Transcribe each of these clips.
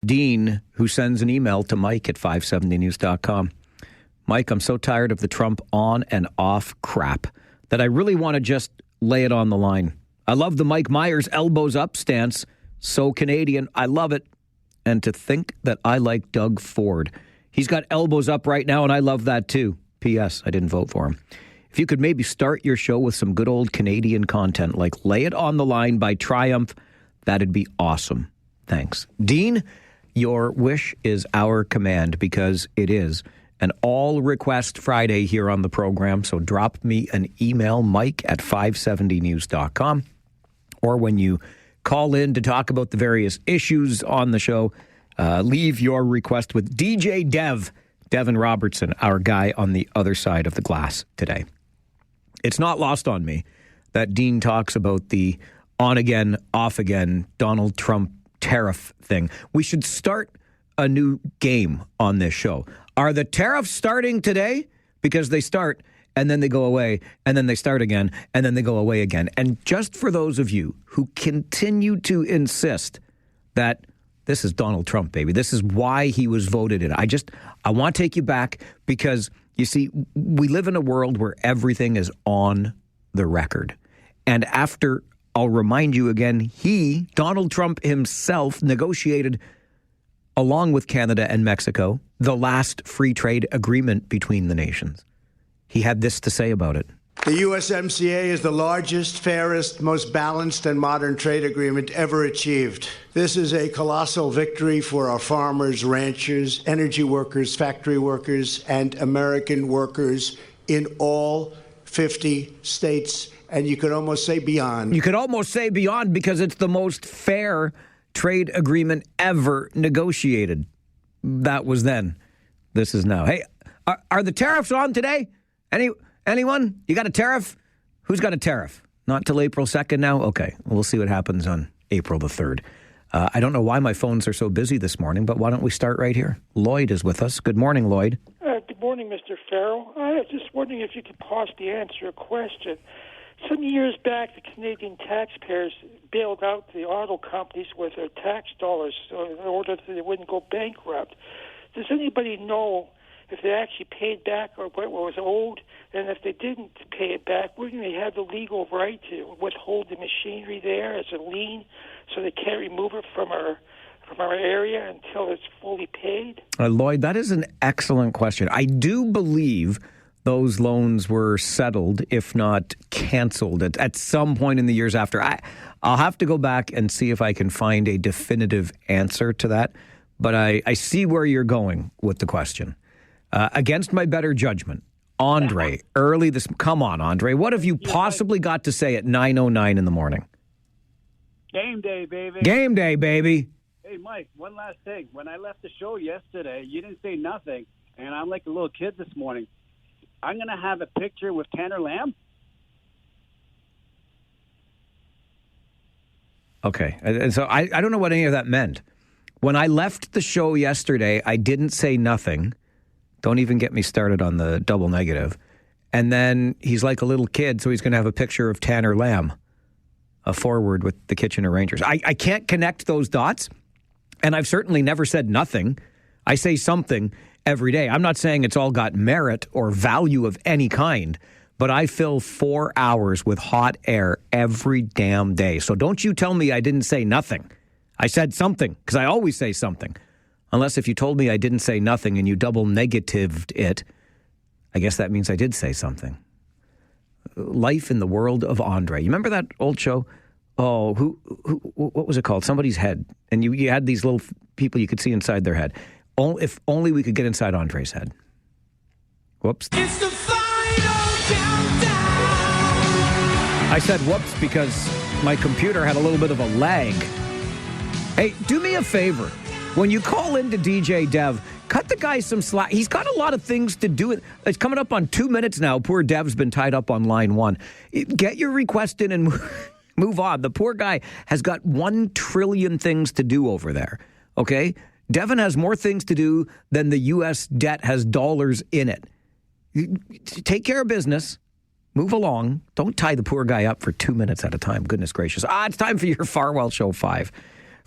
Dean, who sends an email to Mike at 570news.com. Mike, I'm so tired of the Trump on and off crap that I really want to just lay it on the line. I love the Mike Myers elbows up stance. So Canadian. I love it. And to think that I like Doug Ford. He's got elbows up right now, and I love that too. P.S. I didn't vote for him. If you could maybe start your show with some good old Canadian content, like Lay It on the Line by Triumph, that'd be awesome. Thanks. Dean, your wish is our command, because it is an all request Friday here on the program. So drop me an email, Mike at 570news.com, or when you call in to talk about the various issues on the show, leave your request with DJ Devin Robertson, our guy on the other side of the glass today. It's not lost on me that Dean talks about the on-again, off-again Donald Trump tariff thing. We should start a new game on this show. Are the tariffs starting today? Because they start, and then they go away, and then they start again, and then they go away again. And just for those of you who continue to insist that this is Donald Trump, baby, this is why he was voted in, I want to take you back, because, you see, we live in a world where everything is on the record. And after, I'll remind you again, Donald Trump himself, negotiated, along with Canada and Mexico, the last free trade agreement between the nations. He had this to say about it. The USMCA is the largest, fairest, most balanced and modern trade agreement ever achieved. This is a colossal victory for our farmers, ranchers, energy workers, factory workers, and American workers in all 50 states, and you could almost say beyond. You could almost say beyond, because it's the most fair trade agreement ever negotiated. That was then. This is now. Hey, are the tariffs on today? Anyone? You got a tariff? Who's got a tariff? Not till April 2nd now? Okay, we'll see what happens on April the 3rd. I don't know why my phones are so busy this morning, but why don't we start right here? Lloyd is with us. Good morning, Lloyd. Good morning, Mr. Farrell. I was just wondering if you could possibly answer a question. Some years back, the Canadian taxpayers bailed out the auto companies with their tax dollars in order that they wouldn't go bankrupt. Does anybody know if they actually paid back or what was owed? And if they didn't pay it back, wouldn't they have the legal right to withhold the machinery there as a lien so they can't remove it from our area until it's fully paid? Lloyd, that is an excellent question. I do believe those loans were settled, if not canceled, at some point in the years after. I'll have to go back and see if I can find a definitive answer to that. But I see where you're going with the question. Against my better judgment, Andre, early this... Come on, Andre. What have you possibly got to say at 9:09 in the morning? Game day, baby. Game day, baby. Hey, Mike, one last thing. When I left the show yesterday, you didn't say nothing, and I'm like a little kid this morning. I'm going to have a picture with Tanner Lamb. Okay. And so I don't know what any of that meant. When I left the show yesterday, I didn't say nothing. Don't even get me started on the double negative. And then he's like a little kid, so he's going to have a picture of Tanner Lamb, a forward with the Kitchener Rangers. I can't connect those dots, and I've certainly never said nothing. I say something every day. I'm not saying it's all got merit or value of any kind, but I fill 4 hours with hot air every damn day. So don't you tell me I didn't say nothing. I said something, because I always say something. Unless if you told me I didn't say nothing and you double negatived it, I guess that means I did say something. Life in the World of Andre. You remember that old show? Oh, what was it called? Somebody's Head. And you had these little people you could see inside their head. If only we could get inside Andre's head. Whoops. It's the final countdown. I said whoops because my computer had a little bit of a lag. Hey, do me a favor. When you call into DJ Dev, cut the guy some slack. He's got a lot of things to do. It's coming up on 2 minutes now. Poor Dev's been tied up on line one. Get your request in and move on. The poor guy has got 1 trillion things to do over there. Okay? Devin has more things to do than the U.S. debt has dollars in it. Take care of business. Move along. Don't tie the poor guy up for 2 minutes at a time. Goodness gracious. It's time for your Farwell Show 5.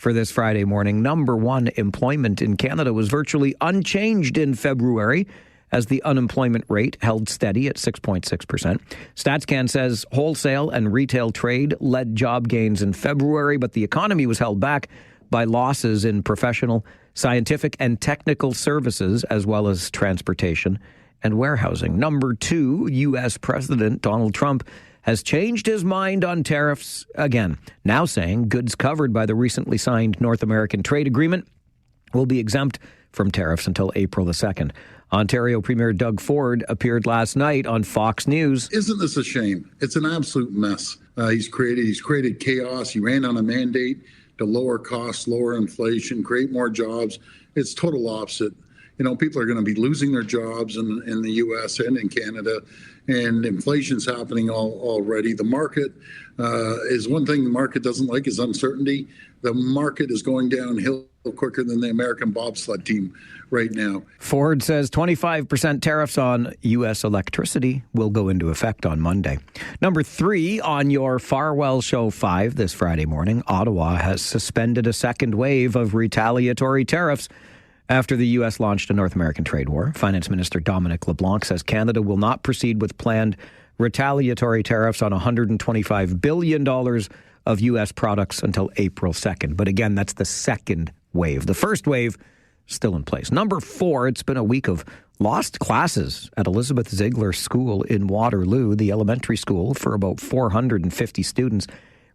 for this Friday morning. Number one, employment in Canada was virtually unchanged in February as the unemployment rate held steady at 6.6%. StatsCan says wholesale and retail trade led job gains in February, but the economy was held back by losses in professional, scientific, and technical services, as well as transportation and warehousing. Number two, U.S. President Donald Trump has changed his mind on tariffs again, now saying goods covered by the recently signed North American trade agreement will be exempt from tariffs until April the 2nd. Ontario Premier Doug Ford appeared last night on Fox News. Isn't this a shame? It's an absolute mess. He's created chaos. He ran on a mandate to lower costs, lower inflation, create more jobs. It's total opposite. You know, people are going to be losing their jobs in the U.S. and in Canada, and inflation's happening already. The market is one thing the market doesn't like is uncertainty. The market is going downhill quicker than the American bobsled team right now. Ford says 25% tariffs on U.S. electricity will go into effect on Monday. Number three on your Farwell Show 5 this Friday morning, Ottawa has suspended a second wave of retaliatory tariffs after the U.S. launched a North American trade war. Finance Minister Dominic LeBlanc says Canada will not proceed with planned retaliatory tariffs on $125 billion of U.S. products until April 2nd. But again, that's the second wave. The first wave still in place. Number four, it's been a week of lost classes at Elizabeth Ziegler School in Waterloo. The elementary school for about 450 students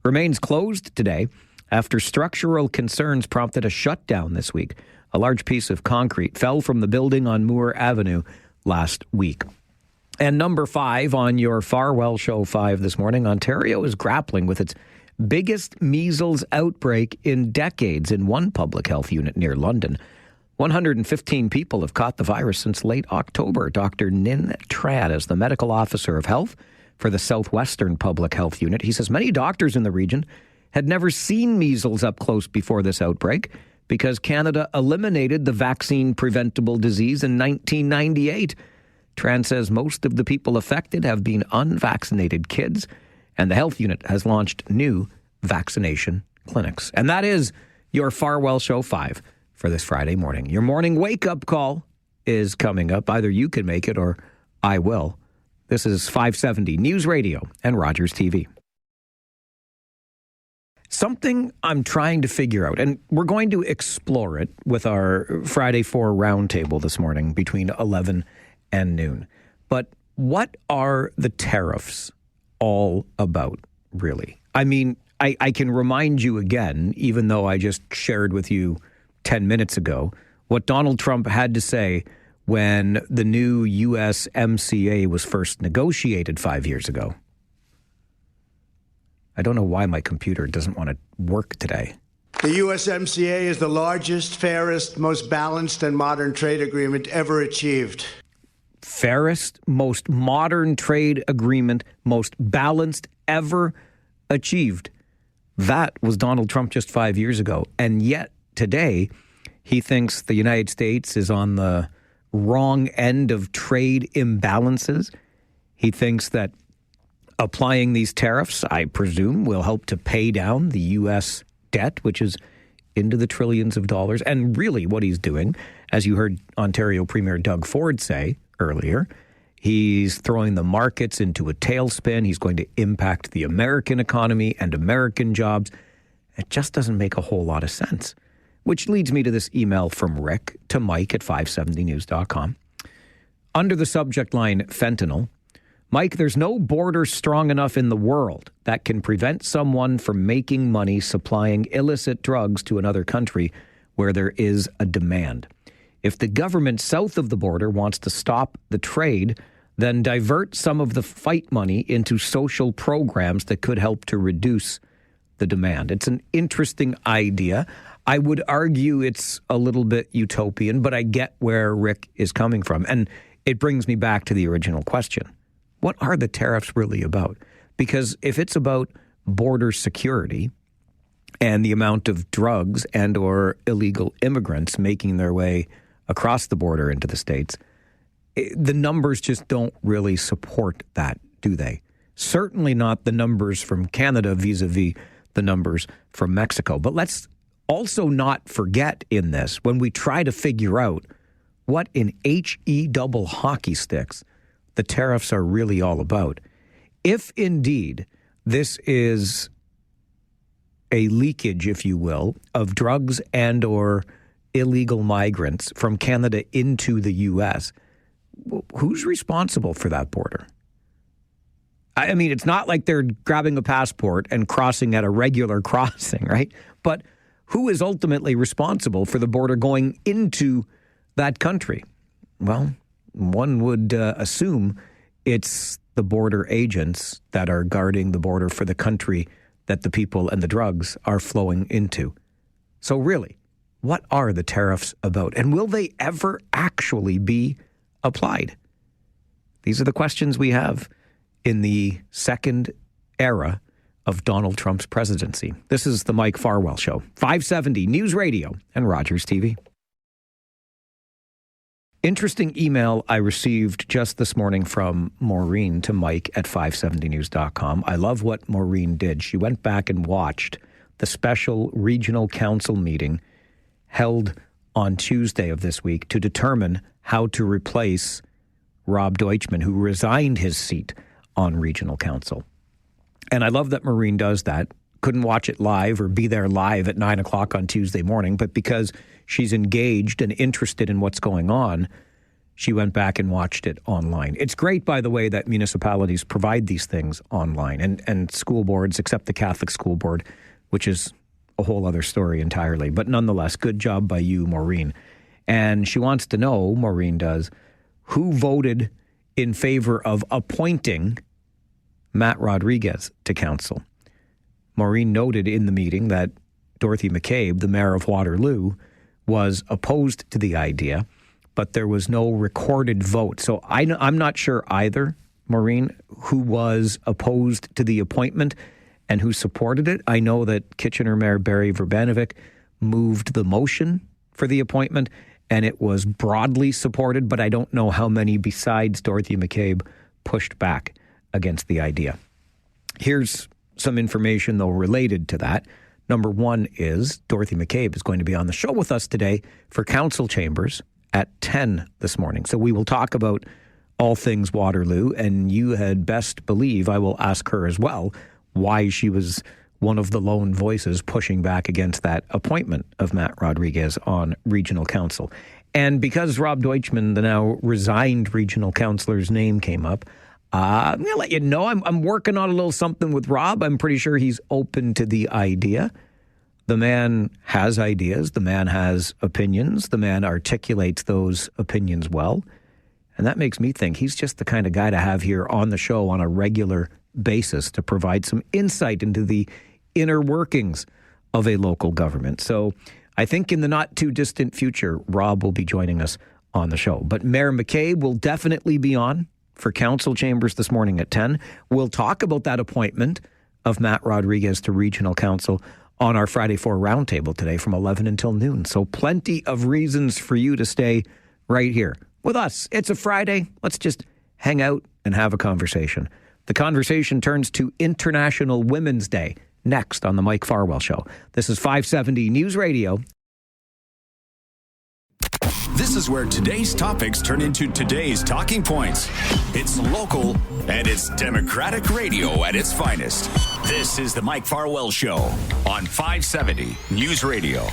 remains closed today after structural concerns prompted a shutdown this week. A large piece of concrete fell from the building on Moore Avenue last week. And number five on your Farwell Show 5 this morning, Ontario is grappling with its biggest measles outbreak in decades in one public health unit near London. 115 people have caught the virus since late October. Dr. Nin Trad is the medical officer of health for the Southwestern Public Health Unit. He says many doctors in the region had never seen measles up close before this outbreak because Canada eliminated the vaccine-preventable disease in 1998. Tran says most of the people affected have been unvaccinated kids, and the health unit has launched new vaccination clinics. And that is your Farwell Show 5 for this Friday morning. Your morning wake-up call is coming up. Either you can make it or I will. This is 570 News Radio and Rogers TV. Something I'm trying to figure out, and we're going to explore it with our Friday 4 roundtable this morning between 11 and noon. But what are the tariffs all about, really? I mean, I can remind you again, even though I just shared with you 10 minutes ago, what Donald Trump had to say when the new USMCA was first negotiated 5 years ago. I don't know why my computer doesn't want to work today. The USMCA is the largest, fairest, most balanced, and modern trade agreement ever achieved. Fairest, most modern trade agreement, most balanced ever achieved. That was Donald Trump just 5 years ago. And yet today, he thinks the United States is on the wrong end of trade imbalances. He thinks that applying these tariffs, I presume, will help to pay down the U.S. debt, which is into the trillions of dollars. And really what he's doing, as you heard Ontario Premier Doug Ford say earlier, he's throwing the markets into a tailspin. He's going to impact the American economy and American jobs. It just doesn't make a whole lot of sense. Which leads me to this email from Rick to Mike at 570news.com. Under the subject line, fentanyl, Mike, there's no border strong enough in the world that can prevent someone from making money supplying illicit drugs to another country where there is a demand. If the government south of the border wants to stop the trade, then divert some of the fight money into social programs that could help to reduce the demand. It's an interesting idea. I would argue it's a little bit utopian, but I get where Rick is coming from. And it brings me back to the original question. What are the tariffs really about? Because if it's about border security and the amount of drugs and or illegal immigrants making their way across the border into the States, the numbers just don't really support that, do they? Certainly not the numbers from Canada vis-a-vis the numbers from Mexico. But let's also not forget in this, when we try to figure out what in HE double hockey sticks the tariffs are really all about, if indeed this is a leakage, if you will, of drugs and or illegal migrants from Canada into the U.S., who's responsible for that border? I mean, it's not like they're grabbing a passport and crossing at a regular crossing, right? But who is ultimately responsible for the border going into that country? Well, one would assume it's the border agents that are guarding the border for the country that the people and the drugs are flowing into. So really, what are the tariffs about? And will they ever actually be applied? These are the questions we have in the second era of Donald Trump's presidency. This is the Mike Farwell Show, 570 News Radio and Rogers TV. Interesting email I received just this morning from Maureen to Mike at 570news.com. I love what Maureen did. She went back and watched the special regional council meeting held on Tuesday of this week to determine how to replace Rob Deutschmann, who resigned his seat on regional council. And I love that Maureen does that. Couldn't watch it live or be there live at 9 o'clock on Tuesday morning, but because she's engaged and interested in what's going on, she went back and watched it online. It's great, by the way, that municipalities provide these things online and school boards, except the Catholic School Board, which is a whole other story entirely. But nonetheless, good job by you, Maureen. And she wants to know, Maureen does, who voted in favor of appointing Matt Rodriguez to council. Maureen noted in the meeting that Dorothy McCabe, the mayor of Waterloo, was opposed to the idea, but there was no recorded vote. So I'm not sure either, Maureen, who was opposed to the appointment and who supported it. I know that Kitchener Mayor Barry Verbanovic moved the motion for the appointment, and it was broadly supported, but I don't know how many besides Dorothy McCabe pushed back against the idea. Here's some information, though, related to that. Number one is Dorothy McCabe is going to be on the show with us today for Council Chambers at 10 this morning. So we will talk about all things Waterloo, and you had best believe I will ask her as well why she was one of the lone voices pushing back against that appointment of Matt Rodriguez on regional council. And because Rob Deutschmann, the now resigned regional councillor's name came up, I'm going to let you know I'm working on a little something with Rob. I'm pretty sure he's open to the idea. The man has ideas. The man has opinions. The man articulates those opinions well. And that makes me think he's just the kind of guy to have here on the show on a regular basis to provide some insight into the inner workings of a local government. So I think in the not too distant future, Rob will be joining us on the show. But Mayor McCabe will definitely be on for Council Chambers this morning at 10. We'll talk about that appointment of Matt Rodriguez to Regional Council on our Friday 4 Roundtable today from 11 until noon. So plenty of reasons for you to stay right here with us. It's a Friday. Let's just hang out and have a conversation. The conversation turns to International Women's Day next on the Mike Farwell Show. This is 570 News Radio. This is where today's topics turn into today's talking points. It's local and it's Democratic radio at its finest. This is the Mike Farwell Show on 570 News Radio.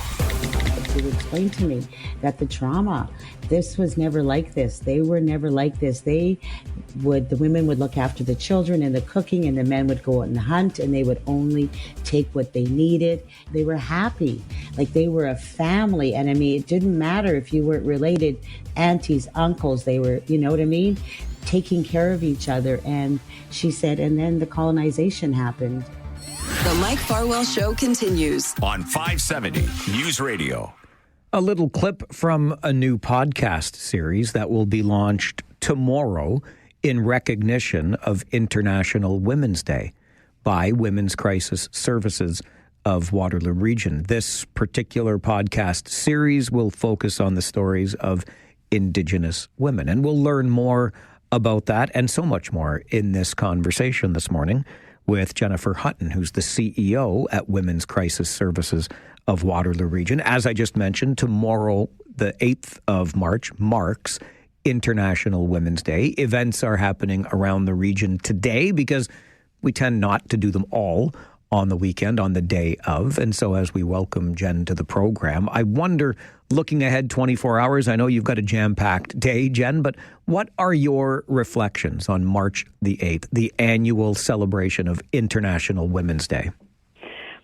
He would explain to me that the trauma, this was never like this. They were never like this. The women would look after the children and the cooking, and the men would go out and hunt, and they would only take what they needed. They were happy, like they were a family. And I mean, it didn't matter if you weren't related, aunties, uncles, they were, you know what I mean? Taking care of each other. And she said, and then the colonization happened. The Mike Farwell Show continues on 570 News Radio. A little clip from a new podcast series that will be launched tomorrow in recognition of International Women's Day by Women's Crisis Services of Waterloo Region. This particular podcast series will focus on the stories of Indigenous women, and we'll learn more about that and so much more in this conversation this morning with Jennifer Hutton, who's the CEO at Women's Crisis Services of Waterloo Region. As I just mentioned, tomorrow, the 8th of March, marks International Women's Day. Events are happening around the region today because we tend not to do them all on the weekend, on the day of. And so as we welcome Jen to the program, I wonder, looking ahead 24 hours, I know you've got a jam-packed day, Jen, but what are your reflections on March the 8th, the annual celebration of International Women's Day?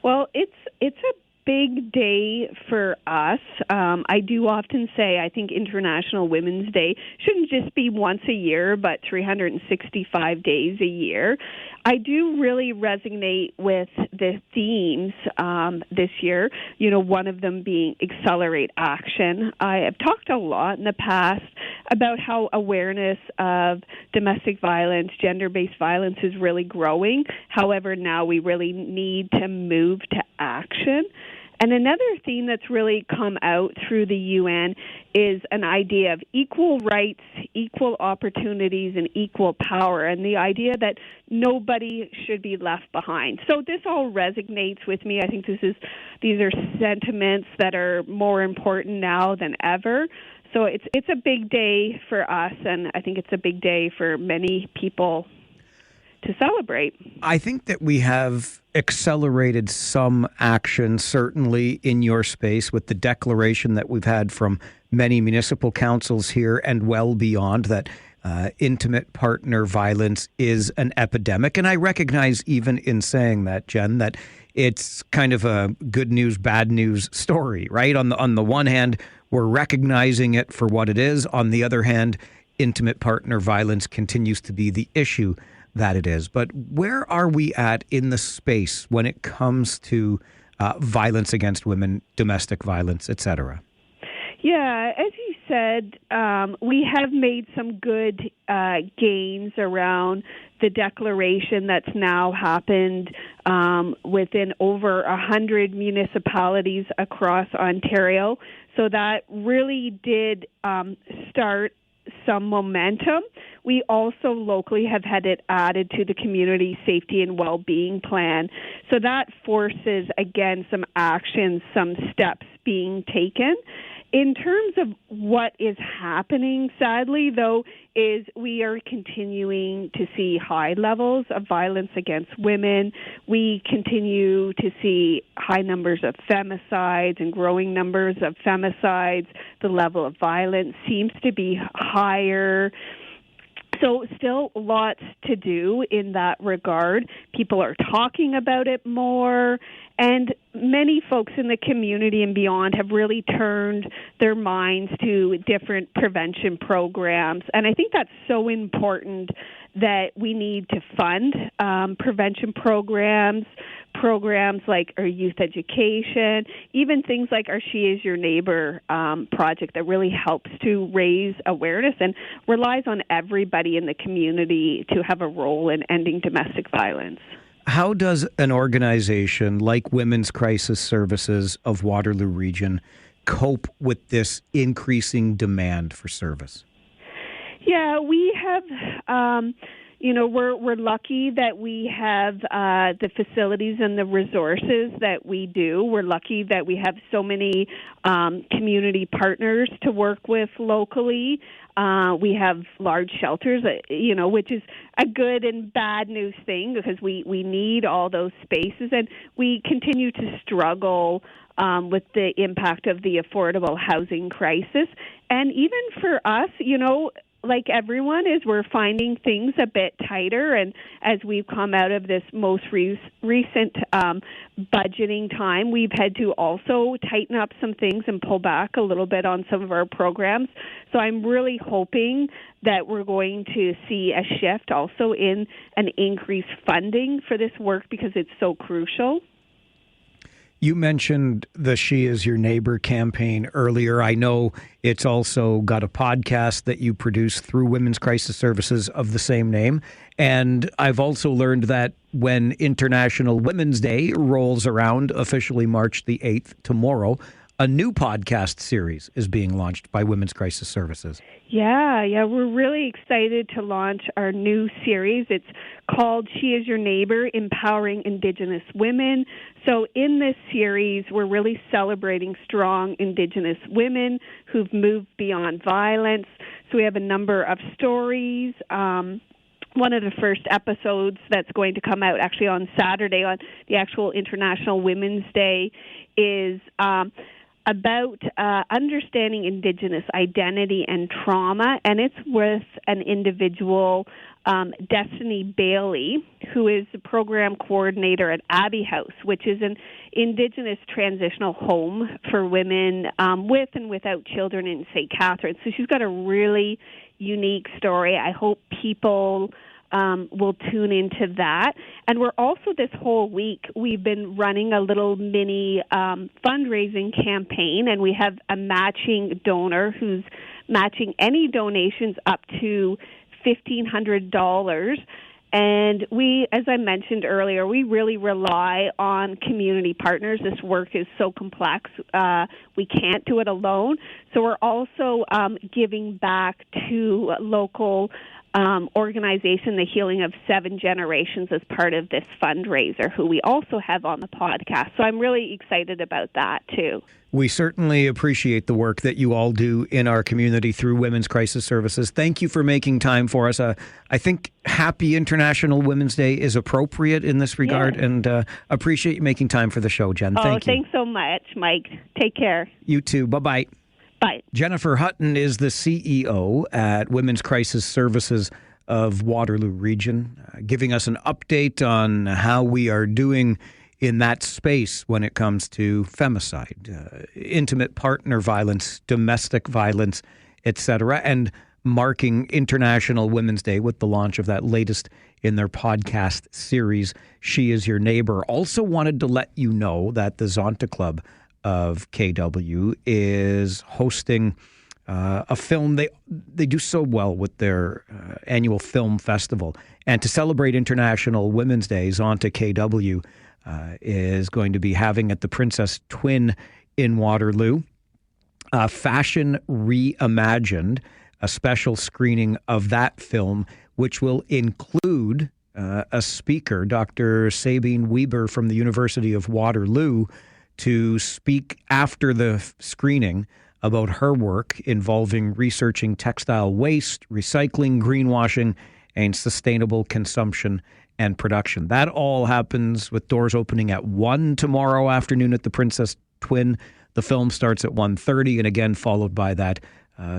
Well, it's a big day for us. I do often say I think International Women's Day shouldn't just be once a year, but 365 days a year. I do really resonate with the themes this year, one of them being accelerate action. I have talked a lot in the past about how awareness of domestic violence, gender-based violence is really growing. However, now we really need to move to action. And another theme that's really come out through the UN is an idea of equal rights, equal opportunities, and equal power, and the idea that nobody should be left behind. So this all resonates with me. I think these are sentiments that are more important now than ever. So it's a big day for us, and I think it's a big day for many people to celebrate. I think that we have accelerated some action, certainly in your space, with the declaration that we've had from many municipal councils here and well beyond that intimate partner violence is an epidemic. And I recognize even in saying that, Jen, that it's kind of a good news, bad news story, right? On the one hand, we're recognizing it for what it is. On the other hand, intimate partner violence continues to be the issue that it is. But where are we at in the space when it comes to violence against women, domestic violence, etc.? Yeah, as you said, we have made some good gains around the declaration that's now happened within over 100 municipalities across Ontario. So that really did start some momentum. We also locally have had it added to the community safety and well-being plan. So that forces, again, some actions, some steps being taken. In terms of what is happening, sadly, though, is we are continuing to see high levels of violence against women. We continue to see high numbers of femicides and growing numbers of femicides. The level of violence seems to be higher. So still lots to do in that regard. People are talking about it more, and many folks in the community and beyond have really turned their minds to different prevention programs. And I think that's so important that we need to fund prevention programs like our youth education, even things like our She Is Your Neighbor project that really helps to raise awareness and relies on everybody in the community to have a role in ending domestic violence. How does an organization like Women's Crisis Services of Waterloo Region cope with this increasing demand for service? Yeah, we have, we're lucky that we have the facilities and the resources that we do. We're lucky that we have so many community partners to work with locally. We have large shelters, which is a good and bad news thing because we need all those spaces. And we continue to struggle with the impact of the affordable housing crisis. And even for us, like everyone is, we're finding things a bit tighter. And as we've come out of this most recent budgeting time, we've had to also tighten up some things and pull back a little bit on some of our programs. So I'm really hoping that we're going to see a shift also in an increased funding for this work because it's so crucial. You mentioned the She Is Your Neighbor campaign earlier. I know it's also got a podcast that you produce through Women's Crisis Services of the same name. And I've also learned that when International Women's Day rolls around, officially March the 8th, tomorrow, a new podcast series is being launched by Women's Crisis Services. Yeah, we're really excited to launch our new series. It's called She Is Your Neighbor, Empowering Indigenous Women. So in this series, we're really celebrating strong Indigenous women who've moved beyond violence. So we have a number of stories. One of the first episodes that's going to come out actually on Saturday, on the actual International Women's Day, is about understanding Indigenous identity and trauma, and it's with an individual, Destiny Bailey, who is the program coordinator at Abbey House, which is an Indigenous transitional home for women with and without children in St. Catharines. So she's got a really unique story. I hope people will tune into that. And we're also, this whole week, we've been running a little mini fundraising campaign, and we have a matching donor who's matching any donations up to $1,500. And we, as I mentioned earlier, we really rely on community partners. This work is so complex. We can't do it alone. So we're also giving back to local organization, The Healing of 7 Generations, as part of this fundraiser, who we also have on the podcast. So I'm really excited about that, too. We certainly appreciate the work that you all do in our community through Women's Crisis Services. Thank you for making time for us. I think Happy International Women's Day is appropriate in this regard, and appreciate you making time for the show, Jen. Thank you. Thanks so much, Mike. Take care. You too. Bye-bye. Bye. Jennifer Hutton is the CEO at Women's Crisis Services of Waterloo Region, giving us an update on how we are doing in that space when it comes to femicide, intimate partner violence, domestic violence, etc., and marking International Women's Day with the launch of that latest in their podcast series, She Is Your Neighbor. Also wanted to let you know that the Zonta Club of KW is hosting a film. They do so well with their annual film festival. And to celebrate International Women's Day, Zonta KW is going to be having at the Princess Twin in Waterloo, Fashion Reimagined, a special screening of that film, which will include a speaker, Dr. Sabine Weber from the University of Waterloo, to speak after the screening about her work involving researching textile waste, recycling, greenwashing, and sustainable consumption and production. That all happens with doors opening at 1 tomorrow afternoon at the Princess Twin. The film starts at 1:30, and again followed by that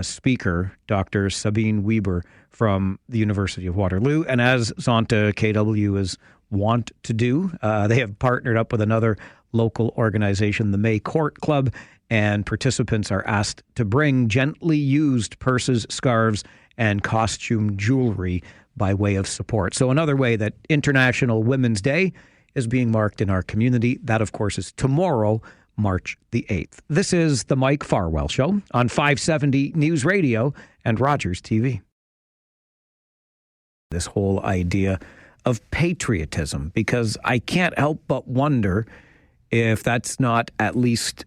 speaker, Dr. Sabine Weber from the University of Waterloo. And as Zonta KW is wont to do, they have partnered up with another local organization, the May Court Club, and participants are asked to bring gently used purses, scarves, and costume jewelry by way of support. So another way that International Women's Day is being marked in our community. That, of course, is tomorrow, March the 8th. This is the Mike Farwell Show on 570 News Radio and Rogers TV. This whole idea of patriotism, because I can't help but wonder if that's not at least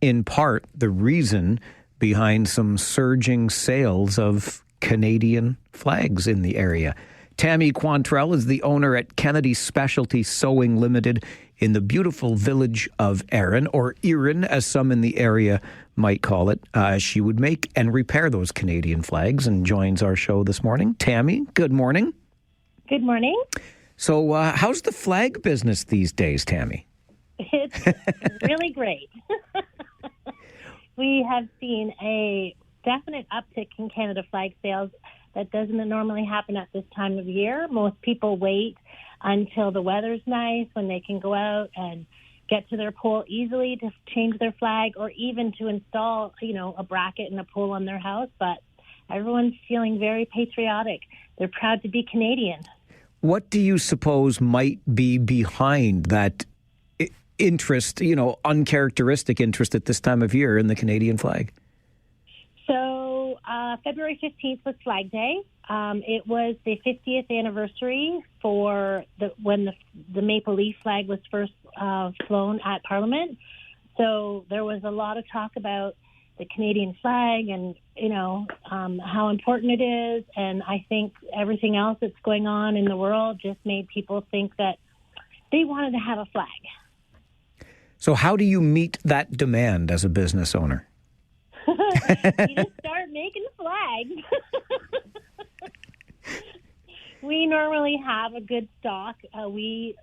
in part the reason behind some surging sales of Canadian flags in the area. Tammy Quantrell is the owner at Kennedy Specialty Sewing Limited in the beautiful village of Erin, or Erin, as some in the area might call it. She would make and repair those Canadian flags and joins our show this morning. Tammy, good morning. Good morning. So how's the flag business these days, Tammy? It's really great. We have seen a definite uptick in Canada flag sales that doesn't normally happen at this time of year. Most people wait until the weather's nice, when they can go out and get to their pole easily to change their flag, or even to install, a bracket and a pole on their house. But everyone's feeling very patriotic. They're proud to be Canadian. What do you suppose might be behind that interest, uncharacteristic interest at this time of year in the Canadian flag? So February 15th was Flag Day. It was the 50th anniversary for when the maple leaf flag was first flown at Parliament. So there was a lot of talk about the Canadian flag and, how important it is. And I think everything else that's going on in the world just made people think that they wanted to have a flag. So how do you meet that demand as a business owner? You just start making flags. We normally have a good stock.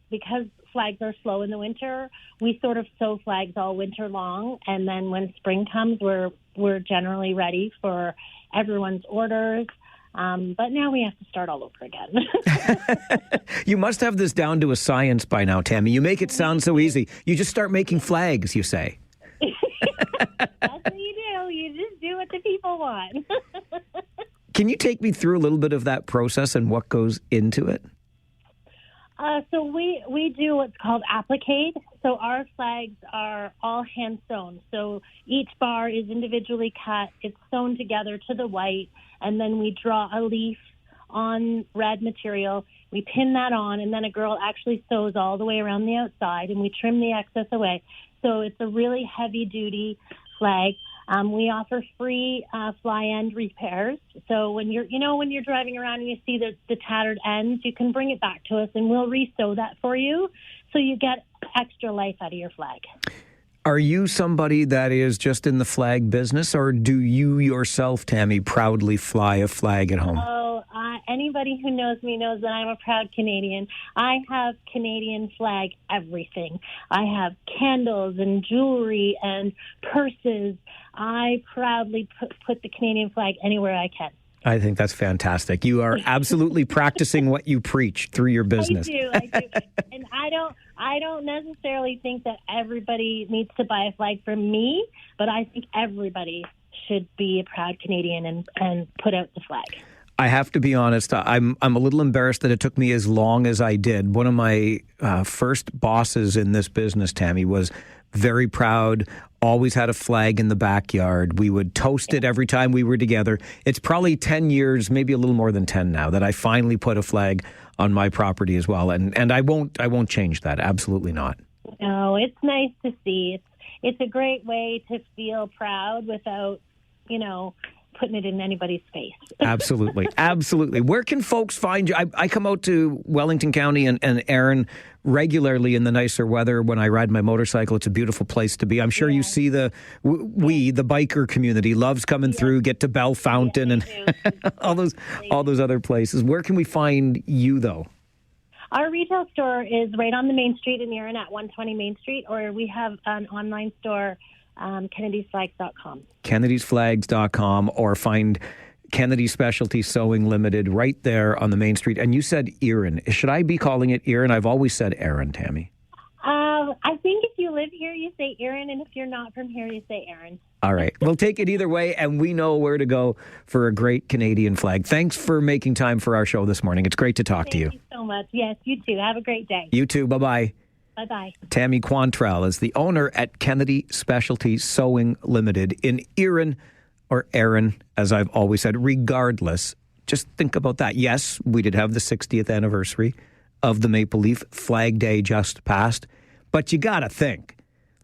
Because flags are slow in the winter, we sort of sew flags all winter long, and then when spring comes, we're generally ready for everyone's orders. But now we have to start all over again. You must have this down to a science by now, Tammy. You make it sound so easy. You just start making flags, you say. That's what you do. You just do what the people want. Can you take me through a little bit of that process and what goes into it? So we do what's called applique. So our flags are all hand sewn. So each bar is individually cut. It's sewn together to the white, and then we draw a leaf on red material. We pin that on, and then a girl actually sews all the way around the outside, and we trim the excess away. So it's a really heavy-duty flag. We offer free fly end repairs. So when you're driving around and you see the tattered ends, you can bring it back to us and we'll re-sew that for you, so you get extra life out of your flag. Are you somebody that is just in the flag business, or do you yourself, Tammy, proudly fly a flag at home? Anybody who knows me knows that I'm a proud Canadian. I have Canadian flag everything. I have candles and jewelry and purses. I proudly put the Canadian flag anywhere I can. I think that's fantastic. You are absolutely practicing what you preach through your business. I do. And I don't necessarily think that everybody needs to buy a flag from me, but I think everybody should be a proud Canadian and put out the flag. I have to be honest, I'm a little embarrassed that it took me as long as I did. One of my first bosses in this business, Tammy, was very proud, always had a flag in the backyard. We would toast it every time we were together. It's probably 10 years, maybe a little more than 10 now, that I finally put a flag on my property as well. And I won't change that. Absolutely not. No, it's nice to see. It's a great way to feel proud without, putting it in anybody's face. Absolutely. Absolutely. Where can folks find you? I come out to Wellington County and Erin regularly in the nicer weather when I ride my motorcycle. It's a beautiful place to be. I'm sure you see the biker community loves coming through, get to Bell Fountain and all those other places. Where can we find you, though? Our retail store is right on the main street in Erin at 120 Main Street, or we have an online store, Kennedy'sFlags.com. Kennedy'sFlags.com, or find Kennedy Specialty Sewing Limited right there on the main street. And you said Erin. Should I be calling it Erin? I've always said Erin, Tammy. I think if you live here, you say Erin, and if you're not from here, you say Erin. All right. We'll take it either way, and we know where to go for a great Canadian flag. Thanks for making time for our show this morning. It's great to talk to you. Thank you so much. Yes, you too. Have a great day. You too. Bye-bye. Bye-bye. Tammy Quantrell is the owner at Kennedy Specialty Sewing Limited in Erin, or Erin, as I've always said. Regardless, just think about that. Yes, we did have the 60th anniversary of the Maple Leaf Flag Day just passed, but you got to think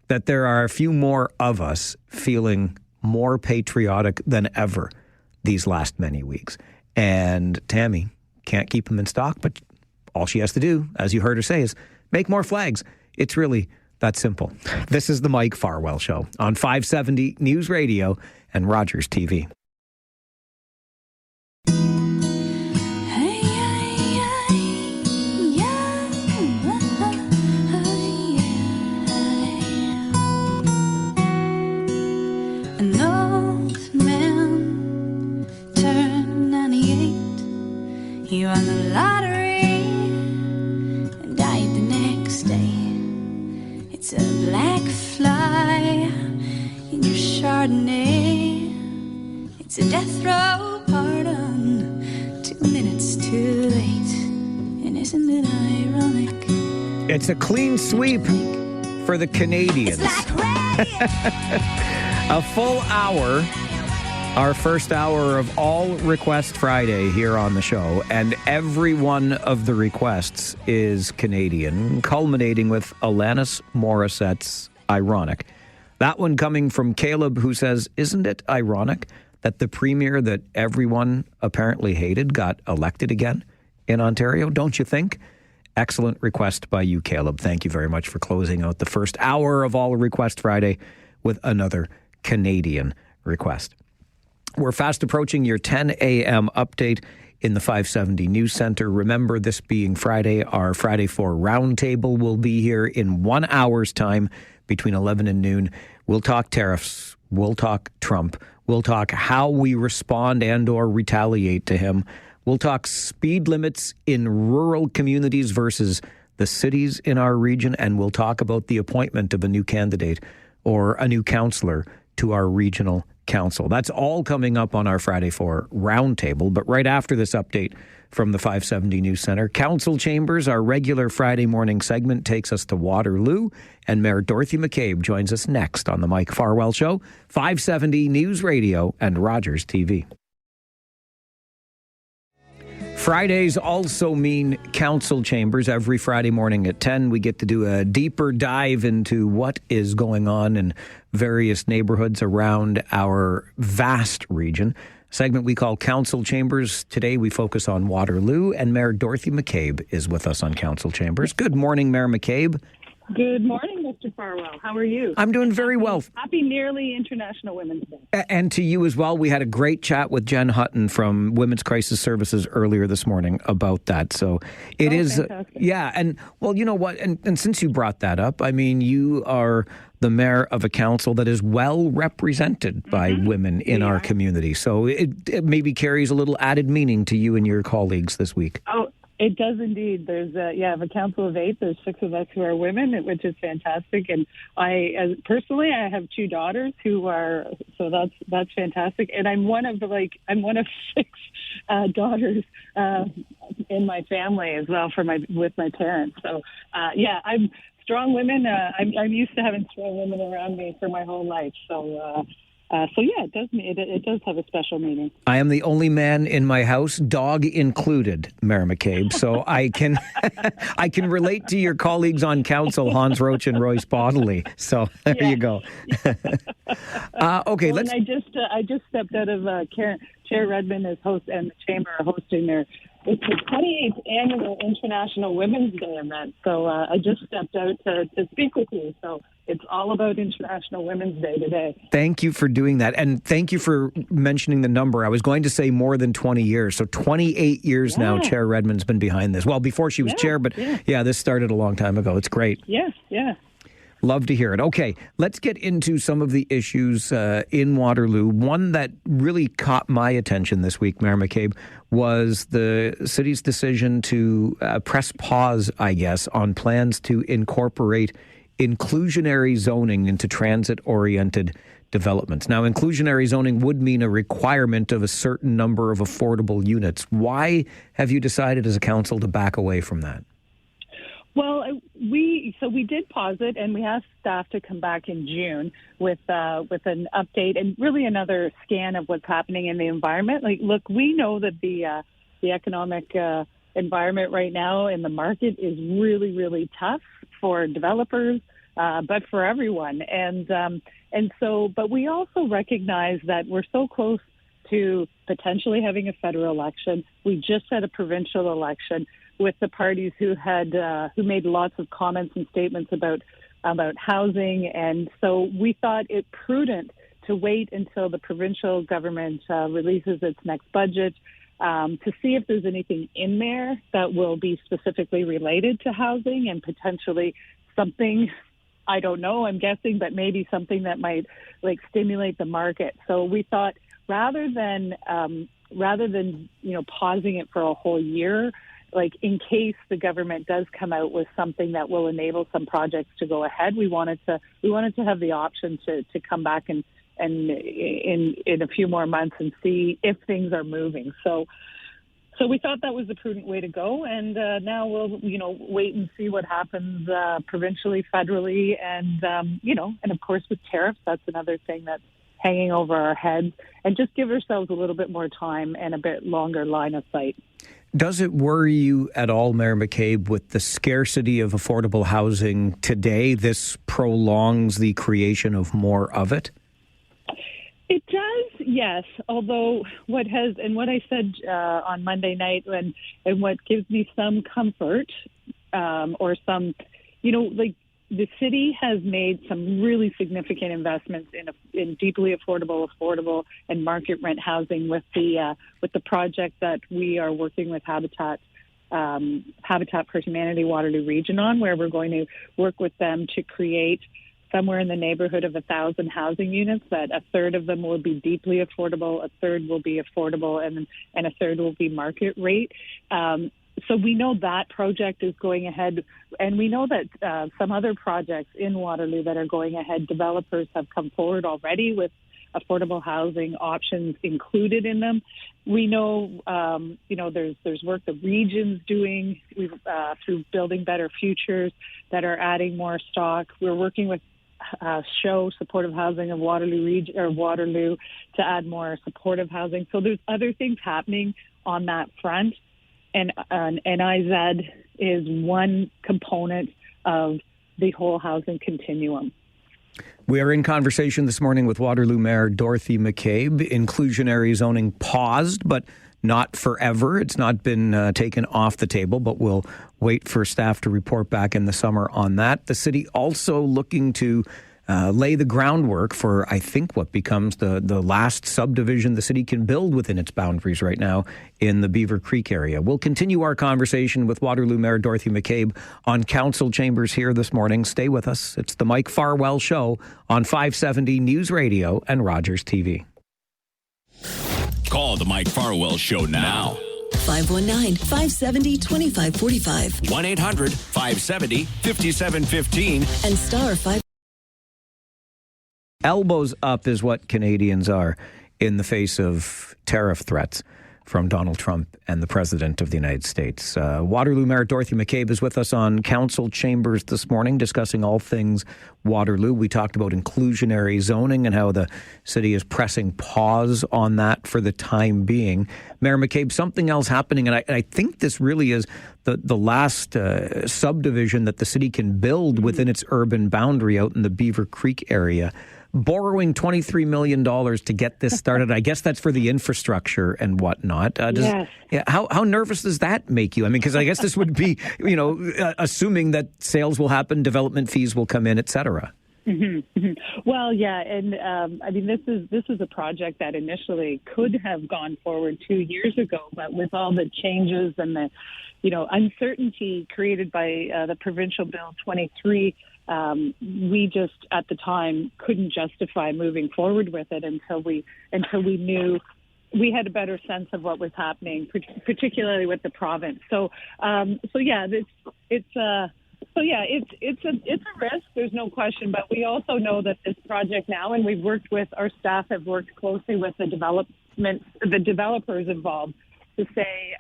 that there are a few more of us feeling more patriotic than ever these last many weeks. And Tammy can't keep them in stock, but all she has to do, as you heard her say, is make more flags. It's really that simple. This is the Mike Farwell Show on 570 News Radio and Rogers TV. An old man turned 98. He won the lottery and died the next day. It's a black fly in your Chardonnay. It's a death row pardon, 2 minutes too late. And isn't it ironic? It's a clean sweep for the Canadians. A full hour, our first hour of all Request Friday here on the show, and every one of the requests is Canadian, culminating with Alanis Morissette's Ironic. That one coming from Caleb, who says, isn't it ironic that the premier that everyone apparently hated got elected again in Ontario? Don't you think? Excellent request by you, Caleb. Thank you very much for closing out the first hour of All Request Friday with another Canadian request. We're fast approaching your 10 a.m. update in the 570 News Centre. Remember, this being Friday, our Friday 4 Roundtable will be here in 1 hour's time between 11 and noon. We'll talk tariffs. We'll talk Trump. We'll talk how we respond and or retaliate to him. We'll talk speed limits in rural communities versus the cities in our region. And we'll talk about the appointment of a new candidate or a new councillor to our regional council. That's all coming up on our Friday 4 Roundtable. But right after this update from the 570 News Centre, Council Chambers, our regular Friday morning segment, takes us to Waterloo, and Mayor Dorothy McCabe joins us next on the Mike Farwell Show, 570 News Radio and Rogers TV. Fridays also mean Council Chambers. Every Friday morning at 10, we get to do a deeper dive into what is going on in various neighborhoods around our vast region. Segment we call Council Chambers. Today we focus on Waterloo, and Mayor Dorothy McCabe is with us on Council Chambers. Good morning, Mayor McCabe. Good morning, Mr. Farwell. How are you? I'm doing very well. Happy nearly International Women's Day. And to you as well. We had a great chat with Jen Hutton from Women's Crisis Services earlier this morning about that. So it is, fantastic. Yeah. And well, you know what? And since you brought that up, I mean, you are the mayor of a council that is well represented by women in our community. So it maybe carries a little added meaning to you and your colleagues this week. Oh, it does indeed. There's I have a council of 8. There's 6 of us who are women, which is fantastic. And personally, I have 2 daughters who are, so that's fantastic. And I'm one of 6 daughters in my family as well with my parents. So I'm strong women. I'm used to having strong women around me for my whole life. It does have a special meaning. I am the only man in my house, dog included, Mayor McCabe. So I can I can relate to your colleagues on council, Hans Roach and Royce Bodley. So there you go. Okay, let's. I just stepped out of Chair Redmond as host, and the chamber are hosting it's the 28th annual International Women's Day event. So I just stepped out to speak with you. So it's all about International Women's Day today. Thank you for doing that. And thank you for mentioning the number. I was going to say more than 20 years. So 28 years now, Chair Redmond's been behind this. Well, before she was chair, but this started a long time ago. It's great. Yeah. Love to hear it. Okay, let's get into some of the issues in Waterloo. One that really caught my attention this week, Mayor McCabe, was the city's decision to press pause, I guess, on plans to incorporate inclusionary zoning into transit-oriented developments. Now, inclusionary zoning would mean a requirement of a certain number of affordable units. Why have you decided as a council to back away from that? Well, we did pause it, and we asked staff to come back in June with an update and really another scan of what's happening in the environment. Like, look, we know that the economic environment right now in the market is really, really tough for developers, but for everyone. But we also recognize that we're so close to potentially having a federal election. We just had a provincial election with the parties who made lots of comments and statements about housing, and so we thought it prudent to wait until the provincial government releases its next budget to see if there's anything in there that will be specifically related to housing and potentially something, I don't know, I'm guessing, but maybe something that might stimulate the market. So we thought rather than pausing it for a whole year, in case the government does come out with something that will enable some projects to go ahead, we wanted to have the option to come back and in a few more months and see if things are moving. So we thought that was the prudent way to go, and now we'll wait and see what happens provincially, federally, and of course with tariffs, that's another thing that's hanging over our heads, and just give ourselves a little bit more time and a bit longer line of sight. Does it worry you at all, Mayor McCabe, with the scarcity of affordable housing today? This prolongs the creation of more of it? It does, yes. Although what I said on Monday night, and what gives me some comfort, or some, like the city has made some really significant investments in deeply affordable, and market rent housing with the project that we are working with Habitat for Humanity Waterloo Region on, where we're going to work with them to create somewhere in the neighborhood of 1,000 housing units. That a third of them will be deeply affordable, a third will be affordable, and a third will be market rate. So we know that project is going ahead, and we know that some other projects in Waterloo that are going ahead, developers have come forward already with affordable housing options included in them. We know, there's work the region's doing through Building Better Futures that are adding more stock. We're working with Show Supportive Housing of Waterloo to add more supportive housing. So there's other things happening on that front. And NIZ is one component of the whole housing continuum. We are in conversation this morning with Waterloo Mayor Dorothy McCabe. Inclusionary zoning paused, but not forever. It's not been taken off the table, but we'll wait for staff to report back in the summer on that. The city also looking to lay the groundwork for, I think, what becomes the last subdivision the city can build within its boundaries right now in the Beaver Creek area. We'll continue our conversation with Waterloo Mayor Dorothy McCabe on council chambers here this morning. Stay with us. It's the Mike Farwell Show on 570 News Radio and Rogers TV. Call the Mike Farwell Show now. 519-570-2545. 1-800-570-5715. And star 5. Elbows up is what Canadians are in the face of tariff threats from Donald Trump and the President of the United States. Waterloo Mayor Dorothy McCabe is with us on council chambers this morning discussing all things Waterloo. We talked about inclusionary zoning and how the city is pressing pause on that for the time being. Mayor McCabe, something else happening, and I think this really is the last subdivision that the city can build within its urban boundary out in the Beaver Creek area. Borrowing $23 million to get this started. I guess that's for the infrastructure and whatnot. Yes. Yeah, how nervous does that make you? I mean, because I guess this would be, assuming that sales will happen, development fees will come in, et cetera. Mm-hmm. Mm-hmm. Well, yeah, and this is a project that initially could have gone forward 2 years ago, but with all the changes and the, uncertainty created by the provincial bill 23. We just at the time couldn't justify moving forward with it until we knew we had a better sense of what was happening, particularly with the province. So yeah, it's a risk. There's no question, but we also know that this project now, and we've worked with our staff, have worked closely with the developers involved to say.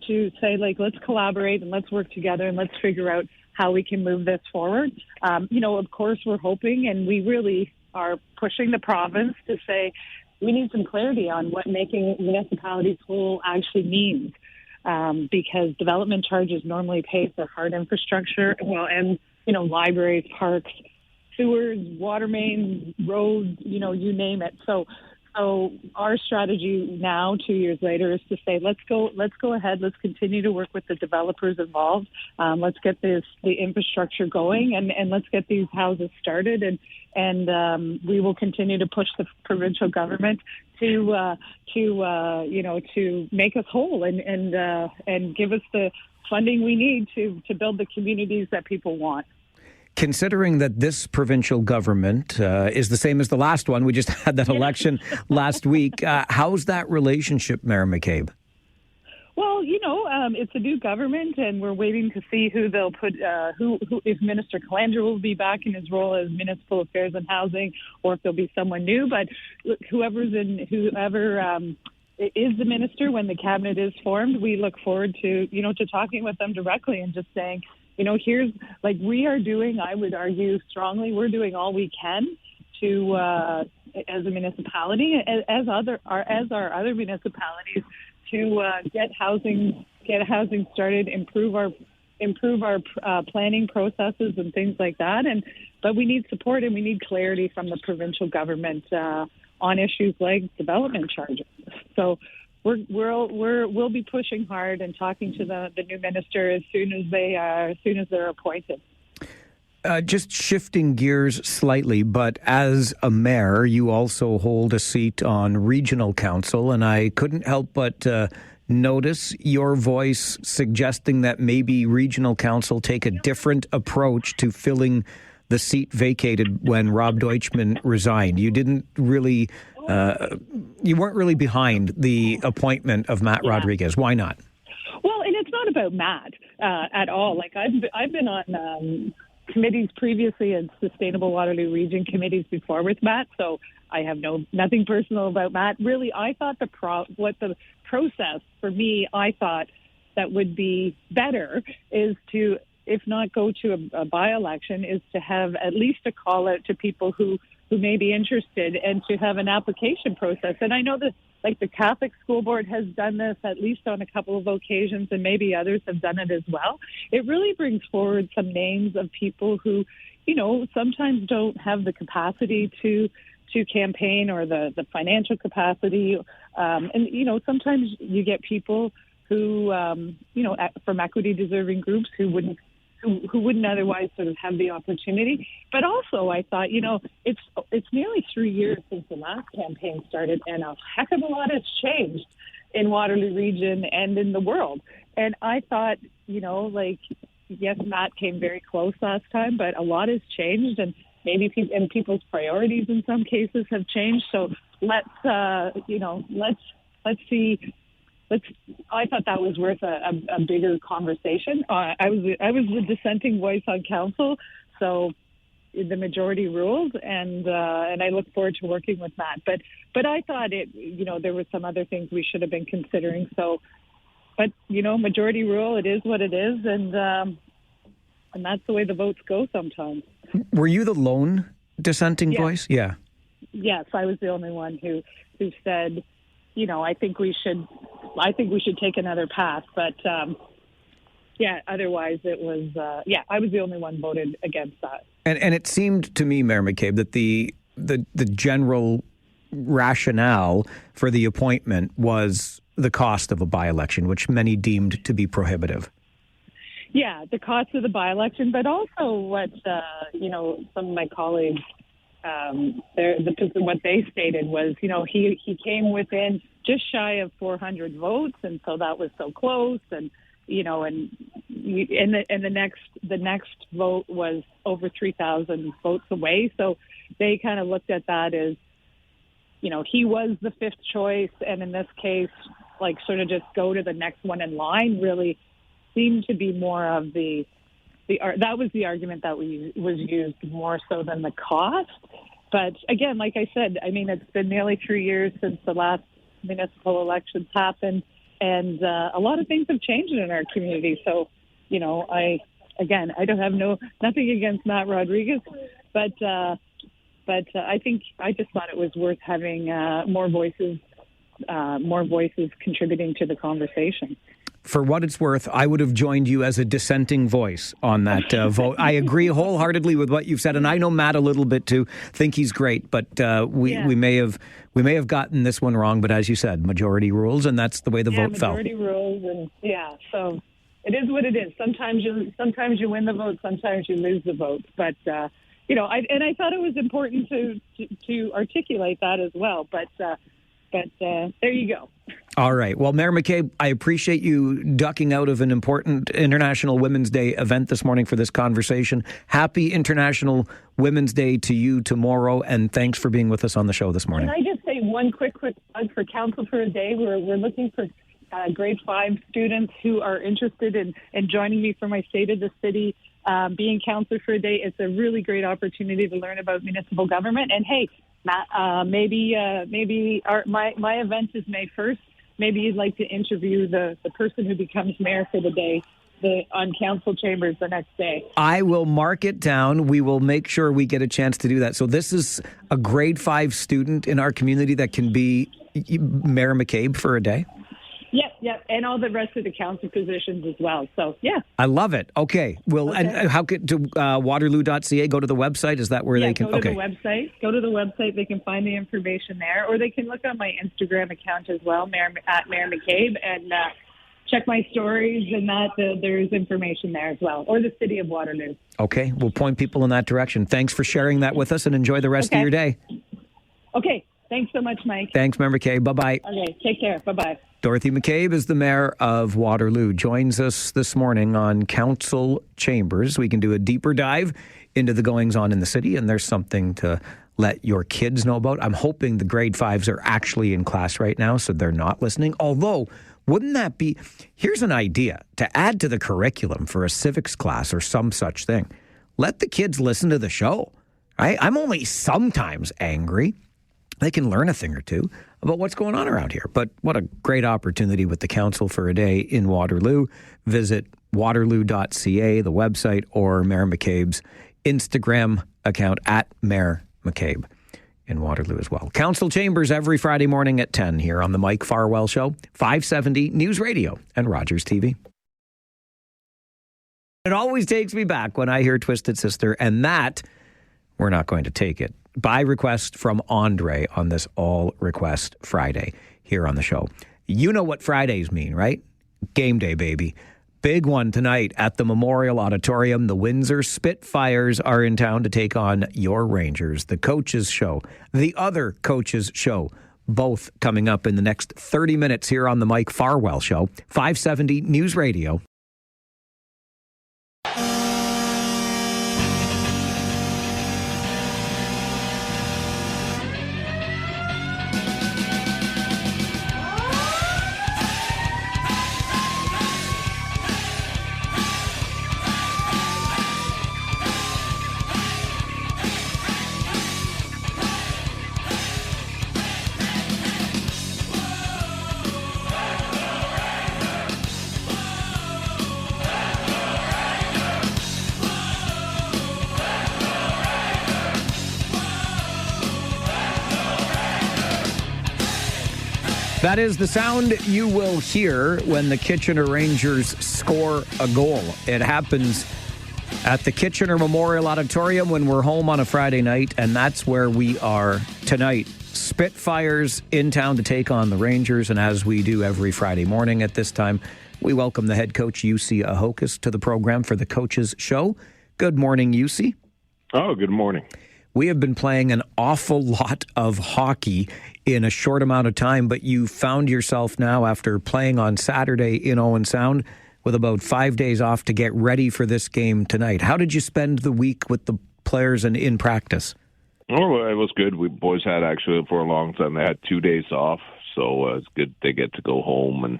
To say, like, let's collaborate and let's work together and let's figure out how we can move this forward. Of course, we're hoping, and we really are pushing the province to say we need some clarity on what making municipalities whole actually means, because development charges normally pay for hard infrastructure, and libraries, parks, sewers, water mains, roads, you name it. So our strategy now, 2 years later, is to say, let's go ahead. Let's continue to work with the developers involved. Let's get the infrastructure going, and let's get these houses started. And we will continue to push the provincial government to make us whole and give us the funding we need to build the communities that people want. Considering that this provincial government is the same as the last one, we just had that election last week. How's that relationship, Mayor McCabe? Well, it's a new government, and we're waiting to see who they'll put, who if Minister Calandra will be back in his role as Municipal Affairs and Housing, or if there'll be someone new. But whoever is the minister when the cabinet is formed, we look forward to talking with them directly and just saying, here's, like, we are doing, I would argue strongly, we're doing all we can to, as a municipality, as our other municipalities, to get housing started, improve our planning processes and things like that. But we need support and we need clarity from the provincial government on issues like development charges. So we'll be pushing hard and talking to the new minister as soon as they're appointed. Just shifting gears slightly, but as a mayor, you also hold a seat on regional council, and I couldn't help but notice your voice suggesting that maybe regional council take a different approach to filling the seat vacated when Rob Deutschman resigned. You didn't really, you weren't really behind the appointment of Matt Rodriguez. Why not? Well, and it's not about Matt at all. Like I've been on committees previously and Sustainable Waterloo Region committees before with Matt, so I have nothing personal about Matt. Really, I thought the process for me, I thought that would be better is to, if not go to a by-election, is to have at least a call out to people who may be interested and to have an application process. And I know that like the Catholic School Board has done this at least on a couple of occasions, and maybe others have done it as well. It really brings forward some names of people who, sometimes don't have the capacity to campaign or the financial capacity. And sometimes you get people who, from equity deserving groups who wouldn't otherwise sort of have the opportunity. But also I thought, it's nearly 3 years since the last campaign started, and a heck of a lot has changed in Waterloo Region and in the world. And I thought, yes, Matt came very close last time, but a lot has changed, and maybe people's priorities in some cases have changed. So let's see. I thought that was worth a bigger conversation. I was the dissenting voice on council, so the majority ruled, and I look forward to working with Matt. But I thought there were some other things we should have been considering. So, but majority rule, it is what it is, and that's the way the votes go sometimes. Were you the lone dissenting voice? Yeah. Yes, I was the only one who said, I think we should take another path. But otherwise it was, I was the only one voted against that. And it seemed to me, Mayor McCabe, that the general rationale for the appointment was the cost of a by-election, which many deemed to be prohibitive. Yeah, the cost of the by-election, but also what, some of my colleagues, what they stated was, he came within just shy of 400 votes, and so that was so close, and the next vote was over 3,000 votes away. So they kind of looked at that as, he was the fifth choice, and in this case, like sort of just go to the next one in line really seemed to be more of that was the argument that was used more so than the cost. But again, like I said, I mean, it's been nearly 3 years since the last municipal elections happened, and a lot of things have changed in our community. So, I don't have nothing against Matt Rodriguez, but I think I just thought it was worth having more voices contributing to the conversation. For what it's worth, I would have joined you as a dissenting voice on that vote. I agree wholeheartedly with what you've said, and I know Matt a little bit too. Think he's great, but we may have gotten this one wrong. But as you said, majority rules, and that's the way the vote fell. Majority rules, and so it is what it is. Sometimes you win the vote, sometimes you lose the vote. But I thought it was important to articulate that as well. But there you go. All right. Well, Mayor McCabe, I appreciate you ducking out of an important International Women's Day event this morning for this conversation. Happy International Women's Day to you tomorrow, and thanks for being with us on the show this morning. Can I just say one quick plug for Council for a Day? We're looking for grade 5 students who are interested in joining me for my State of the City being Councillor for a Day. It's a really great opportunity to learn about municipal government. And hey, Matt, maybe my event is May 1st. Maybe you'd like to interview the person who becomes mayor for the day on council chambers the next day. I will mark it down. We will make sure we get a chance to do that. So this is a grade 5 student in our community that can be Mayor McCabe for a day? Yeah, and all the rest of the council positions as well. So, yeah. I love it. Okay. Well, Okay. and how could to waterloo.ca, go to the website? Is that where they can? Go to the website. Go to the website. They can find the information there, or they can look on my Instagram account as well, at Mayor McCabe, and check my stories, and there's information there as well, or the City of Waterloo. Okay. We'll point people in that direction. Thanks for sharing that with us, and enjoy the rest of your day. Okay. Thanks so much, Mike. Thanks, Mayor McCabe. Bye-bye. Okay. Take care. Bye-bye. Dorothy McCabe is the mayor of Waterloo. Joins us this morning on Council Chambers. We can do a deeper dive into the goings-on in the city, and there's something to let your kids know about. I'm hoping the grade 5s are actually in class right now, so they're not listening. Although, wouldn't that be... Here's an idea to add to the curriculum for a civics class or some such thing. Let the kids listen to the show. I'm only sometimes angry. They can learn a thing or two about what's going on around here. But what a great opportunity with the council for a day in Waterloo. Visit waterloo.ca, the website, or Mayor McCabe's Instagram account at Mayor McCabe in Waterloo as well. Council Chambers every Friday morning at 10 here on the Mike Farwell Show, 570 News Radio and Rogers TV. It always takes me back when I hear Twisted Sister, and that we're not going to take it. By request from Andre on this All Request Friday here on the show. You know what Fridays mean, right? Game day, baby. Big one tonight at the Memorial Auditorium. The Windsor Spitfires are in town to take on your Rangers. The Coaches Show, the other Coaches Show, both coming up in the next 30 minutes here on the Mike Farwell Show, 570 News Radio. That is the sound you will hear when the Kitchener Rangers score a goal. It happens at the Kitchener Memorial Auditorium when we're home on a Friday night, and that's where we are tonight. Spitfires in town to take on the Rangers, and as we do every Friday morning at this time, we welcome the head coach, UC Ahokas, to the program for the Coaches Show. Good morning, UC. Oh, good morning. We have been playing an awful lot of hockey in a short amount of time, but you found yourself now, after playing on Saturday in Owen Sound, with about 5 days off to get ready for this game tonight. How did you spend the week with the players and in practice? Oh, it was good. We boys had actually for a long time. They had 2 days off, so it's good they get to go home and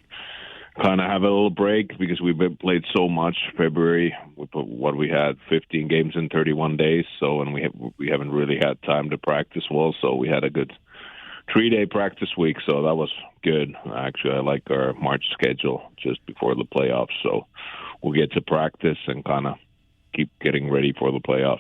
kind of have a little break because we've been played so much. February, we had 15 games in 31 days, so and we haven't really had time to practice well. So we had a good 3-day practice week, so that was good. Actually, I like our March schedule just before the playoffs, so we'll get to practice and kind of keep getting ready for the playoffs.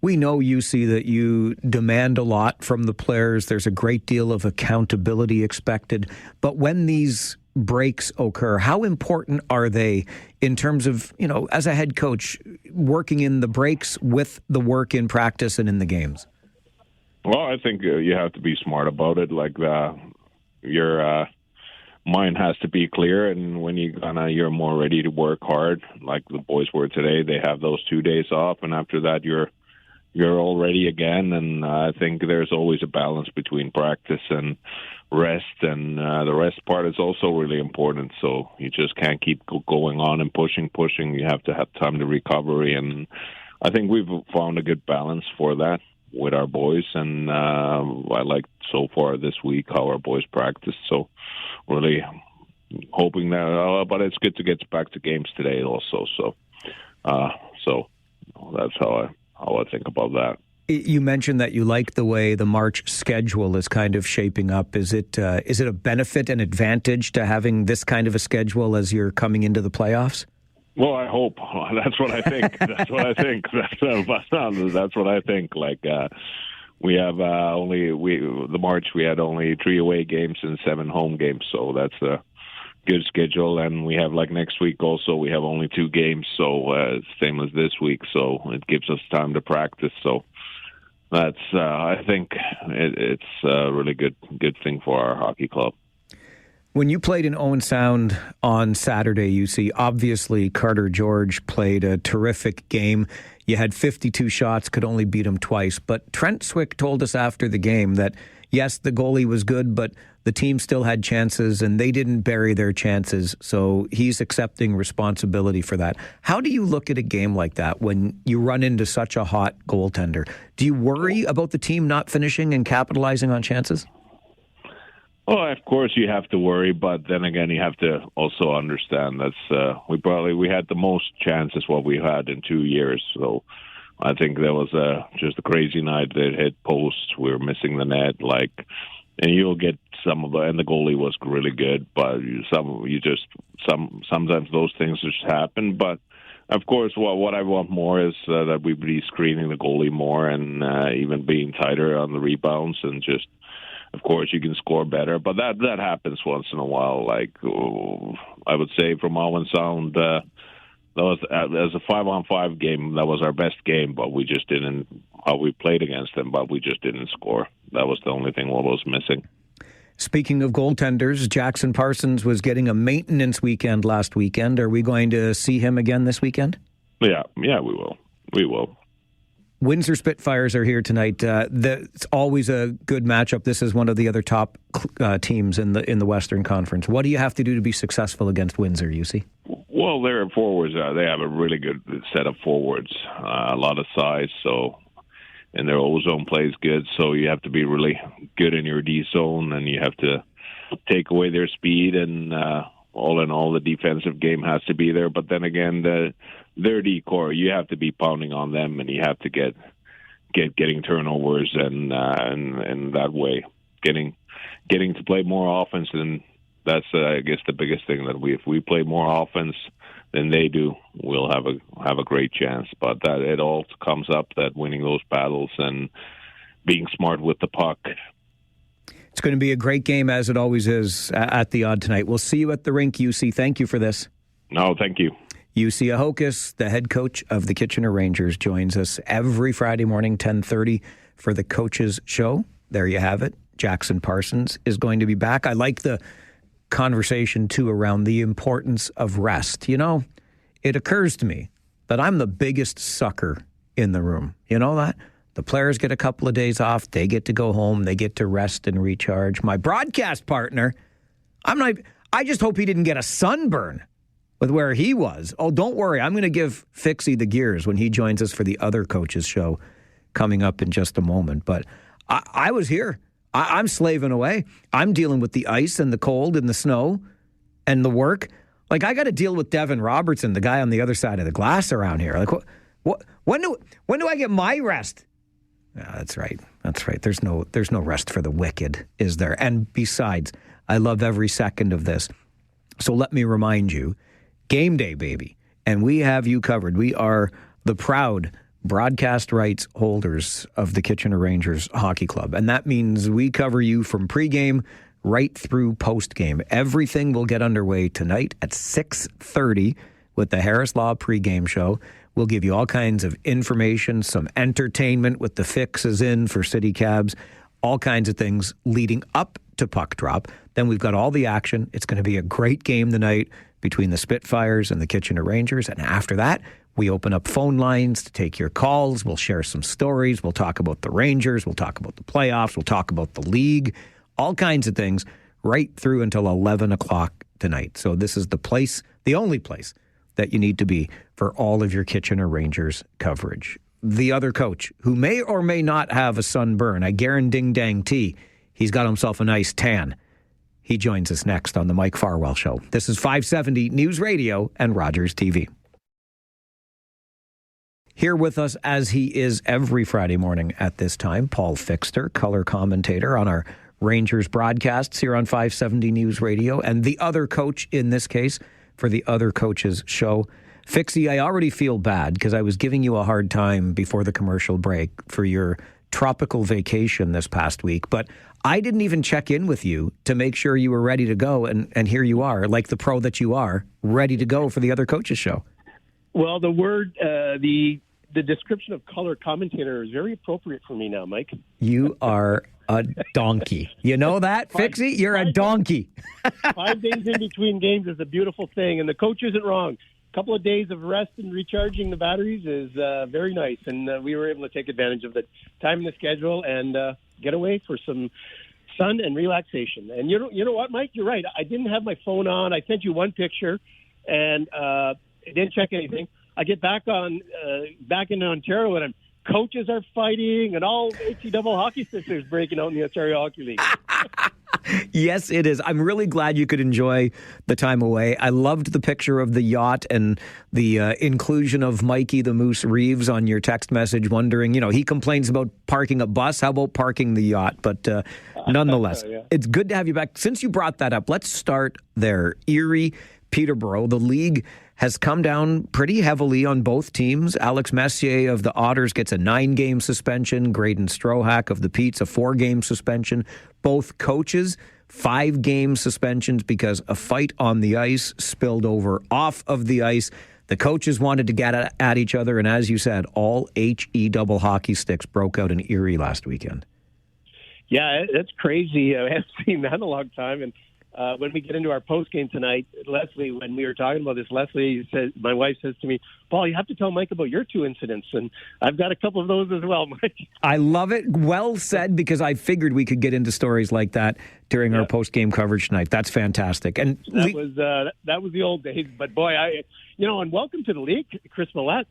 We know, UC, that you demand a lot from the players. There's a great deal of accountability expected. But when these breaks occur, how important are they in terms of, as a head coach, working in the breaks with the work in practice and in the games? Well, I think you have to be smart about it. Like your mind has to be clear, and when you're more ready to work hard, like the boys were today, they have those 2 days off, and after that you're all ready again. And I think there's always a balance between practice and rest, and the rest part is also really important. So you just can't keep going on and pushing. You have to have time to recovery, and I think we've found a good balance for that with our boys, and I like so far this week how our boys practice. So really hoping that, but it's good to get back to games today also. So that's how I think about that. You mentioned that you like the way the March schedule is kind of shaping up. Is it a benefit and advantage to having this kind of a schedule as you're coming into the playoffs? Well, I hope. That's what I think. That's what I think. That's what I think. Like we have the March we had only 3 away games and 7 home games, so that's good schedule, and we have like next week also we have only 2 games, so same as this week, so it gives us time to practice. So that's I think it's a really good thing for our hockey club. When you played in Owen Sound on Saturday, you see, obviously Carter George played a terrific game. You had 52 shots, could only beat him twice. But Trent Swick told us after the game that, yes, the goalie was good, but the team still had chances and they didn't bury their chances. So he's accepting responsibility for that. How do you look at a game like that when you run into such a hot goaltender? Do you worry about the team not finishing and capitalizing on chances? Well, of course you have to worry, but then again, you have to also understand that's we had the most chances what we had in 2 years. So I think there was just a crazy night that hit posts. We were missing the net, and you'll get some of and the goalie was really good, but sometimes those things just happen. But of course, what I want more is that we be screening the goalie more and even being tighter on the rebounds and just. Of course, you can score better, but that happens once in a while. I would say from Owen Sound, that was as a 5-on-5 game. That was our best game, but we just didn't. How we played against them, but we just didn't score. That was the only thing what was missing. Speaking of goaltenders, Jackson Parsons was getting a maintenance weekend last weekend. Are we going to see him again this weekend? Yeah, we will. We will. Windsor Spitfires are here tonight. It's always a good matchup. This is one of the other top teams in the Western Conference. What do you have to do to be successful against Windsor, UC? Well, their forwards, they have a really good set of forwards, a lot of size, and their O-zone plays good, so you have to be really good in your D-zone, and you have to take away their speed, and all in all, the defensive game has to be there. But then again, their D-core, you have to be pounding on them, and you have to getting turnovers, and that way getting to play more offense. And that's I guess the biggest thing that if we play more offense than they do, we'll have a great chance. But that it all comes up that winning those battles and being smart with the puck. It's going to be a great game, as it always is, at the Odd tonight. We'll see you at the rink, UC. Thank you for this. No, thank you. UC Ahokas, the head coach of the Kitchener Rangers, joins us every Friday morning, 10:30, for the Coaches Show. There you have it. Jackson Parsons is going to be back. I like the conversation, too, around the importance of rest. You know, it occurs to me that I'm the biggest sucker in the room. You know that? The players get a couple of days off. They get to go home. They get to rest and recharge. My broadcast partner, I just hope he didn't get a sunburn with where he was. Oh, don't worry. I'm going to give Fixie the gears when he joins us for the other Coaches Show coming up in just a moment. But I was here. I'm slaving away. I'm dealing with the ice and the cold and the snow and the work. I got to deal with Devin Robertson, the guy on the other side of the glass around here. When do I get my rest? Yeah, that's right. That's right. There's no rest for the wicked, is there? And besides, I love every second of this. So let me remind you, game day, baby. And we have you covered. We are the proud broadcast rights holders of the Kitchener Rangers Hockey Club. And that means we cover you from pregame right through postgame. Everything will get underway tonight at 6:30 with the Harris Law pregame show. We'll give you all kinds of information, some entertainment with the fixes in for city cabs, all kinds of things leading up to puck drop. Then we've got all the action. It's going to be a great game tonight between the Spitfires and the Kitchener Rangers. And after that, we open up phone lines to take your calls. We'll share some stories. We'll talk about the Rangers. We'll talk about the playoffs. We'll talk about the league, all kinds of things right through until 11 o'clock tonight. So this is the place, the only place that you need to be for all of your Kitchener Rangers coverage. The other coach, who may or may not have a sunburn, I guarantee he's got himself a nice tan. He joins us next on the Mike Farwell Show. This is 570 News Radio and Rogers TV. Here with us, as he is every Friday morning at this time, Paul Fixter, color commentator on our Rangers broadcasts here on 570 News Radio, and the other coach in this case for the other Coaches Show. Fixie, I already feel bad because I was giving you a hard time before the commercial break for your tropical vacation this past week, but I didn't even check in with you to make sure you were ready to go. And here you are, like the pro that you are, ready to go for the Other Coaches Show. Well, the word, the description of color commentator is very appropriate for me now, Mike. You are a donkey. You know that, Fixie? You're a donkey. 5 days in between games is a beautiful thing, and the coach isn't wrong. A couple of days of rest and recharging the batteries is very nice, and we were able to take advantage of the time in the schedule and get away for some sun and relaxation. And you know what, Mike? You're right. I didn't have my phone on. I sent you one picture, and I didn't check anything. I get back into Ontario, and coaches are fighting, and all HE double hockey sisters breaking out in the Ontario Hockey League. Yes, it is. I'm really glad you could enjoy the time away. I loved the picture of the yacht and the inclusion of Mikey the Moose Reeves on your text message, wondering, he complains about parking a bus. How about parking the yacht? But nonetheless, It's good to have you back. Since you brought that up, let's start there. Erie, Peterborough, the league has come down pretty heavily on both teams. Alex Messier of the Otters gets a 9-game suspension. Graydon Strohack of the Petes, a 4-game suspension. Both coaches, 5-game suspensions because a fight on the ice spilled over off of the ice. The coaches wanted to get at each other, and as you said, all HE double hockey sticks broke out in Erie last weekend. Yeah, that's crazy. I haven't seen that in a long time, and when we get into our post game tonight, Leslie, when we were talking about this, Leslie said, my wife says to me, Paul, you have to tell Mike about your 2 incidents. And I've got a couple of those as well, Mike. I love it. Well said, because I figured we could get into stories like that during our post game coverage tonight. That's fantastic. And that was the old days. But boy, and welcome to the league, Chris Millette.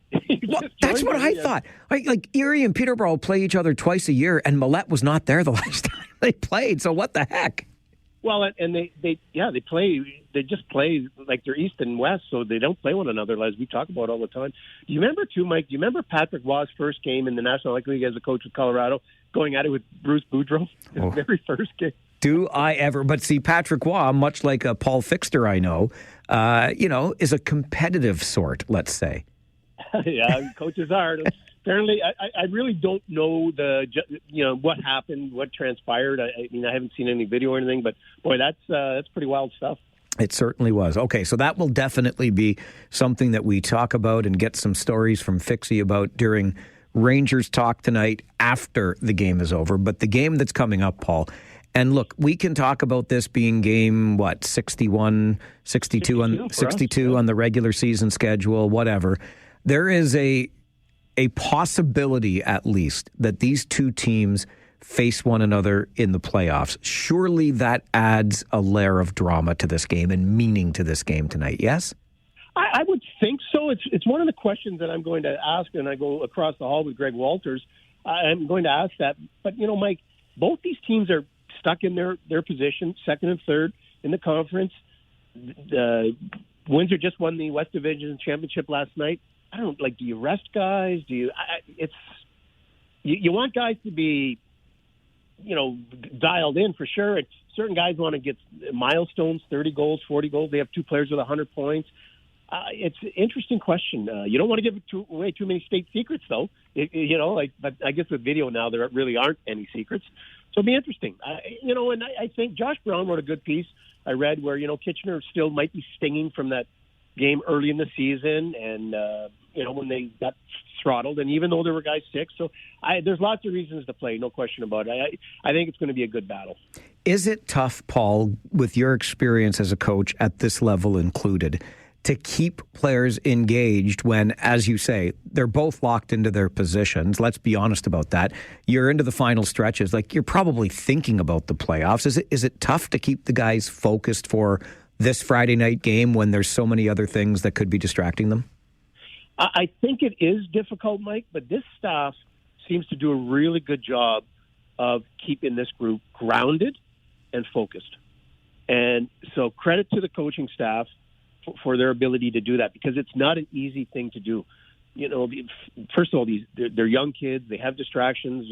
Well, that's what I thought. Like Erie and Peterborough play each other twice a year, and Millette was not there the last time they played. So what the heck? Well, and they just play like they're east and west, so they don't play one another, as we talk about all the time. Do you remember, too, Mike, Patrick Waugh's first game in the National Hockey League as a coach with Colorado, going at it with Bruce Boudreau, his very first game? Do I ever? But see, Patrick Waugh, much like a Paul Fixter I know, is a competitive sort, let's say. Yeah, coaches are. Apparently, I really don't know what happened, what transpired. I mean, I haven't seen any video or anything, but boy, that's pretty wild stuff. It certainly was. Okay, so that will definitely be something that we talk about and get some stories from Fixie about during Rangers Talk tonight after the game is over. But the game that's coming up, Paul, and look, we can talk about this being game, 61, 62 on the regular season schedule, whatever. There is a possibility, at least, that these two teams face one another in the playoffs. Surely that adds a layer of drama to this game and meaning to this game tonight, yes? I would think so. It's one of the questions that I'm going to ask, and I go across the hall with Greg Walters. I'm going to ask that. But, Mike, both these teams are stuck in their position, second and third in the conference. Windsor just won the West Division Championship last night. I don't do you rest guys? Do you? You want guys to be, dialed in for sure. And certain guys want to get milestones, 30 goals, 40 goals. They have 2 players with 100 points. It's an interesting question. You don't want to give away too many state secrets, though. But I guess with video now there really aren't any secrets. So it'll be interesting. And I think Josh Brown wrote a good piece I read where Kitchener still might be stinging from that game early in the season, and when they got throttled, and even though there were guys sick, so there's lots of reasons to play, no question about it. I think it's going to be a good battle. Is it tough, Paul, with your experience as a coach at this level included, to keep players engaged when, as you say, they're both locked into their positions? Let's be honest about that. You're into the final stretches, you're probably thinking about the playoffs. Is it tough to keep the guys focused for this Friday night game when there's so many other things that could be distracting them? I think it is difficult, Mike, but this staff seems to do a really good job of keeping this group grounded and focused. And so credit to the coaching staff for their ability to do that, because it's not an easy thing to do. First of all, they're young kids. They have distractions.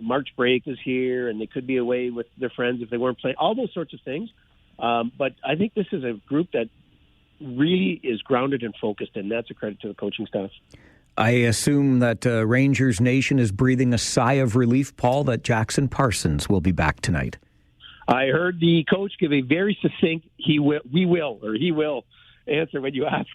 March break is here, and they could be away with their friends if they weren't playing, all those sorts of things. But I think this is a group that really is grounded and focused, and that's a credit to the coaching staff. I assume that Rangers Nation is breathing a sigh of relief, Paul, that Jackson Parsons will be back tonight. I heard the coach give a very succinct he will answer when you ask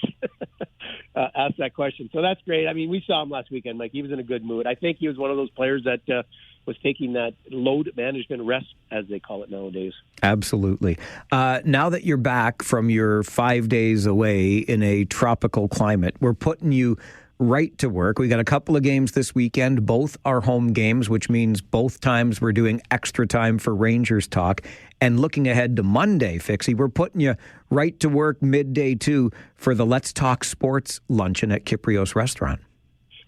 that question. So that's great. I mean, we saw him last weekend, Mike. He was in a good mood. I think he was one of those players that was taking that load management rest, as they call it nowadays. Absolutely. Now that you're back from your 5 days away in a tropical climate, we're putting you right to work. We got a couple of games this weekend. Both are home games, which means both times we're doing extra time for Rangers talk. And looking ahead to Monday, Fixie, we're putting you right to work midday too for the Let's Talk Sports luncheon at Kiprios Restaurant.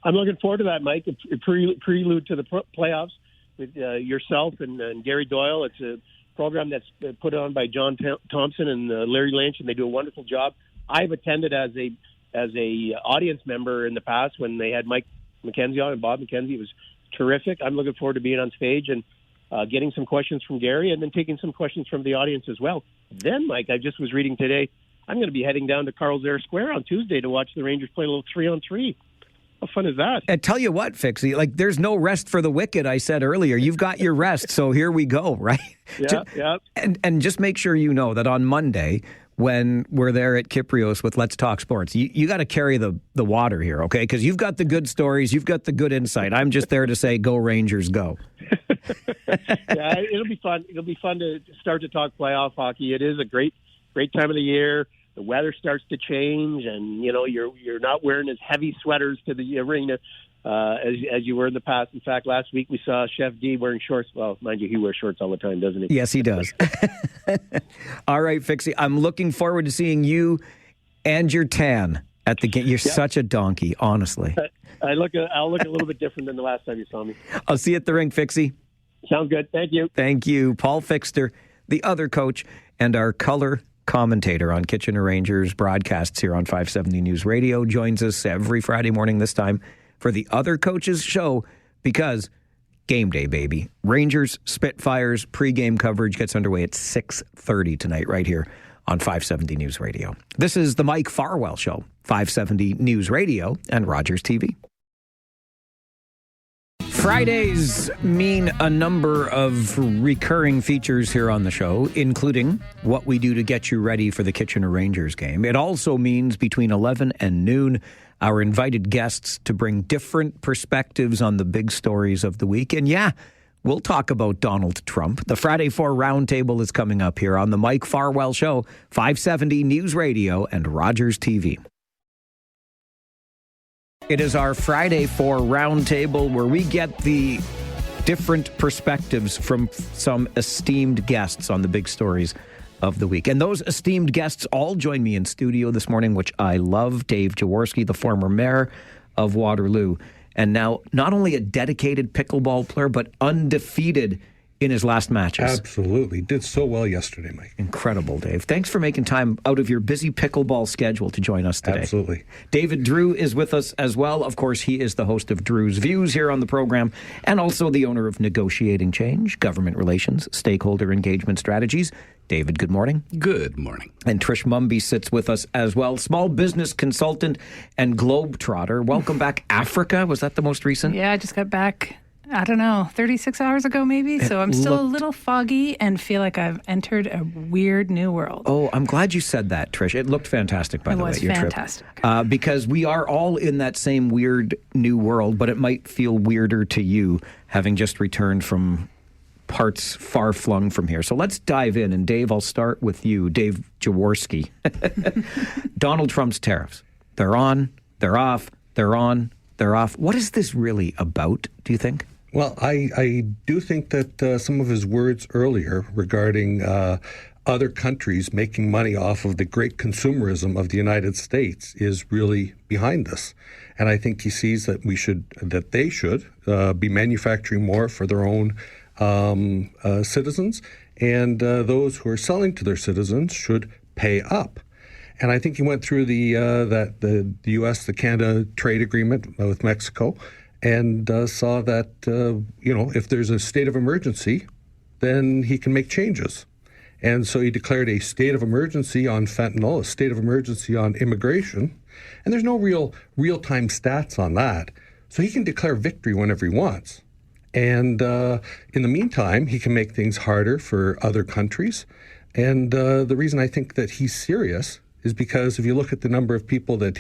I'm looking forward to that, Mike. It's a prelude to the playoffs with yourself and Gary Doyle. It's a program that's put on by John Thompson and Larry Lynch, and they do a wonderful job. I've attended as a audience member in the past when they had Mike McKenzie on and Bob McKenzie. It was terrific. I'm looking forward to being on stage and getting some questions from Gary and then taking some questions from the audience as well. Then, Mike, I just was reading today, I'm going to be heading down to Carl's Air Square on Tuesday to watch the Rangers play a little 3-on-3. How fun is that? I tell you what, Fixie, like there's no rest for the wicked, I said earlier. You've got your rest, so here we go, right? Yeah. And just make sure you know that on Monday, when we're there at Kiprios with Let's Talk Sports, you got to carry the water here, okay? Because you've got the good stories, you've got the good insight. I'm just there to say, go Rangers, go. Yeah, it'll be fun. It'll be fun to start to talk playoff hockey. It is a great time of the year. The weather starts to change, and you're not wearing as heavy sweaters to the arena as you were in the past. In fact, last week we saw Chef D wearing shorts. Well, mind you, he wears shorts all the time, doesn't he? Yes, he does. All right, Fixie, I'm looking forward to seeing you and your tan at the game. You're such a donkey, honestly. I'll look a little bit different than the last time you saw me. I'll see you at the rink, Fixie. Sounds good. Thank you. Thank you. Paul Fixter, the other coach, and our color commentator on Kitchener Rangers broadcasts here on 570 News Radio, joins us every Friday morning this time for the Other Coaches Show, because game day, baby. Rangers Spitfires pregame coverage gets underway at 6:30 tonight right here on 570 News Radio. This is the Mike Farwell Show, 570 News Radio and Rogers TV. Fridays mean a number of recurring features here on the show, including what we do to get you ready for the Kitchener Rangers game. It also means between 11 and noon, our invited guests to bring different perspectives on the big stories of the week. And yeah, we'll talk about Donald Trump. The Friday 4 Roundtable is coming up here on the Mike Farwell Show, 570 News Radio and Rogers TV. It is our Friday 4 Roundtable, where we get the different perspectives from some esteemed guests on the big stories of the week. And those esteemed guests all join me in studio this morning, which I love. Dave Jaworski, the former mayor of Waterloo, and now not only a dedicated pickleball player, but undefeated in his last matches. Absolutely. Did so well yesterday, Mike. Incredible, Dave. Thanks for making time out of your busy pickleball schedule to join us today. Absolutely. David Drew is with us as well. Of course, he is the host of Drew's Views here on the program, and also the owner of Negotiating Change, Government Relations, Stakeholder Engagement Strategies. David, good morning. Good morning. And Trish Mumby sits with us as well, small business consultant and globetrotter. Welcome back, Africa. Was that the most recent? Yeah, I just got back, I don't know, 36 hours ago maybe. So I'm still a little foggy and feel like I've entered a weird new world. Oh, I'm glad you said that, Trish. It looked fantastic, by the way, your fantastic. Trip. Because we are all in that same weird new world, but it might feel weirder to you having just returned from parts far flung from here. So let's dive in. And Dave, I'll start with you, Dave Jaworski. Donald Trump's tariffs. They're on, they're off, they're on, they're off. What is this really about, do you think? Well, I do think that some of his words earlier regarding other countries making money off of the great consumerism of the United States is really behind this. And I think he sees that they should be manufacturing more for their own citizens, and those who are selling to their citizens should pay up. And I think he went through the U.S. the Canada trade agreement with Mexico, and saw that if there's a state of emergency, then he can make changes. And so he declared a state of emergency on fentanyl, a state of emergency on immigration, And there's no real-time stats on that. So he can declare victory whenever he wants. And in the meantime, he can make things harder for other countries. And the reason I think that he's serious is because if you look at the number of people that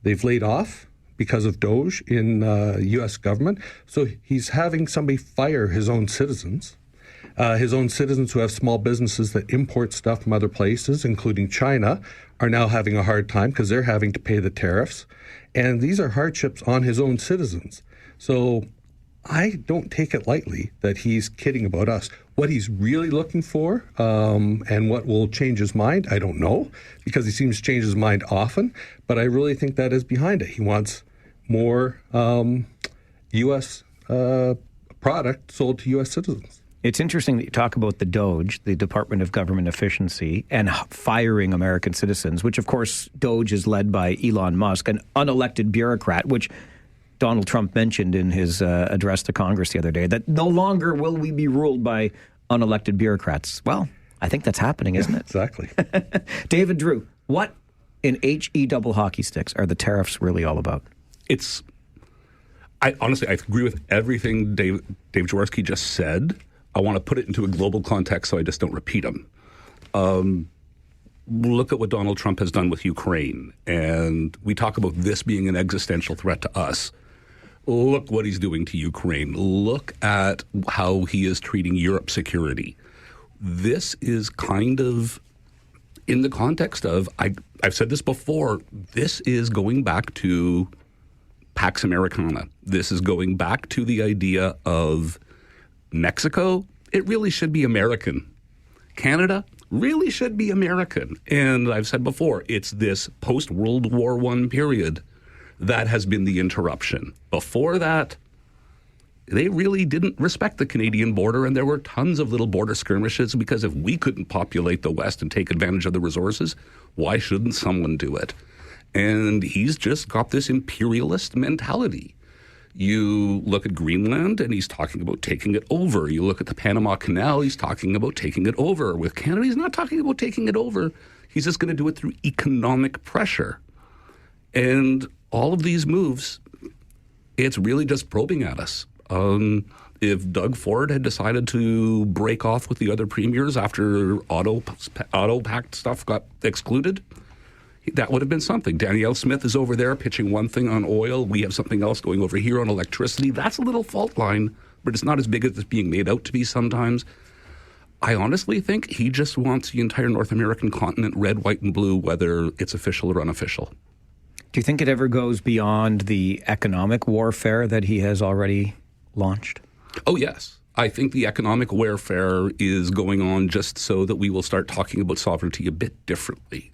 they've laid off because of Doge in U.S. government. So he's having somebody fire his own citizens who have small businesses that import stuff from other places, including China, are now having a hard time because they're having to pay the tariffs. And these are hardships on his own citizens. So I don't take it lightly that he's kidding about us. What he's really looking for and what will change his mind, I don't know, because he seems to change his mind often. But I really think that is behind it. He wants more U.S. product sold to U.S. citizens. It's interesting that you talk about the Doge, the Department of Government Efficiency, and firing American citizens, which, of course, Doge is led by Elon Musk, an unelected bureaucrat, which Donald Trump mentioned in his address to Congress the other day, that no longer will we be ruled by unelected bureaucrats. Well, I think that's happening, isn't it? Exactly. David Drew, what in HE double hockey sticks are the tariffs really all about? I agree with everything Dave Jaworski just said. I want to put it into a global context so I just don't repeat them. Look at what Donald Trump has done with Ukraine. And we talk about this being an existential threat to us. Look what he's doing to Ukraine. Look at how he is treating Europe's security. This is kind of in the context of, I've said this before, this is going back to Pax Americana. This is going back to the idea of Mexico, it really should be American. Canada really should be American. And I've said before, it's this post-World War I period that has been the interruption. Before that, they really didn't respect the Canadian border, and there were tons of little border skirmishes because if we couldn't populate the West and take advantage of the resources, why shouldn't someone do it? And he's just got this imperialist mentality. You look at Greenland, and he's talking about taking it over. You look at the Panama Canal, he's talking about taking it over. With Canada, he's not talking about taking it over. He's just going to do it through economic pressure. And all of these moves, it's really just probing at us. If Doug Ford had decided to break off with the other premiers after auto pact stuff got excluded, that would have been something. Danielle Smith is over there pitching one thing on oil. We have something else going over here on electricity. That's a little fault line, but it's not as big as it's being made out to be sometimes. I honestly think he just wants the entire North American continent red, white, and blue, whether it's official or unofficial. Do you think it ever goes beyond the economic warfare that he has already launched? Oh, yes. I think the economic warfare is going on just so that we will start talking about sovereignty a bit differently.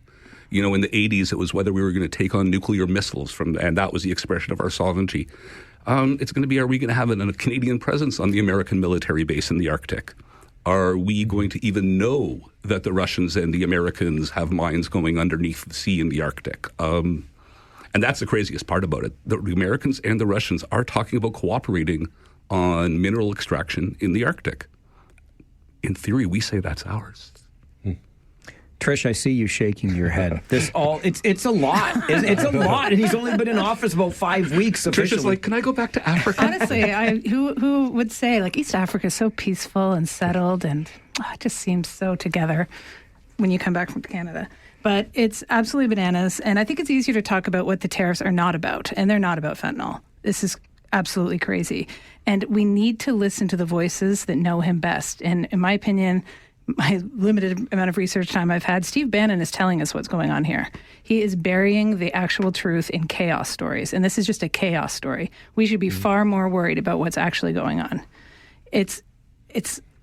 You know, in the 80s, it was whether we were going to take on nuclear missiles, and that was the expression of our sovereignty. It's going to be, are we going to have a Canadian presence on the American military base in the Arctic? Are we going to even know that the Russians and the Americans have mines going underneath the sea in the Arctic? And that's the craziest part about it. The Americans and the Russians are talking about cooperating on mineral extraction in the Arctic. In theory, we say that's ours. Trish, I see you shaking your head. It's a lot. It's a lot, and he's only been in office about 5 weeks officially. Trish is like, can I go back to Africa? Honestly, who would say, like, East Africa is so peaceful and settled, and it just seems so together when you come back from Canada. But it's absolutely bananas, and I think it's easier to talk about what the tariffs are not about, and they're not about fentanyl. This is absolutely crazy. And we need to listen to the voices that know him best. And in my opinion, my limited amount of research time I've had, Steve Bannon is telling us what's going on here. He is burying the actual truth in chaos stories, and this is just a chaos story. We should be far more worried about what's actually going on. It's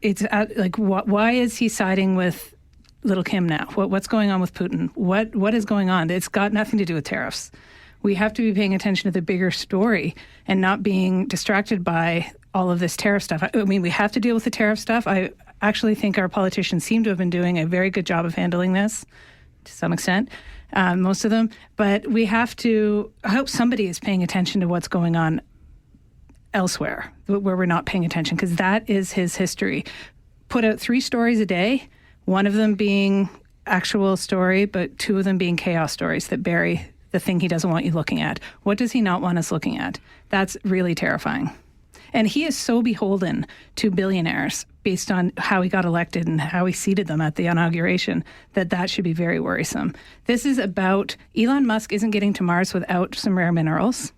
like, why is he siding with Little Kim now? What's going on with Putin? What is going on? It's got nothing to do with tariffs. We have to be paying attention to the bigger story and not being distracted by all of this tariff stuff. I mean, we have to deal with the tariff stuff. I actually think our politicians seem to have been doing a very good job of handling this to some extent, most of them. But we have to, I hope somebody is paying attention to what's going on elsewhere where we're not paying attention, because that is his history. Put out 3 stories a day, one of them being actual story, but 2 of them being chaos stories that bury the thing he doesn't want you looking at? What does he not want us looking at? That's really terrifying. And he is so beholden to billionaires based on how he got elected and how he seated them at the inauguration that should be very worrisome. This is about Elon Musk isn't getting to Mars without some rare minerals.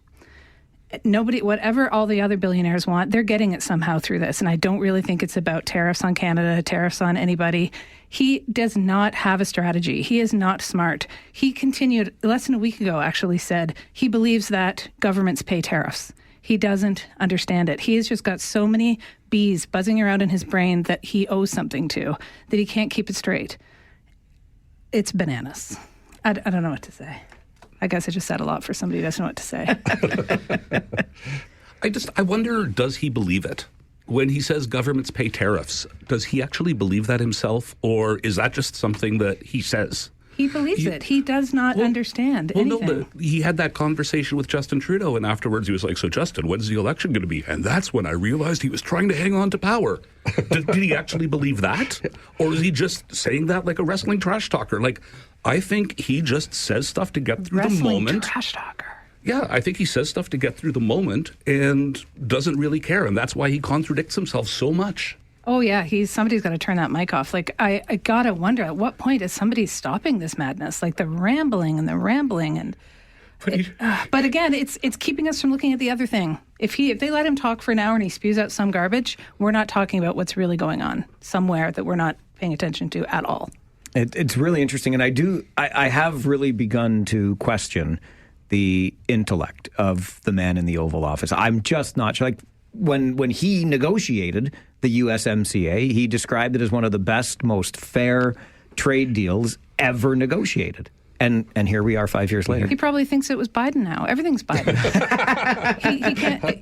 Nobody, whatever all the other billionaires want, they're getting it somehow through this. And I don't really think it's about tariffs on Canada, tariffs on anybody. He does not have a strategy. He is not smart. He continued, less than a week ago, actually said he believes that governments pay tariffs. He doesn't understand it. He has just got so many bees buzzing around in his brain that he owes something to, that he can't keep it straight. It's bananas. I don't know what to say. I guess I just said a lot for somebody who doesn't know what to say. I wonder, does he believe it? When he says governments pay tariffs, does he actually believe that himself? Or is that just something that he says? He believes it. He does not understand anything. No, but he had that conversation with Justin Trudeau, and afterwards he was like, so Justin, when's the election going to be? And that's when I realized he was trying to hang on to power. Did he actually believe that? Or is he just saying that like a wrestling trash talker? Like, I think he just says stuff to get through the moment. Trash talker. Yeah, I think he says stuff to get through the moment and doesn't really care. And that's why he contradicts himself so much. Oh, yeah. Somebody's got to turn that mic off. Like, I got to wonder, at what point is somebody stopping this madness? Like, the rambling. And but again, it's keeping us from looking at the other thing. If they let him talk for an hour and he spews out some garbage, we're not talking about what's really going on somewhere that we're not paying attention to at all. It's really interesting. And I have really begun to question the intellect of the man in the Oval Office. I'm just not sure. Like, when he negotiated the USMCA, he described it as one of the best, most fair trade deals ever negotiated. And here we are 5 years later. He probably thinks it was Biden now. Everything's Biden.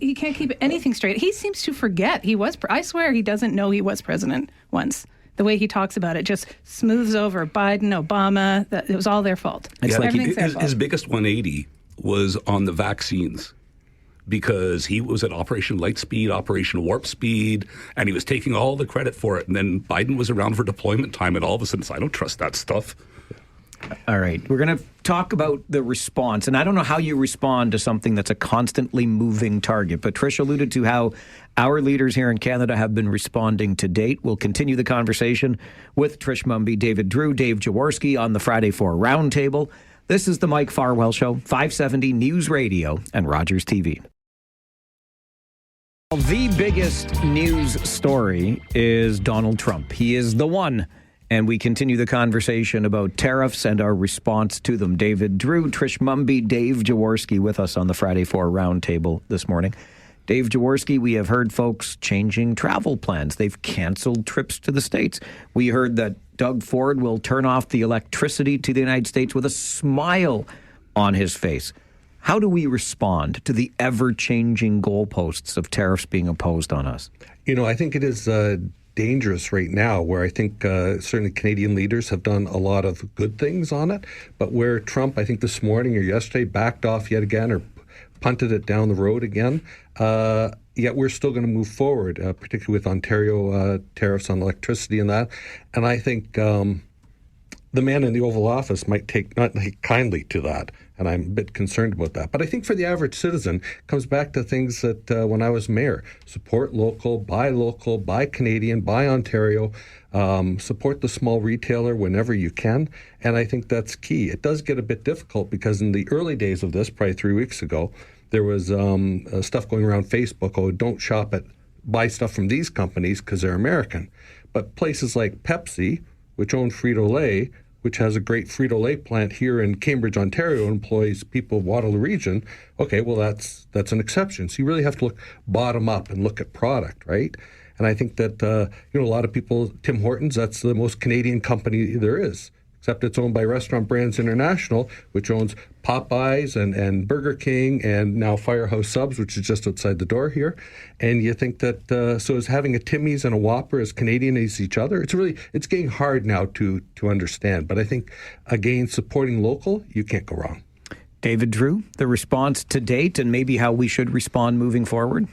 he can't keep anything straight. He seems to forget he was. I swear he doesn't know he was president once. The way he talks about it just smooths over Biden, Obama. It was all their fault. It's like his biggest 180 was on the vaccines, because he was at Operation Lightspeed, Operation Warp Speed, and he was taking all the credit for it. And then Biden was around for deployment time, and all of a sudden, I don't trust that stuff. All right. We're going to talk about the response. And I don't know how you respond to something that's a constantly moving target. But Trish alluded to how our leaders here in Canada have been responding to date. We'll continue the conversation with Trish Mumby, David Drew, Dave Jaworski on the Friday 4 Roundtable. This is the Mike Farwell Show, 570 News Radio and Rogers TV. The biggest news story is Donald Trump. He is the one. And we continue the conversation about tariffs and our response to them. David Drew, Trish Mumby, Dave Jaworski with us on the Friday 4 Roundtable this morning. Dave Jaworski, we have heard folks changing travel plans. They've canceled trips to the States. We heard that Doug Ford will turn off the electricity to the United States with a smile on his face. How do we respond to the ever-changing goalposts of tariffs being imposed on us? I think it is dangerous right now, where I think certainly Canadian leaders have done a lot of good things on it, but where Trump, I think this morning or yesterday, backed off yet again or punted it down the road again, yet we're still going to move forward, particularly with Ontario tariffs on electricity and that. And I think the man in the Oval Office might not take kindly to that, and I'm a bit concerned about that. But I think for the average citizen, it comes back to things that when I was mayor, support local, buy Canadian, buy Ontario, support the small retailer whenever you can. And I think that's key. It does get a bit difficult because in the early days of this, probably 3 weeks ago, there was stuff going around Facebook, don't buy stuff from these companies because they're American. But places like Pepsi, which own Frito-Lay, which has a great Frito-Lay plant here in Cambridge, Ontario, employs people of Waterloo region, okay, well, that's an exception. So you really have to look bottom up and look at product, right? And I think that, a lot of people, Tim Hortons, that's the most Canadian company there is, except it's owned by Restaurant Brands International, which owns Popeyes and Burger King and now Firehouse Subs, which is just outside the door here. And you think that, so is having a Timmy's and a Whopper as Canadian as each other? It's getting hard now to understand. But I think, again, supporting local, you can't go wrong. David Drew, the response to date and maybe how we should respond moving forward?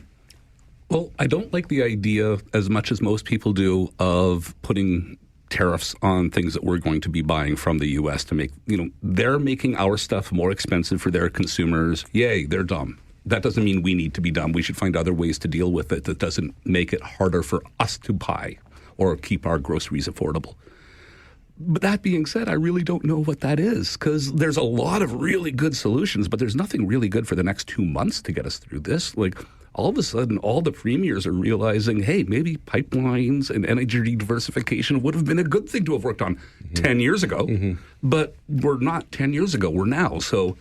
Well, I don't like the idea, as much as most people do, of putting tariffs on things that we're going to be buying from the U.S. to make, they're making our stuff more expensive for their consumers. Yay, they're dumb. That doesn't mean we need to be dumb. We should find other ways to deal with it that doesn't make it harder for us to buy or keep our groceries affordable. But that being said, I really don't know what that is, because there's a lot of really good solutions, but there's nothing really good for the next 2 months to get us through this. Like, all of a sudden, all the premiers are realizing, hey, maybe pipelines and energy diversification would have been a good thing to have worked on 10 years ago. But we're not 10 years ago, we're now. So,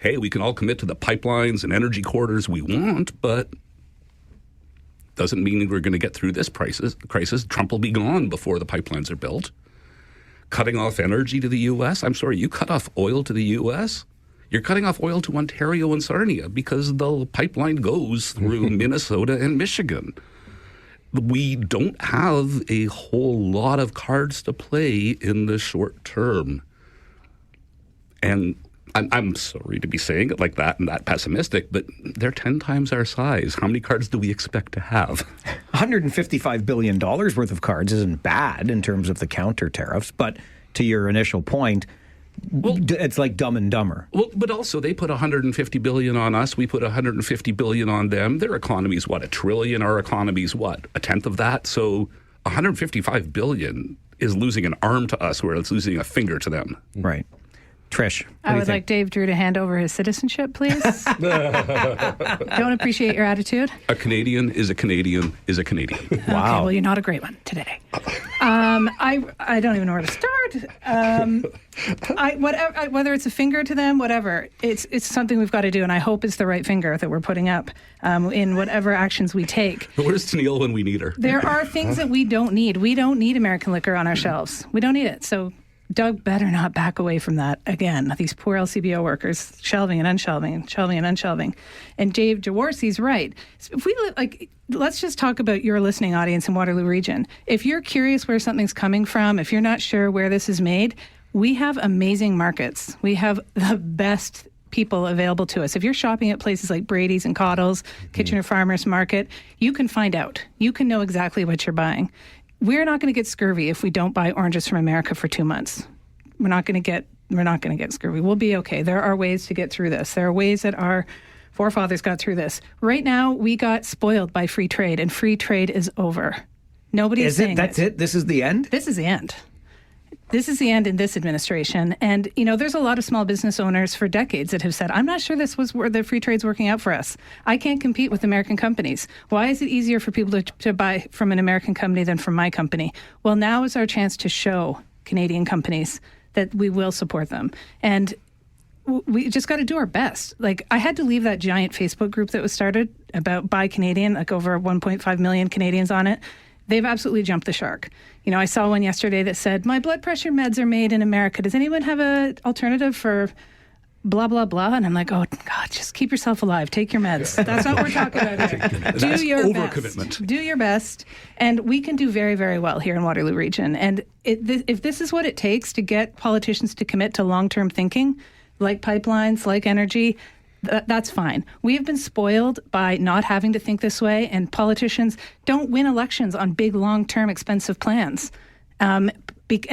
hey, we can all commit to the pipelines and energy corridors we want, but doesn't mean we're going to get through this crisis. Trump will be gone before the pipelines are built. Cutting off energy to the U.S., I'm sorry, you cut off oil to the U.S., you're cutting off oil to Ontario and Sarnia because the pipeline goes through Minnesota and Michigan. We don't have a whole lot of cards to play in the short term. And I'm sorry to be saying it like that and that pessimistic, but they're 10 times our size. How many cards do we expect to have? $155 billion worth of cards isn't bad in terms of the counter tariffs, but to your initial point, it's like Dumb and Dumber. Well, but also they put $150 billion on us. We put $150 billion on them. Their economy's what, $1 trillion? Our economy's what, a tenth of that? So $155 billion is losing an arm to us, where it's losing a finger to them. Right. Trish, I would like Dave Drew to hand over his citizenship, please. Don't appreciate your attitude. A Canadian is a Canadian is a Canadian. Wow. Okay, well, you're not a great one today. I don't even know where to start. Whether it's a finger to them, whatever, it's something we've got to do, and I hope it's the right finger that we're putting up in whatever actions we take. Where's Tennille when we need her? There are things that we don't need. We don't need American liquor on our shelves. We don't need it. So Doug better not back away from that again. These poor LCBO workers, shelving and unshelving and shelving and unshelving. And Dave Jaworski's right. If we let's just talk about your listening audience in Waterloo Region. If you're curious where something's coming from, if you're not sure where this is made, we have amazing markets. We have the best people available to us. If you're shopping at places like Brady's and Cottle's, Kitchener Farmers Market, you can find out. You can know exactly what you're buying. We're not going to get scurvy if we don't buy oranges from America for 2 months. We're not going to get scurvy. We'll be okay. There are ways to get through this. There are ways that our forefathers got through this. Right now, we got spoiled by free trade, and free trade is over. Nobody's saying that's it. This is the end? This is the end. This is the end in this administration. And, there's a lot of small business owners for decades that have said, I'm not sure this was where the free trade's working out for us. I can't compete with American companies. Why is it easier for people to buy from an American company than from my company? Well, now is our chance to show Canadian companies that we will support them. And we just got to do our best. Like, I had to leave that giant Facebook group that was started about Buy Canadian, like over 1.5 million Canadians on it. They've absolutely jumped the shark. I saw one yesterday that said, my blood pressure meds are made in America. Does anyone have an alternative for blah, blah, blah? And I'm like, oh, God, just keep yourself alive. Take your meds. That's not what we're talking about here. Do your best. Do your best. And we can do very, very well here in Waterloo Region. And if this is what it takes to get politicians to commit to long-term thinking, like pipelines, like energy, that's fine. We have been spoiled by not having to think this way, and politicians don't win elections on big, long-term, expensive plans. And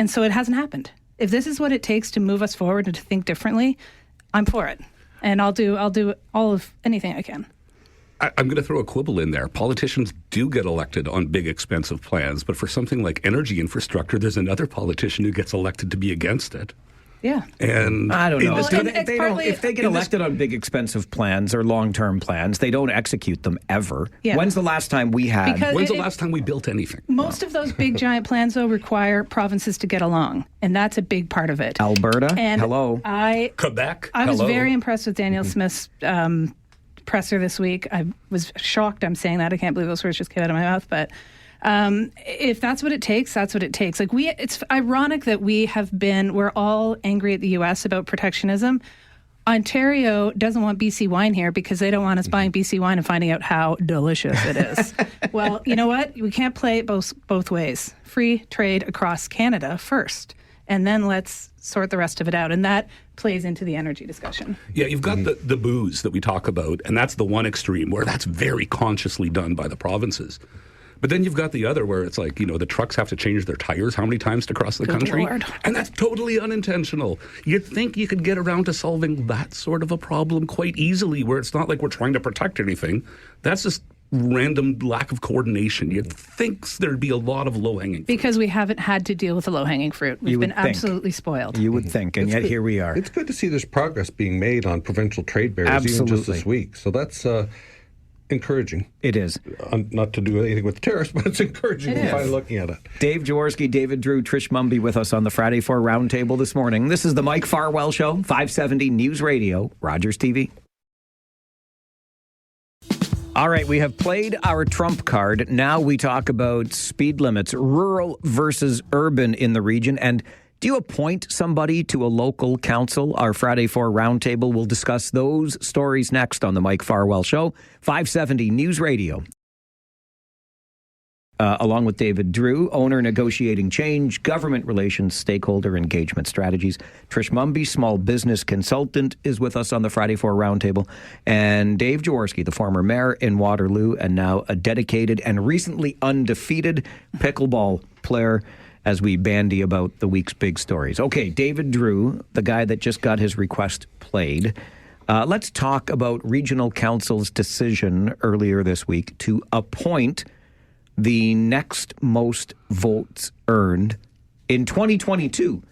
so it hasn't happened. If this is what it takes to move us forward and to think differently, I'm for it. And I'll do all of anything I can. I'm going to throw a quibble in there. Politicians do get elected on big, expensive plans, but for something like energy infrastructure, there's another politician who gets elected to be against it. Yeah. And I don't know. Well, if they get elected on big, expensive plans or long-term plans, they don't execute them ever. Yeah. When's the last time we had? When's the last time we built anything? Most of those big, giant plans, though, require provinces to get along, and that's a big part of it. Alberta? And hello. Quebec? I was very impressed with Danielle Smith's presser this week. I was shocked I'm saying that. I can't believe those words just came out of my mouth, but if that's what it takes, that's what it takes. Like it's ironic that we're all angry at the U.S. about protectionism. Ontario doesn't want BC wine here because they don't want us buying BC wine and finding out how delicious it is. Well, you know what? We can't play it both ways. Free trade across Canada first, and then let's sort the rest of it out. And that plays into the energy discussion. Yeah, you've got the booze that we talk about, and that's the one extreme where that's very consciously done by the provinces. But then you've got the other where it's like, the trucks have to change their tires how many times to cross the country? Lord. And that's totally unintentional. You'd think you could get around to solving that sort of a problem quite easily, where it's not like we're trying to protect anything. That's just random lack of coordination. You'd think there'd be a lot of low-hanging fruit. Because we haven't had to deal with the low-hanging fruit. We've been absolutely spoiled. You would think, and yet here we are. It's good to see there's progress being made on provincial trade barriers, Absolutely. even just this week. So that's encouraging. It is. Not to do anything with the tariffs, but it's encouraging by looking at it. Dave Jaworski, David Drew, Trish Mumby with us on the Friday 4 Roundtable this morning. This is the Mike Farwell Show, 570 News Radio, Rogers TV. All right, we have played our trump card. Now we talk about speed limits, rural versus urban in the region. And do you appoint somebody to a local council? Our Friday 4 Roundtable will discuss those stories next on the Mike Farwell Show, 570 News Radio. Along with David Drew, owner negotiating change, government relations, stakeholder engagement strategies. Trish Mumby, small business consultant, is with us on the Friday 4 Roundtable. And Dave Jaworski, the former mayor in Waterloo and now a dedicated and recently undefeated pickleball player, as we bandy about the week's big stories. Okay, David Drew, the guy that just got his request played. Let's talk about Regional Council's decision earlier this week to appoint the next most votes earned in 2022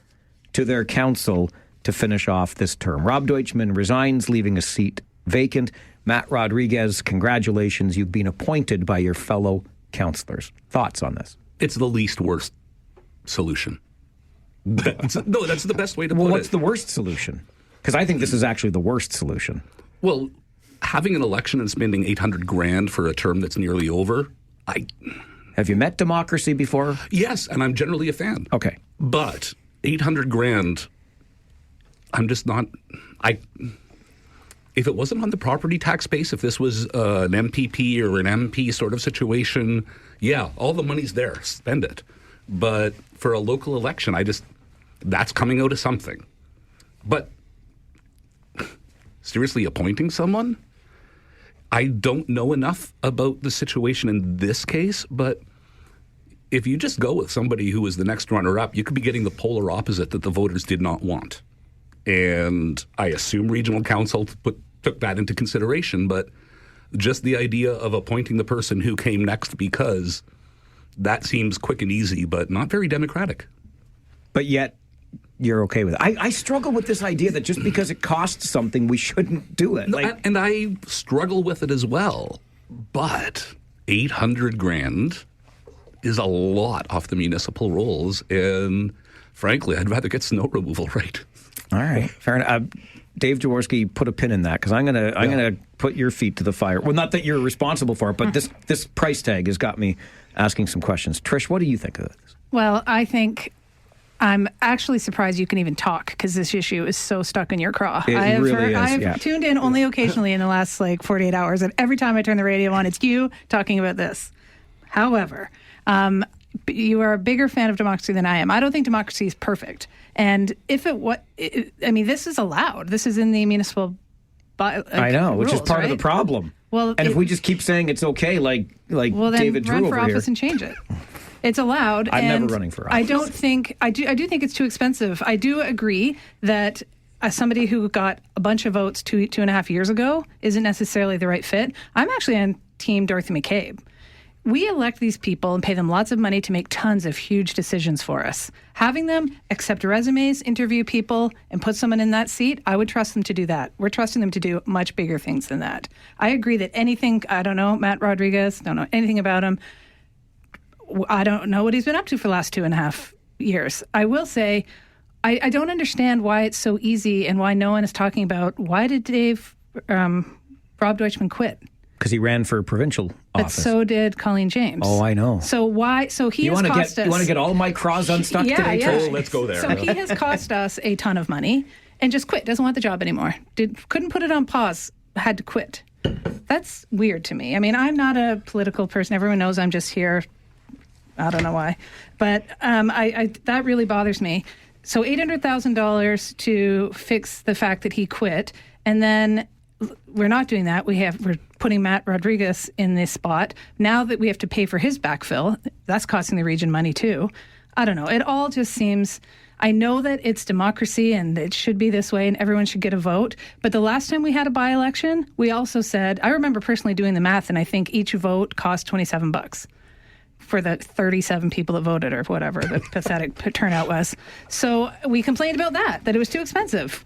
to their council to finish off this term. Rob Deutschman resigns, leaving a seat vacant. Matt Rodriguez, congratulations. You've been appointed by your fellow councillors. Thoughts on this? It's the least worst solution. That's the best way to put it. Well, what's the worst solution? Because I think this is actually the worst solution. Well, having an election and spending $800,000 for a term that's nearly over, Have you met democracy before? Yes, and I'm generally a fan. Okay. But $800,000, I'm just not... If it wasn't on the property tax base, if this was an MPP or an MP sort of situation, yeah, all the money's there. Spend it. But for a local election, that's coming out of something. But seriously, appointing someone? I don't know enough about the situation in this case, but if you just go with somebody who is the next runner-up, you could be getting the polar opposite that the voters did not want. And I assume Regional Council took that into consideration, but just the idea of appointing the person who came next, because that seems quick and easy, but not very democratic. But yet, you're okay with it. I struggle with this idea that just because it costs something, we shouldn't do it. No, and I struggle with it as well. But $800,000 is a lot off the municipal rolls, and frankly, I'd rather get snow removal right. All right, fair enough. Dave Jaworski, put a pin in that, because I'm gonna put your feet to the fire. Well, not that you're responsible for it, but this price tag has got me asking some questions. Trish, what do you think of this? Well, I think I'm actually surprised you can even talk, because this issue is so stuck in your craw. I've tuned in only occasionally in the last 48 hours, and every time I turn the radio on, it's you talking about this. However, you are a bigger fan of democracy than I am. I don't think democracy is perfect. And if this is allowed. This is in the municipal I know, which rules, is part right? of the problem. Well, and if we just keep saying it's okay, like then David Drew run for over office here. and change it. It's allowed. I'm and never running for office. I do think it's too expensive. I do agree that somebody who got a bunch of votes 2.5 years ago isn't necessarily the right fit. I'm actually on Team Dorothy McCabe. We elect these people and pay them lots of money to make tons of huge decisions for us. Having them accept resumes, interview people, and put someone in that seat, I would trust them to do that. We're trusting them to do much bigger things than that. I agree that I don't know Matt Rodriguez, don't know anything about him. I don't know what he's been up to for the last 2.5 years. I will say, I don't understand why it's so easy and why no one is talking about why did Rob Deutschman quit? Because he ran for provincial office. But so did Colleen James. Oh, I know. So why? So he has cost us. You want to get all my craws unstuck today? Yeah. Oh, let's go there. So he has cost us a ton of money and just quit. Doesn't want the job anymore. Couldn't put it on pause. Had to quit. That's weird to me. I mean, I'm not a political person. Everyone knows I'm just here. I don't know why, but that really bothers me. So $800,000 to fix the fact that he quit, and then we're not doing that. We're putting Matt Rodriguez in this spot. Now that we have to pay for his backfill, that's costing the region money too. I don't know. It all just seems... I know that it's democracy and it should be this way and everyone should get a vote. But the last time we had a by-election, we also said, I remember personally doing the math, and I think each vote cost $27 for the 37 people that voted or whatever the pathetic turnout was. So we complained about that it was too expensive.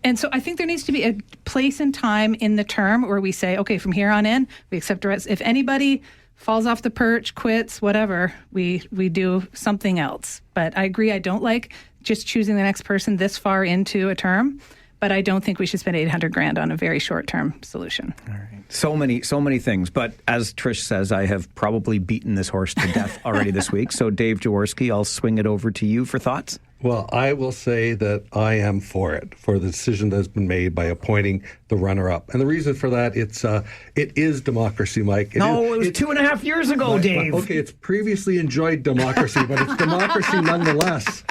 And so I think there needs to be a place and time in the term where we say, okay, from here on in, we accept arrests. If anybody falls off the perch, quits, whatever, we do something else. But I agree, I don't like just choosing the next person this far into a term, but I don't think we should spend $800,000 on a very short-term solution. All right. So many things. But as Trish says, I have probably beaten this horse to death already this week. So Dave Jaworski, I'll swing it over to you for thoughts. Well, I will say that I am for the decision that has been made by appointing the runner-up. And the reason for that, it is democracy, Mike. It was 2.5 years ago, Dave. Okay, it's previously enjoyed democracy, but it's democracy nonetheless.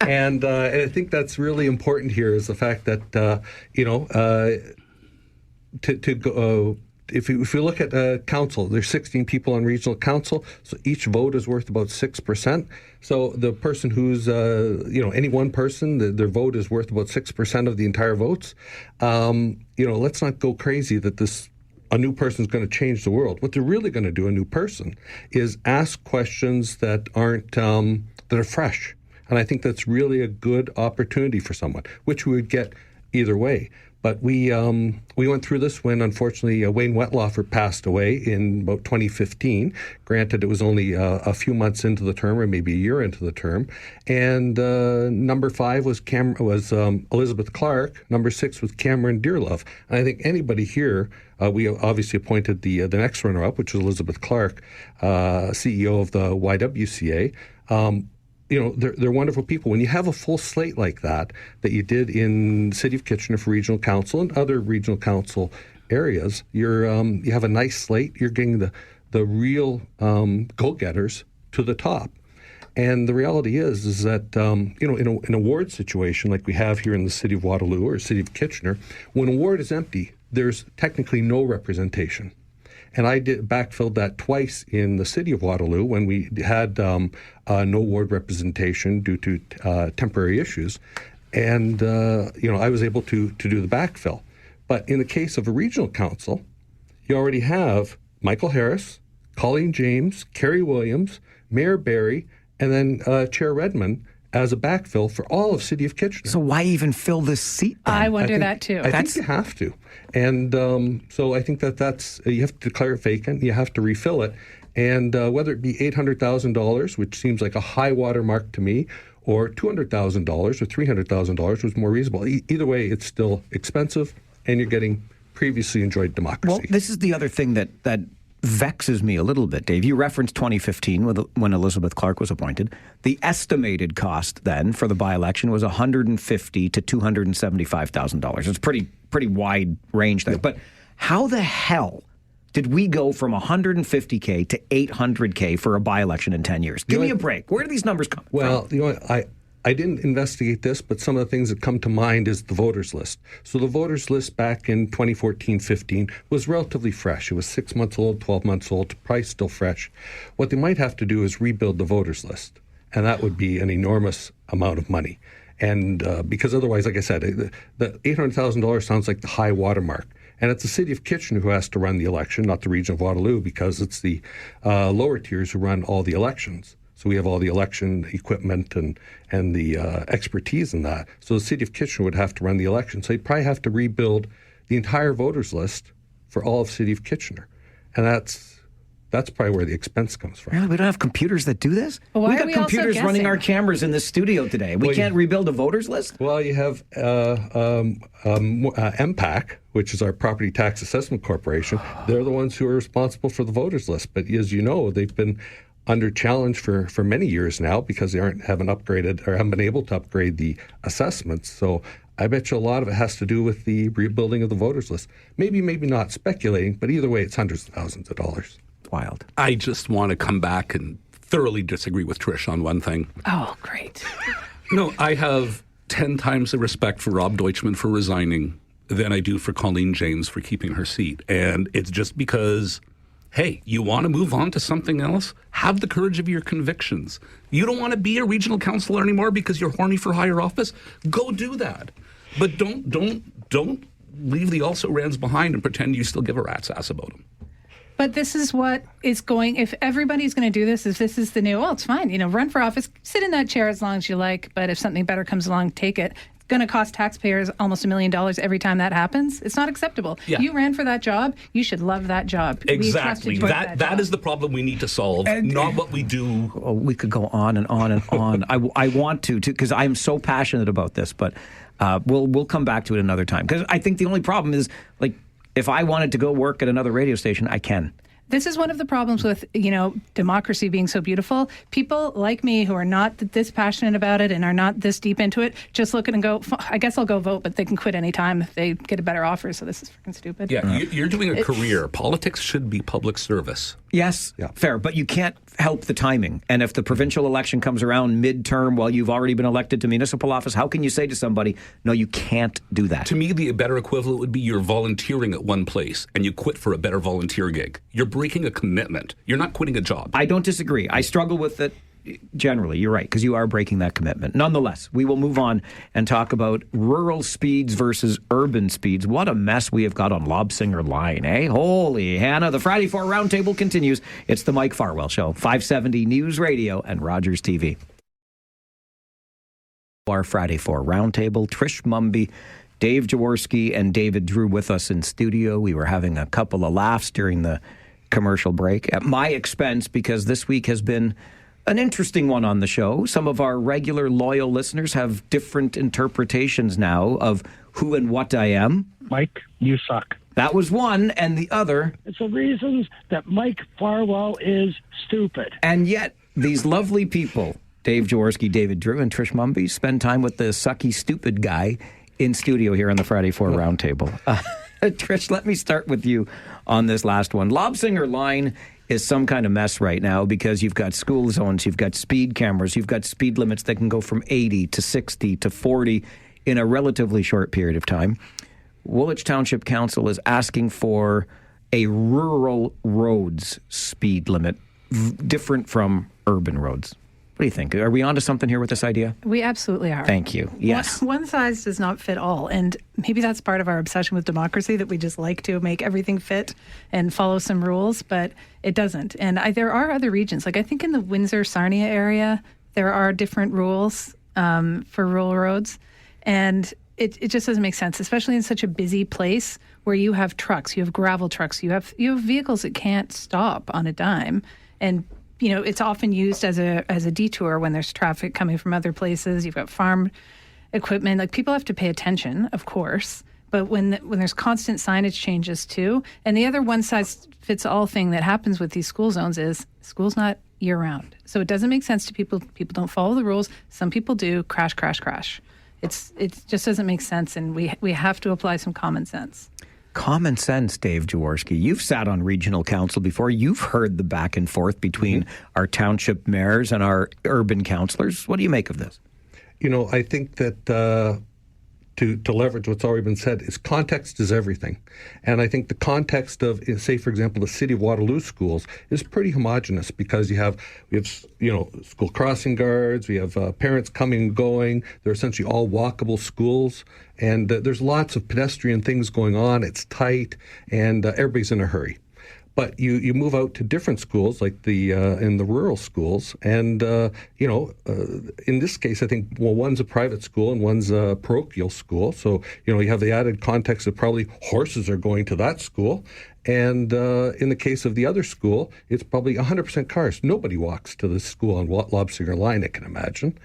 And I think that's really important here is the fact that, if you look at council, there's 16 people on regional council, so each vote is worth about 6%. So the person who's, any one person, their vote is worth about 6% of the entire votes. Let's not go crazy that a new person is going to change the world. What they're really going to do, a new person, is ask questions that aren't that are fresh. And I think that's really a good opportunity for someone, which we would get either way. But we went through this when, unfortunately, Wayne Wetlaufer passed away in about 2015. Granted, it was only a few months into the term, or maybe a year into the term. And number 5 was Elizabeth Clark. Number 6 was Cameron Dearlove. And I think anybody here, we obviously appointed the next runner-up, which was Elizabeth Clark, CEO of the YWCA. They're wonderful people. When you have a full slate like that you did in the City of Kitchener for regional council and other regional council areas, you have a nice slate. You're getting the real go-getters to the top. And the reality is that in an award situation like we have here in the City of Waterloo or City of Kitchener, when a ward is empty, there's technically no representation. And I backfilled that twice in the City of Waterloo when we had no ward representation due to temporary issues. And, I was able to do the backfill. But in the case of a regional council, you already have Michael Harris, Colleen James, Kerry Williams, Mayor Barry, and then Chair Redmond as a backfill for all of City of Kitchener. So why even fill this seat then? I wonder that too. I think you have to. And so I think that's, you have to declare it vacant, you have to refill it. And whether it be $800,000, which seems like a high water mark to me, or $200,000 or $300,000 was more reasonable. Either way, it's still expensive, and you're getting previously enjoyed democracy. Well, this is the other thing that vexes me a little bit, Dave. You referenced 2015 when Elizabeth Clark was appointed. The estimated cost then for the by-election was $150,000 to $275,000. It's pretty wide range there. Yep. But how the hell did we go from $150K to $800K for a by-election in 10 years? Give me a break. Where do these numbers come from? Well, I didn't investigate this, but some of the things that come to mind is the voters list. So the voters list back in 2014-15 was relatively fresh. It was 6 months old, 12 months old, probably still fresh. What they might have to do is rebuild the voters list, and that would be an enormous amount of money. And because otherwise, like I said, the $800,000 sounds like the high watermark. And it's the City of Kitchener who has to run the election, not the region of Waterloo, because it's the lower tiers who run all the elections. So we have all the election equipment and the expertise in that. So the City of Kitchener would have to run the election. So you'd probably have to rebuild the entire voters list for all of City of Kitchener. And that's probably where the expense comes from. Really? We don't have computers that do this? Well, why we got are we computers also running guessing? our cameras in the studio today. We can't rebuild a voters list? Well, you have MPAC, which is our Property Tax Assessment Corporation. They're the ones who are responsible for the voters list. But as you know, they've been under challenge for many years now because they haven't been able to upgrade the assessments. So I bet you a lot of it has to do with the rebuilding of the voters list. Maybe not, speculating, but either way, it's hundreds of thousands of dollars. Wild. I just want to come back and thoroughly disagree with Trish on one thing. Oh, great. No, I have 10 times the respect for Rob Deutschman for resigning than I do for Colleen James for keeping her seat. And it's just because, hey, you want to move on to something else? Have the courage of your convictions. You don't want to be a regional councillor anymore because you're horny for higher office? Go do that. But don't leave the also-rans behind and pretend you still give a rat's ass about them. But this is what is going, if everybody's going to do this, if this is the new, well, it's fine, run for office, sit in that chair as long as you like, but if something better comes along, take it. It's going to cost taxpayers almost $1 million every time that happens. It's not acceptable. Yeah. You ran for that job, you should love that job. Exactly. That is the problem we need to solve, not what we do. Oh, we could go on and on and on. I want to, because I'm so passionate about this, but we'll come back to it another time. Because I think the only problem is, like, if I wanted to go work at another radio station, I can. This is one of the problems with, democracy being so beautiful. People like me who are not this passionate about it and are not this deep into it just look at it and go, I guess I'll go vote, but they can quit anytime if they get a better offer, so this is freaking stupid. Yeah, you're doing a career. Politics should be public service. Yes, fair, but you can't help the timing. And if the provincial election comes around midterm while you've already been elected to municipal office, how can you say to somebody, no, you can't do that? To me, the better equivalent would be you're volunteering at one place and you quit for a better volunteer gig. You're breaking a commitment. You're not quitting a job. I don't disagree. I struggle with it generally. You're right, because you are breaking that commitment. Nonetheless, we will move on and talk about rural speeds versus urban speeds. What a mess we have got on Lobsinger Line, eh? Holy Hannah. The Friday 4 Roundtable continues. It's the Mike Farwell Show, 570 News Radio and Rogers TV. Our Friday 4 Roundtable, Trish Mumby, Dave Jaworski, and David Drew with us in studio. We were having a couple of laughs during the commercial break at my expense, because this week has been an interesting one on the show. Some of our regular loyal listeners have different interpretations now of who and what I am. Mike, you suck. That was one, and the other... It's the reasons that Mike Farwell is stupid. And yet, these lovely people, Dave Jaworski, David Drew, and Trish Mumby, spend time with the sucky, stupid guy in studio here on the Friday 4 Roundtable. Trish, let me start with you on this last one. Lobsinger Line is some kind of mess right now because you've got school zones, you've got speed cameras, you've got speed limits that can go from 80 to 60 to 40 in a relatively short period of time. Woolwich Township Council is asking for a rural roads speed limit, different from urban roads. What do you think? Are we onto something here with this idea? We absolutely are. Thank you. Yes. One size does not fit all. And maybe that's part of our obsession with democracy, that we just like to make everything fit and follow some rules, but it doesn't. And there are other regions. Like I think in the Windsor-Sarnia area, there are different rules for rural roads. And it just doesn't make sense, especially in such a busy place where you have trucks, you have gravel trucks, you have vehicles that can't stop on a dime. And it's often used as a detour when there's traffic coming from other places. You've got farm equipment. Like, people have to pay attention, of course, but when there's constant signage changes too. And the other one-size-fits-all thing that happens with these school zones is school's not year-round. So it doesn't make sense to people. People don't follow the rules. Some people do. Crash, crash, crash. It just doesn't make sense, and we have to apply some common sense. Common sense, Dave Jaworski. You've sat on regional council before. You've heard the back and forth between our township mayors and our urban councillors. What do you make of this? I think that to leverage what's already been said is context is everything. And I think the context of, say, for example, the city of Waterloo schools is pretty homogenous because we have school crossing guards, we have parents coming and going. They're essentially all walkable schools. And there's lots of pedestrian things going on. It's tight, and everybody's in a hurry. But you move out to different schools, like in the rural schools, and in this case, I think one's a private school and one's a parochial school. So you have the added context that probably horses are going to that school, and in the case of the other school, it's probably 100% cars. Nobody walks to the school on Lobsinger Line, I can imagine,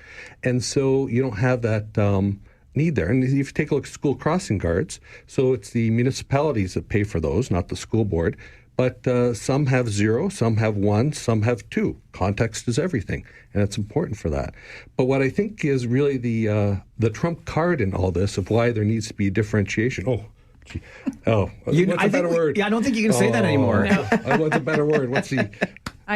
and so you don't have that need there. And if you take a look at school crossing guards, so it's the municipalities that pay for those, not the school board. But some have 0, some have 1, some have 2. Context is everything, and it's important for that. But what I think is really the trump card in all this of why there needs to be differentiation. What's a better word? Yeah, I don't think you can say that anymore. No. What's a better word? What's the...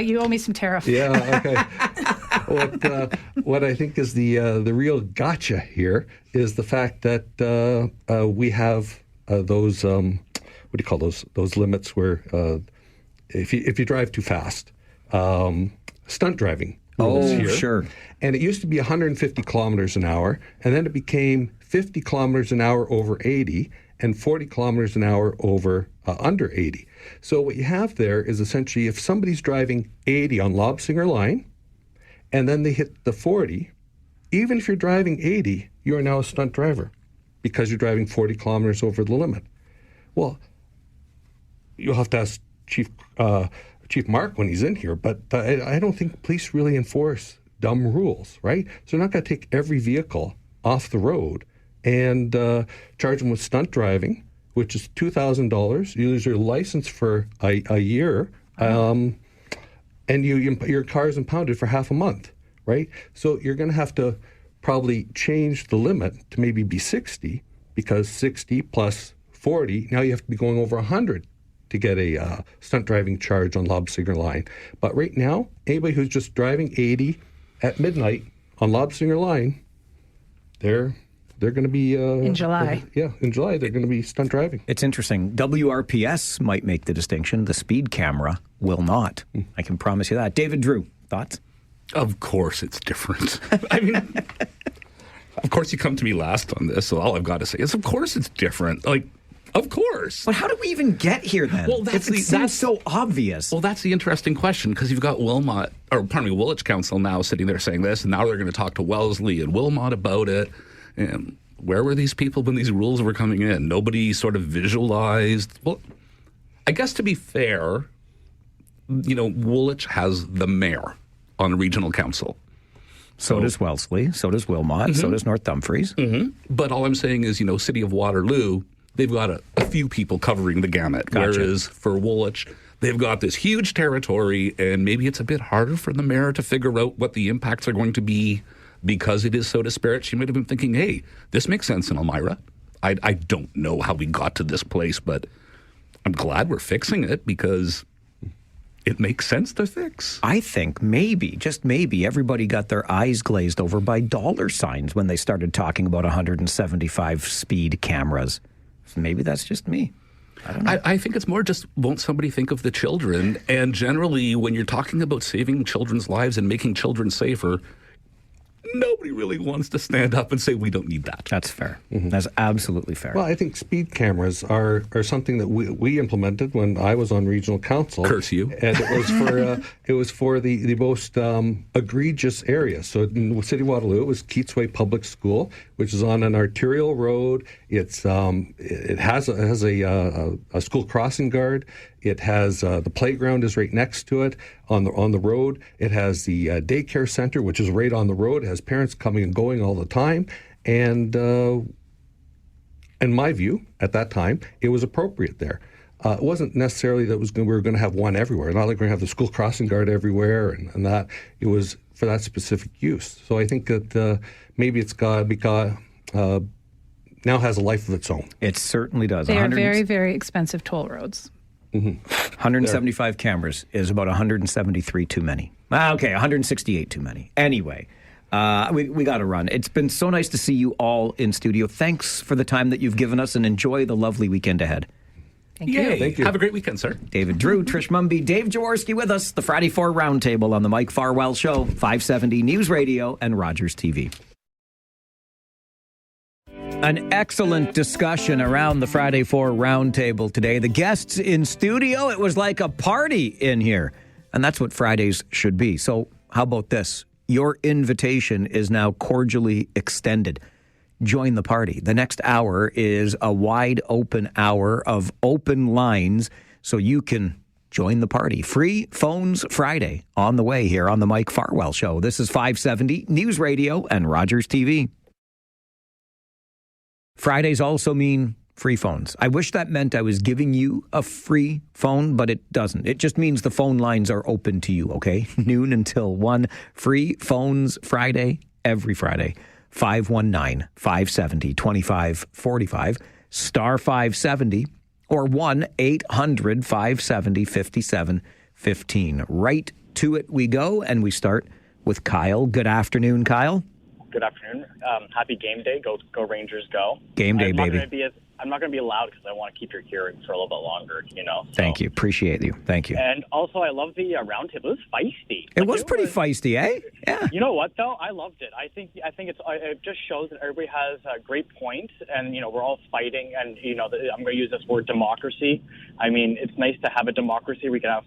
you owe me some tariff. Yeah, okay. What I think is the real gotcha here is the fact that we have those what do you call those limits where if you drive too fast, stunt driving rules here. Sure. And it used to be 150 kilometers an hour, and then it became 50 kilometers an hour over 80 and 40 kilometers an hour over under 80. So what you have there is essentially if somebody's driving 80 on Lobsinger Line and then they hit the 40, even if you're driving 80, you are now a stunt driver because you're driving 40 kilometers over the limit. Well, you'll have to ask Chief Mark when he's in here, but I don't think police really enforce dumb rules, right? So they're not going to take every vehicle off the road and charge them with stunt driving, which is $2,000. You lose your license for a year, and your car is impounded for half a month, right? So you're going to have to probably change the limit to maybe be 60, because 60 plus 40, now you have to be going over 100 to get a stunt driving charge on Lobsinger Line. But right now, anybody who's just driving 80 at midnight on Lobsinger Line, they're going to be... in July. In July, they're going to be stunt driving. It's interesting. WRPS might make the distinction. The speed camera will not. I can promise you that. David Drew, thoughts? Of course it's different. I mean, of course you come to me last on this, so all I've got to say is, of course it's different. Like, of course. But how did we even get here then? Well, that's so obvious. Well, that's the interesting question, because you've got Woolwich Council now sitting there saying this, and now they're going to talk to Wellesley and Wilmot about it. And where were these people when these rules were coming in? Nobody sort of visualized. Well, I guess to be fair, Woolwich has the mayor on the regional council. So does Wellesley, so does Wilmot, so does North Dumfries. But all I'm saying is, City of Waterloo, they've got a few people covering the gamut. Gotcha. Whereas for Woolwich, they've got this huge territory, and maybe it's a bit harder for the mayor to figure out what the impacts are going to be because it is so disparate. She might have been thinking, hey, this makes sense in Elmira. I don't know how we got to this place, but I'm glad we're fixing it because it makes sense to fix. I think maybe, just maybe, everybody got their eyes glazed over by dollar signs when they started talking about 175 speed cameras. So maybe that's just me. I don't know. I think it's more just, won't somebody think of the children? And generally, when you're talking about saving children's lives and making children safer, nobody really wants to stand up and say, we don't need that. That's fair. That's absolutely fair. Well, I think speed cameras are something that we implemented when I was on regional council. Curse you. And it was for the most egregious areas. So in the City of Waterloo, it was Keatsway Public School, which is on an arterial road. It has a school crossing guard. It has the playground is right next to it on the road. It has the daycare center, which is right on the road. It has parents coming and going all the time. And in my view, at that time, it was appropriate there. It wasn't necessarily that we were going to have one everywhere. Not like we're going to have the school crossing guard everywhere and that. It was for that specific use. So I think that maybe it's now has a life of its own. It certainly does. They are very, very expensive toll roads. 175 cameras is about 173 too many. Okay, 168 too many. Anyway, we got to run. It's been so nice to see you all in studio. Thanks for the time that you've given us, and enjoy the lovely weekend ahead. Thank you. Yay. Thank you. Have a great weekend, sir. David Drew, Trish Mumby, Dave Jaworski with us. The Friday 4 Roundtable on the Mike Farwell Show, 570 News Radio and Rogers TV. An excellent discussion around the Friday 4 Roundtable today. The guests in studio, it was like a party in here. And that's what Fridays should be. So how about this? Your invitation is now cordially extended. Join the party. The next hour is a wide open hour of open lines so you can join the party. Free Phones Friday on the way here on the Mike Farwell Show. This is 570 News Radio and Rogers TV. Fridays also mean free phones. I wish that meant I was giving you a free phone, but it doesn't. It just means the phone lines are open to you, okay? Noon until 1. Free Phones Friday, every Friday. 519-570-2545, star 570, or 1-800-570-5715. Right to it we go, and we start with Kyle. Good afternoon, Kyle. Good afternoon. Happy game day. Go Rangers, go. Game day, baby. I'm not going to be loud because I want to keep your hearing for a little bit longer, you know. So. Thank you. Appreciate you. Thank you. And also, I love the roundtable. It was feisty. It was pretty feisty, eh? Yeah. You know what, though? I loved it. I think it just shows that everybody has great points, and, you know, we're all fighting, and, you know, I'm going to use this word democracy. I mean, it's nice to have a democracy. We can have,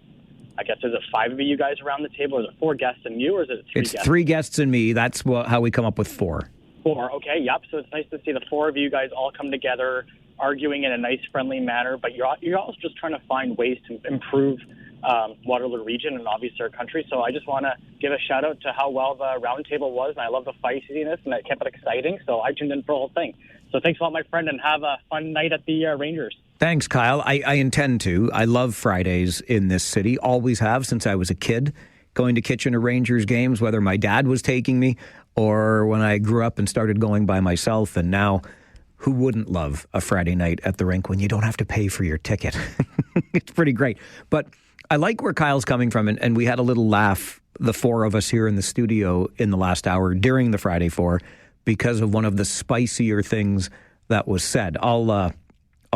I guess, is it 5 of you guys around the table? Is it 4 guests and you, or is it 3 guests? It's 3 guests and me. That's how we come up with 4. 4, okay, yep. So it's nice to see the 4 of you guys all come together, arguing in a nice, friendly manner, but you're also just trying to find ways to improve Waterloo region and obviously our country. So I just want to give a shout out to how well the roundtable was, and I love the feistiness, and it kept it exciting. So I tuned in for the whole thing. So thanks a lot, my friend, and have a fun night at the Rangers. Thanks, Kyle. I intend to. I love Fridays in this city. Always have since I was a kid, going to Kitchener Rangers games, whether my dad was taking me or when I grew up and started going by myself. And now, who wouldn't love a Friday night at the rink when you don't have to pay for your ticket? It's pretty great. But I like where Kyle's coming from, and we had a little laugh, the 4 of us here in the studio in the last hour during the Friday 4, because of one of the spicier things that was said. I'll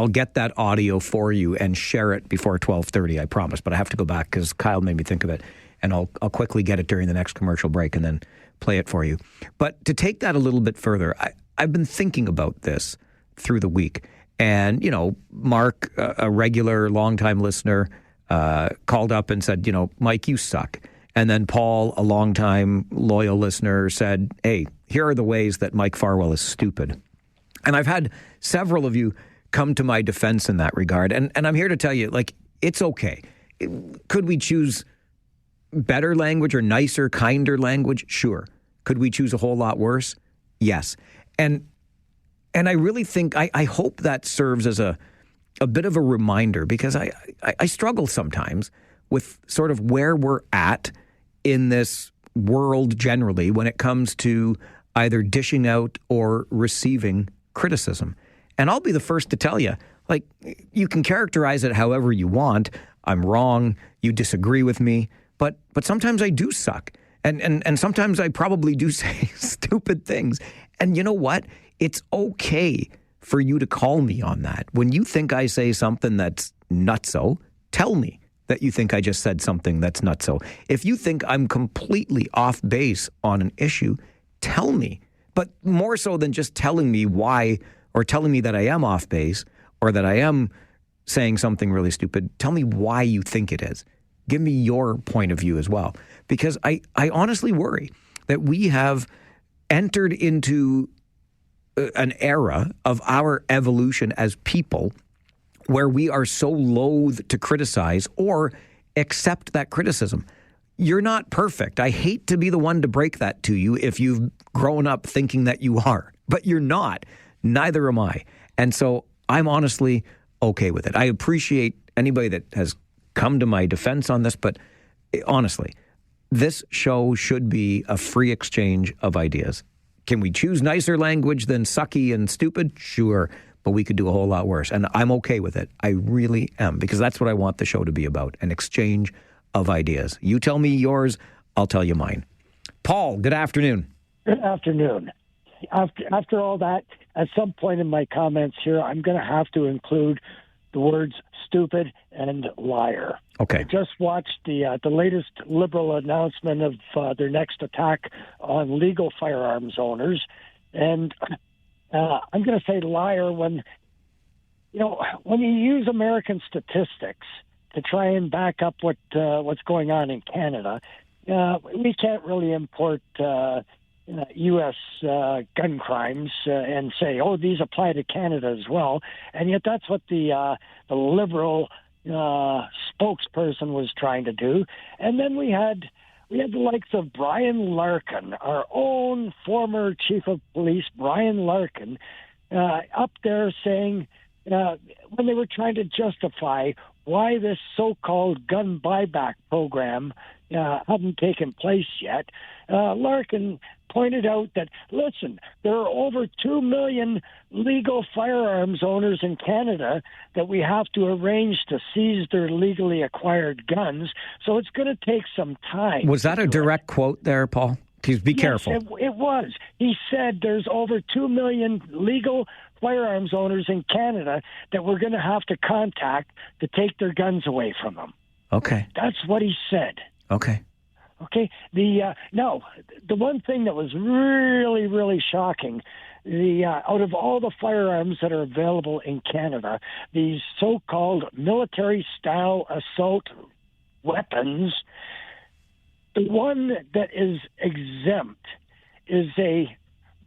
get that audio for you and share it before 12:30, I promise. But I have to go back because Kyle made me think of it, and I'll quickly get it during the next commercial break and then play it for you. But to take that a little bit further, I've been thinking about this through the week. And, you know, Mark, a regular, longtime listener, called up and said, you know, Mike, you suck. And then Paul, a longtime loyal listener, said, hey, here are the ways that Mike Farwell is stupid. And I've had several of you come to my defense in that regard. And I'm here to tell you, like, it's okay. Could we choose better language or nicer, kinder language? Sure. Could we choose a whole lot worse? Yes. And I really think, I hope that serves as a bit of a reminder, because I struggle sometimes with sort of where we're at in this world generally when it comes to either dishing out or receiving criticism. And I'll be the first to tell you, like, you can characterize it however you want. I'm wrong. You disagree with me. But sometimes I do suck. And sometimes I probably do say stupid things. And you know what? It's okay for you to call me on that. When you think I say something that's nutso, tell me that you think I just said something that's nutso. If you think I'm completely off base on an issue, tell me. But more so than just telling me why, or telling me that I am off base or that I am saying something really stupid, tell me why you think it is. Give me your point of view as well. Because I honestly worry that we have entered into an era of our evolution as people where we are so loath to criticize or accept that criticism. You're not perfect. I hate to be the one to break that to you if you've grown up thinking that you are, but you're not. Neither am I. And so I'm honestly okay with it. I appreciate anybody that has come to my defense on this, but honestly, this show should be a free exchange of ideas. Can we choose nicer language than sucky and stupid? Sure, but we could do a whole lot worse. And I'm okay with it. I really am, because that's what I want the show to be about, an exchange of ideas. You tell me yours, I'll tell you mine. Paul, good afternoon. Good afternoon. After all that, at some point in my comments here, I'm going to have to include the words stupid and liar. Okay. I just watched the latest Liberal announcement of their next attack on legal firearms owners, and I'm going to say liar when you use American statistics to try and back up what's going on in Canada. We can't really import U.S. gun crimes and say, oh, these apply to Canada as well. And yet that's what the Liberal spokesperson was trying to do. And then we had the likes of Brian Larkin, our own former chief of police, Brian Larkin, up there saying, when they were trying to justify why this so-called gun buyback program hadn't taken place yet, Larkin pointed out that, listen, there are over 2 million legal firearms owners in Canada that we have to arrange to seize their legally acquired guns, so it's going to take some time. Was that a direct quote there, Paul? Please be careful. It was. He said there's over 2 million legal firearms owners in Canada that we're going to have to contact to take their guns away from them. Okay. That's what he said. Okay. Okay. The one thing that was really, really shocking, out of all the firearms that are available in Canada, these so-called military-style assault weapons, the one that is exempt is a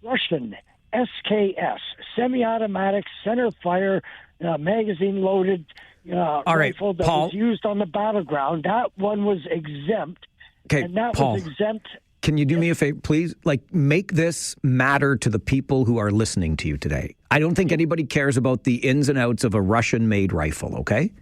Russian SKS, semi-automatic, center-fire, magazine-loaded rifle that Paul, was used on the battleground. That one was exempt. Okay, and that Paul, was exempt. Can you do me a favor, please? Make this matter to the people who are listening to you today. I don't think anybody cares about the ins and outs of a Russian-made rifle, okay?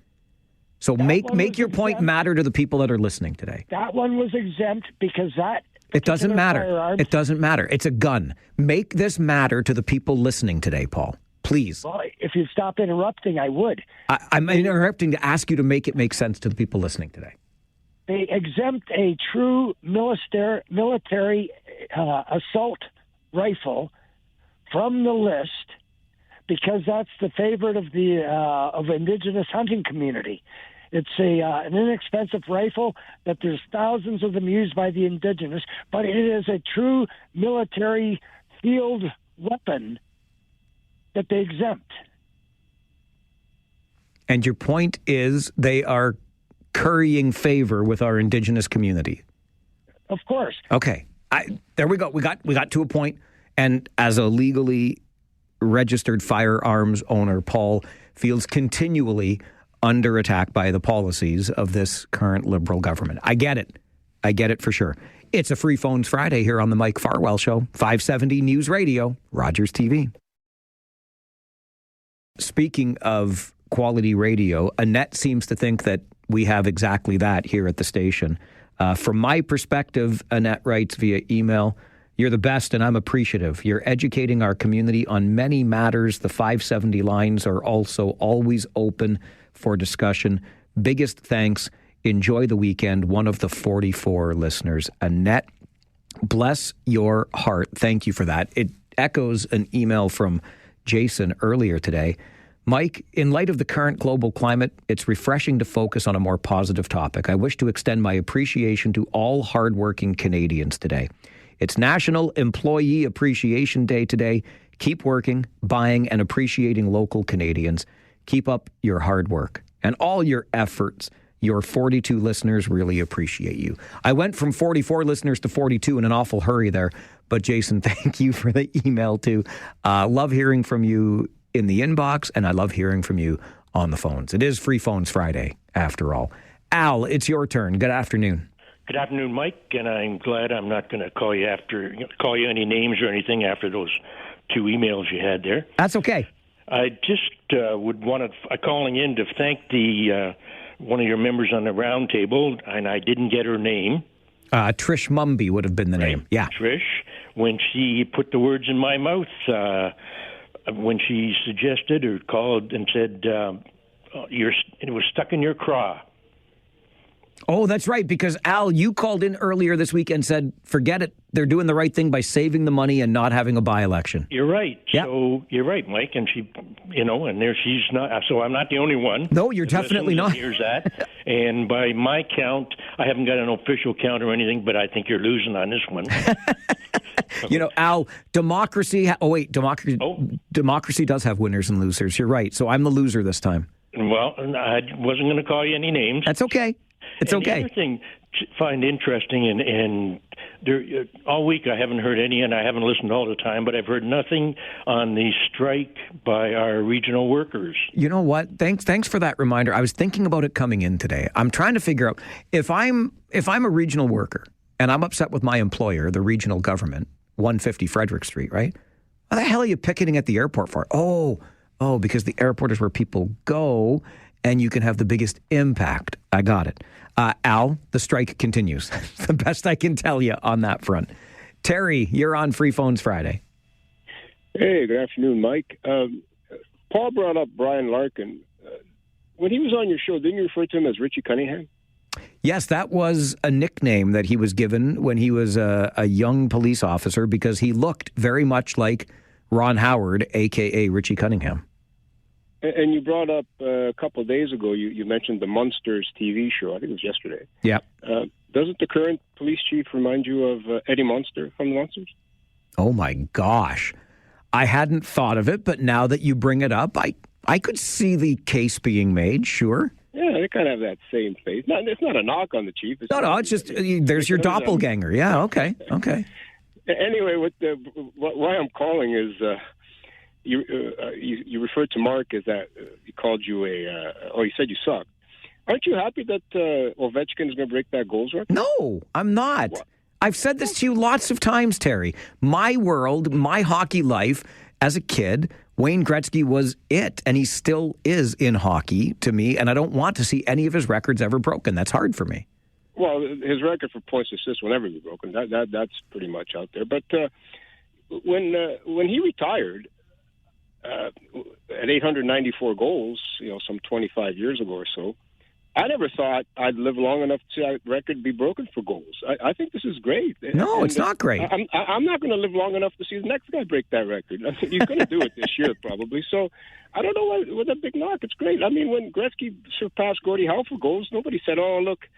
So make your point matter to the people that are listening today. That one was exempt because that... It doesn't matter. It doesn't matter. It's a gun. Make this matter to the people listening today, Paul. Please. Well, if you stop interrupting, I would. I'm interrupting to ask you to make it make sense to the people listening today. They exempt a true military assault rifle from the list because that's the favorite of the of indigenous hunting community. It's an inexpensive rifle that there's thousands of them used by the indigenous, but it is a true military field weapon that they exempt. And your point is they are currying favor with our indigenous community. Of course. Okay. There we go. We got to a point. And as a legally registered firearms owner, Paul feels continually under attack by the policies of this current Liberal government. I get it. I get it for sure. It's a Free Phones Friday here on the Mike Farwell Show, 570 News Radio, Rogers TV. Speaking of quality radio, Annette seems to think that we have exactly that here at the station. From my perspective, Annette writes via email, "You're the best and I'm appreciative. You're educating our community on many matters. The 570 lines are also always open for discussion. Biggest thanks. Enjoy the weekend." One of the 44 listeners. Annette, bless your heart. Thank you for that. It echoes an email from Jason earlier today. "Mike, in light of the current global climate, it's refreshing to focus on a more positive topic. I wish to extend my appreciation to all hardworking Canadians today. It's National Employee Appreciation Day today. Keep working, buying, and appreciating local Canadians. Keep up your hard work and all your efforts. Your 42 listeners really appreciate you." I went from 44 listeners to 42 in an awful hurry there. But Jason, thank you for the email too. Love hearing from you in the inbox, and I love hearing from you on the phones. It is Free Phones Friday, after all. Al, it's your turn. Good afternoon. Good afternoon, Mike, and I'm glad I'm not going to call you any names or anything after those two emails you had there. That's okay. I just would want to calling in to thank the one of your members on the round table, and I didn't get her name. Trish Mumby would have been the name. Yeah, Trish, when she put the words in my mouth. When she suggested or called and said, it was stuck in your craw. Oh, that's right, because Al, you called in earlier this week and said, forget it, they're doing the right thing by saving the money and not having a by-election. You're right. Yep. So you're right, Mike, and she, and there she's not, so I'm not the only one. No, you're definitely not. Here's that. And by my count, I haven't got an official count or anything, but I think you're losing on this one. Al, democracy democracy does have winners and losers. You're right. So I'm the loser this time. Well, I wasn't going to call you any names. That's okay. It's okay. The other thing to find interesting, and there, all week I haven't heard any, and I haven't listened all the time, but I've heard nothing on the strike by our regional workers. You know what? Thanks for that reminder. I was thinking about it coming in today. I'm trying to figure out if I'm a regional worker and I'm upset with my employer, the regional government, 150 Frederick Street, right? What the hell are you picketing at the airport for? Oh, because the airport is where people go and you can have the biggest impact. I got it. Al, the strike continues. The best I can tell you on that front. Terry, you're on Free Phones Friday. Hey, good afternoon, Mike. Paul brought up Brian Larkin. When he was on your show, didn't you refer to him as Richie Cunningham? Yes, that was a nickname that he was given when he was a young police officer because he looked very much like Ron Howard, a.k.a. Richie Cunningham. And you brought up a couple of days ago, you mentioned the Munsters TV show. I think it was yesterday. Yeah. Doesn't the current police chief remind you of Eddie Munster from the Munsters? Oh, my gosh. I hadn't thought of it, but now that you bring it up, I could see the case being made, sure. Yeah, they kind of have that same face. It's not a knock on the chief. No, it's just, there's your doppelganger. Yeah, okay. Anyway, why I'm calling is you referred to Mark as that he called you he said you suck. Aren't you happy that Ovechkin is going to break that goals record? No, I'm not. What? I've said this to you lots of times, Terry. My world, my hockey life as a kid, Wayne Gretzky was it, and he still is in hockey to me, and I don't want to see any of his records ever broken. That's hard for me. Well, his record for points assists will never be broken. That's pretty much out there. But when he retired at 894 goals, some 25 years ago or so, I never thought I'd live long enough to see that record be broken for goals. I think this is great. No, it's not great. I'm not going to live long enough to see the next guy break that record. I mean, he's going to do it this year probably. So I don't know what a big knock. It's great. I mean, when Gretzky surpassed Gordie Howe for goals, nobody said, "Oh, look,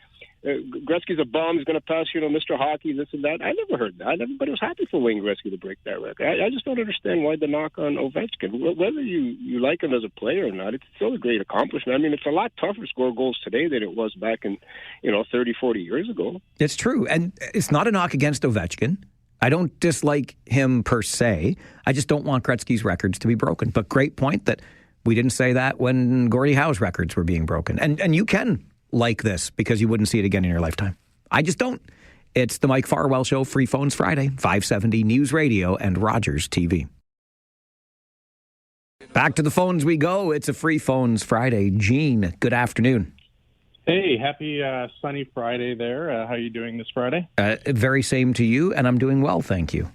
Gretzky's a bum. He's going to pass, Mr. Hockey, this and that." I never heard that. Everybody was happy for Wayne Gretzky to break that record. I just don't understand why the knock on Ovechkin. Whether you like him as a player or not, it's still a great accomplishment. I mean, it's a lot tougher to score goals today than it was back in, 30, 40 years ago. It's true. And it's not a knock against Ovechkin. I don't dislike him per se. I just don't want Gretzky's records to be broken. But great point that we didn't say that when Gordie Howe's records were being broken. And you can like this because you wouldn't see it again in your lifetime. I just don't. It's the Mike Farwell Show, Free Phones Friday, 570 News Radio and Rogers TV. Back to the phones we go. It's a Free Phones Friday. Gene, good afternoon. Hey, happy sunny Friday there. How are you doing this Friday? Very same to you, and I'm doing well, thank you.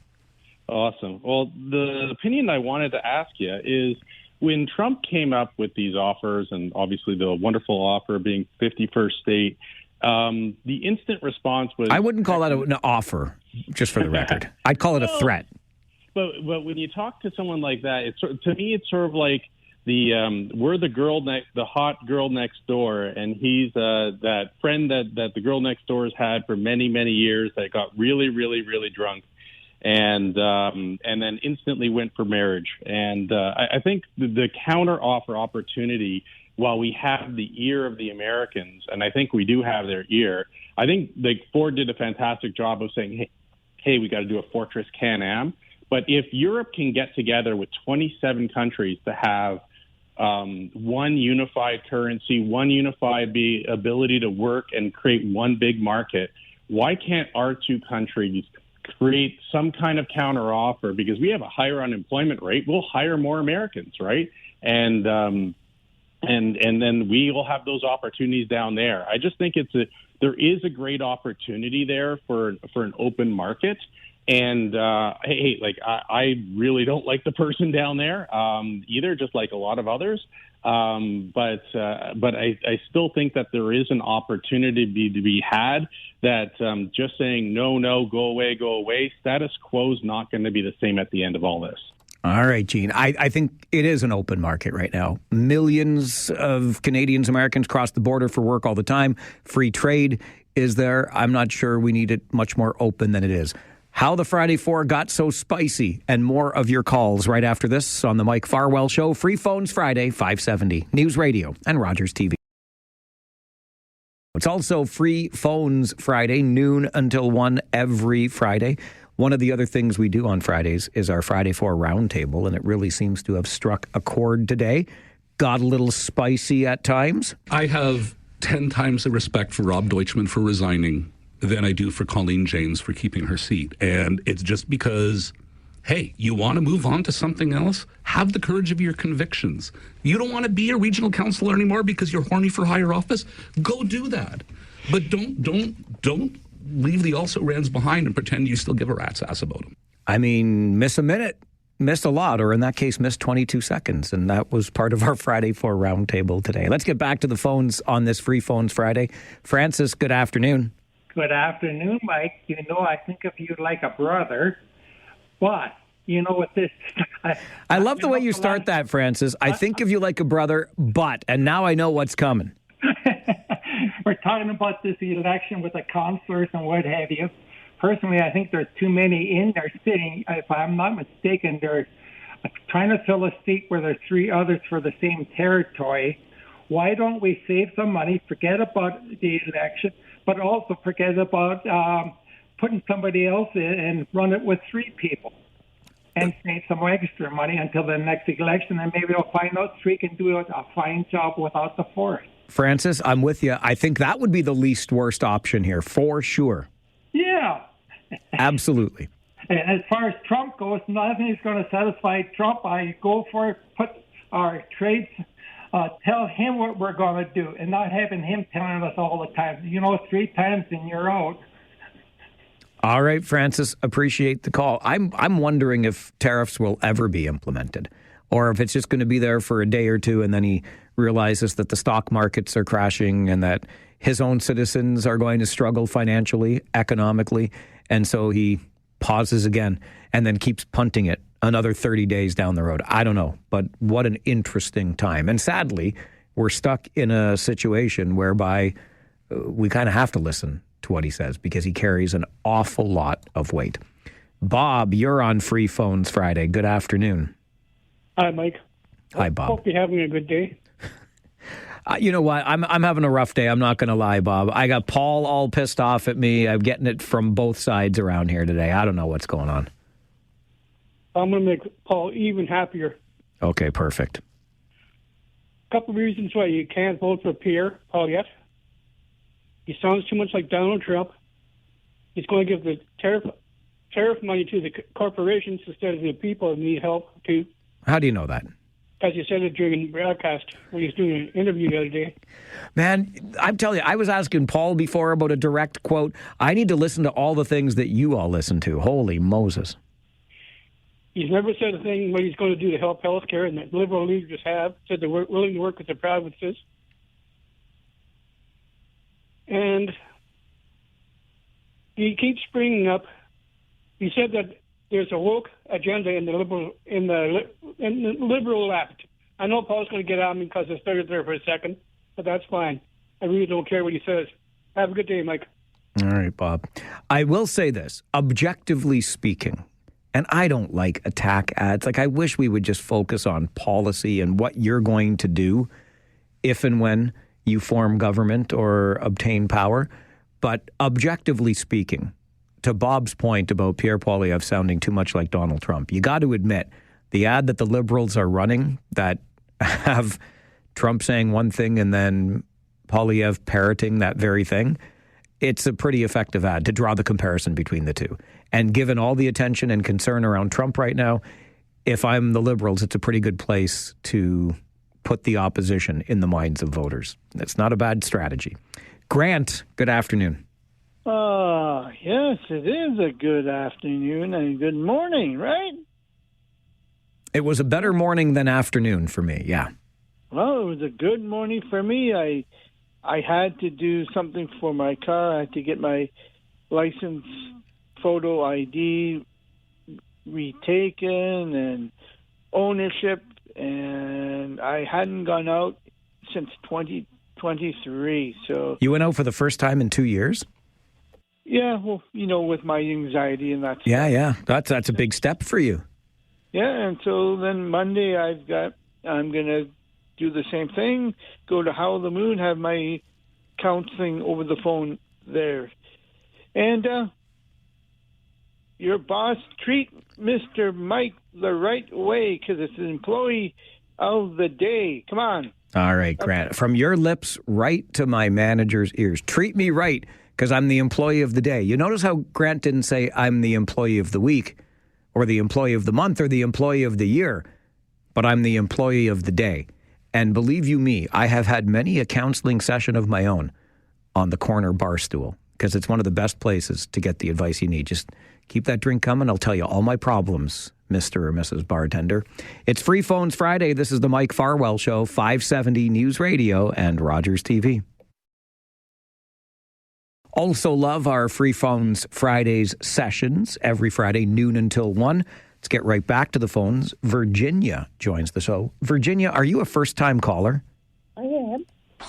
Awesome. Well, the opinion I wanted to ask you is, when Trump came up with these offers, and obviously the wonderful offer being 51st state, the instant response was... I wouldn't call that an offer, just for the record. I'd call it a threat. But when you talk to someone like that, to me, it's sort of like we're the hot girl next door, and he's that friend that the girl next door has had for many, many years that got really, really, really drunk. And then instantly went for marriage. And I think the counter-offer opportunity, while we have the ear of the Americans, and I think we do have their ear, I think Ford did a fantastic job of saying, hey, we got to do a Fortress Can-Am. But if Europe can get together with 27 countries to have one unified currency, one unified ability to work and create one big market, why can't our two countries create some kind of counter offer? Because we have a higher unemployment rate, we'll hire more Americans, right? And then we will have those opportunities down there. I just think there is a great opportunity there for an open market. And I really don't like the person down there either, just like a lot of others. But I still think that there is an opportunity to be had. That just saying no, go away, status quo is not going to be the same at the end of all this. All right, Gene. I think it is an open market right now. Millions of Canadians, Americans cross the border for work all the time. Free trade is there. I'm not sure we need it much more open than it is. How the Friday Four got so spicy, and more of your calls right after this on the Mike Farwell Show. Free Phones Friday, 570 News Radio and Rogers TV. It's also Free Phones Friday, noon until 1 every Friday. One of the other things we do on Fridays is our Friday Four Roundtable, and it really seems to have struck a chord today. Got a little spicy at times. I have 10 times the respect for Rob Deutschman for resigning than I do for Colleen James for keeping her seat. And it's just because, hey, you want to move on to something else? Have the courage of your convictions. You don't want to be a regional councillor anymore because you're horny for higher office? Go do that. But don't leave the also-rans behind and pretend you still give a rat's ass about them. I mean, miss a minute missed a lot, or in that case, missed 22 seconds. And that was part of our Friday 4 roundtable today. Let's get back to the phones on this Free Phones Friday. Francis, good afternoon. Good afternoon, Mike. You know, I think of you like a brother, but, you know, with this... I love the way you start that, Francis. I think of you like a brother, but, and now I know what's coming. We're talking about this election with the counselors and what have you. Personally, I think there's too many in there sitting. If I'm not mistaken, they're trying to fill a seat where there's 3 others for the same territory. Why don't we save some money, forget about the election, but also forget about putting somebody else in and run it with 3 people and save some extra money until the next election, and maybe we'll find out 3 can do a fine job without the 4th. Francis, I'm with you. I think that would be the least worst option here, for sure. Yeah. Absolutely. And as far as Trump goes, nothing is going to satisfy Trump. I go for it, put our trades, tell him what we're going to do, and not having him telling us all the time. You know, 3 times and you're out. All right, Francis, appreciate the call. I'm wondering if tariffs will ever be implemented, or if it's just going to be there for a day or two, and then he realizes that the stock markets are crashing and that his own citizens are going to struggle financially, economically, and so he pauses again and then keeps punting it another 30 days down the road. I don't know, but what an interesting time. And sadly, we're stuck in a situation whereby we kind of have to listen to what he says because he carries an awful lot of weight. Bob, you're on Free Phones Friday. Good afternoon. Hi, Mike. Hi, Bob. Hope you're having a good day. You know what? I'm having a rough day. I'm not going to lie, Bob. I got Paul all pissed off at me. I'm getting it from both sides around here today. I don't know what's going on. I'm going to make Paul even happier. Okay, perfect. A couple of reasons why you can't vote for Pierre Poilievre. He sounds too much like Donald Trump. He's going to give the tariff money to the corporations instead of the people that need help, too. How do you know that? Because you said it during the broadcast when he was doing an interview the other day. Man, I'm telling you, I was asking Paul before about a direct quote. I need to listen to all the things that you all listen to. Holy Moses. He's never said a thing what he's going to do to help healthcare, and the Liberal leaders have said they're willing to work with the provinces. And he keeps bringing up, he said that there's a woke agenda in the liberal left. I know Paul's going to get on me because I started there for a second, but that's fine. I really don't care what he says. Have a good day, Mike. All right, Bob. I will say this, objectively speaking, and I don't like attack ads. Like, I wish we would just focus on policy and what you're going to do if and when you form government or obtain power. But objectively speaking, to Bob's point about Pierre Poilievre sounding too much like Donald Trump, you got to admit the ad that the Liberals are running that have Trump saying one thing and then Poilievre parroting that very thing, it's a pretty effective ad to draw the comparison between the two. And given all the attention and concern around Trump right now, if I'm the Liberals, it's a pretty good place to put the opposition in the minds of voters. It's not a bad strategy. Grant, good afternoon. Yes, it is a good afternoon and good morning, right? It was a better morning than afternoon for me, yeah. Well, it was a good morning for me. I had to do something for my car. I had to get my license photo ID retaken and ownership, and I hadn't gone out since 2023. So you went out for the first time in 2 years? Yeah, well, you know, with my anxiety and that. Yeah. That's a big step for you. Yeah, and so then Monday I'm going to do the same thing, go to Howl the Moon, have my counseling over the phone there. And your boss, treat Mr. Mike the right way because it's an employee of the day. Come on. All right, Grant. From your lips right to my manager's ears. Treat me right because I'm the employee of the day. You notice how Grant didn't say I'm the employee of the week or the employee of the month or the employee of the year, but I'm the employee of the day. And believe you me, I have had many a counseling session of my own on the corner bar stool because it's one of the best places to get the advice you need. Just Keep that drink coming. I'll tell you all my problems, Mr. or Mrs. Bartender. It's Free Phones Friday. This is the Mike Farwell Show, 570 News Radio and Rogers TV. Also love our Free Phones Fridays sessions every Friday, noon until 1. Let's get right back to the phones. Virginia joins the show. Virginia, are you a first-time caller? I am.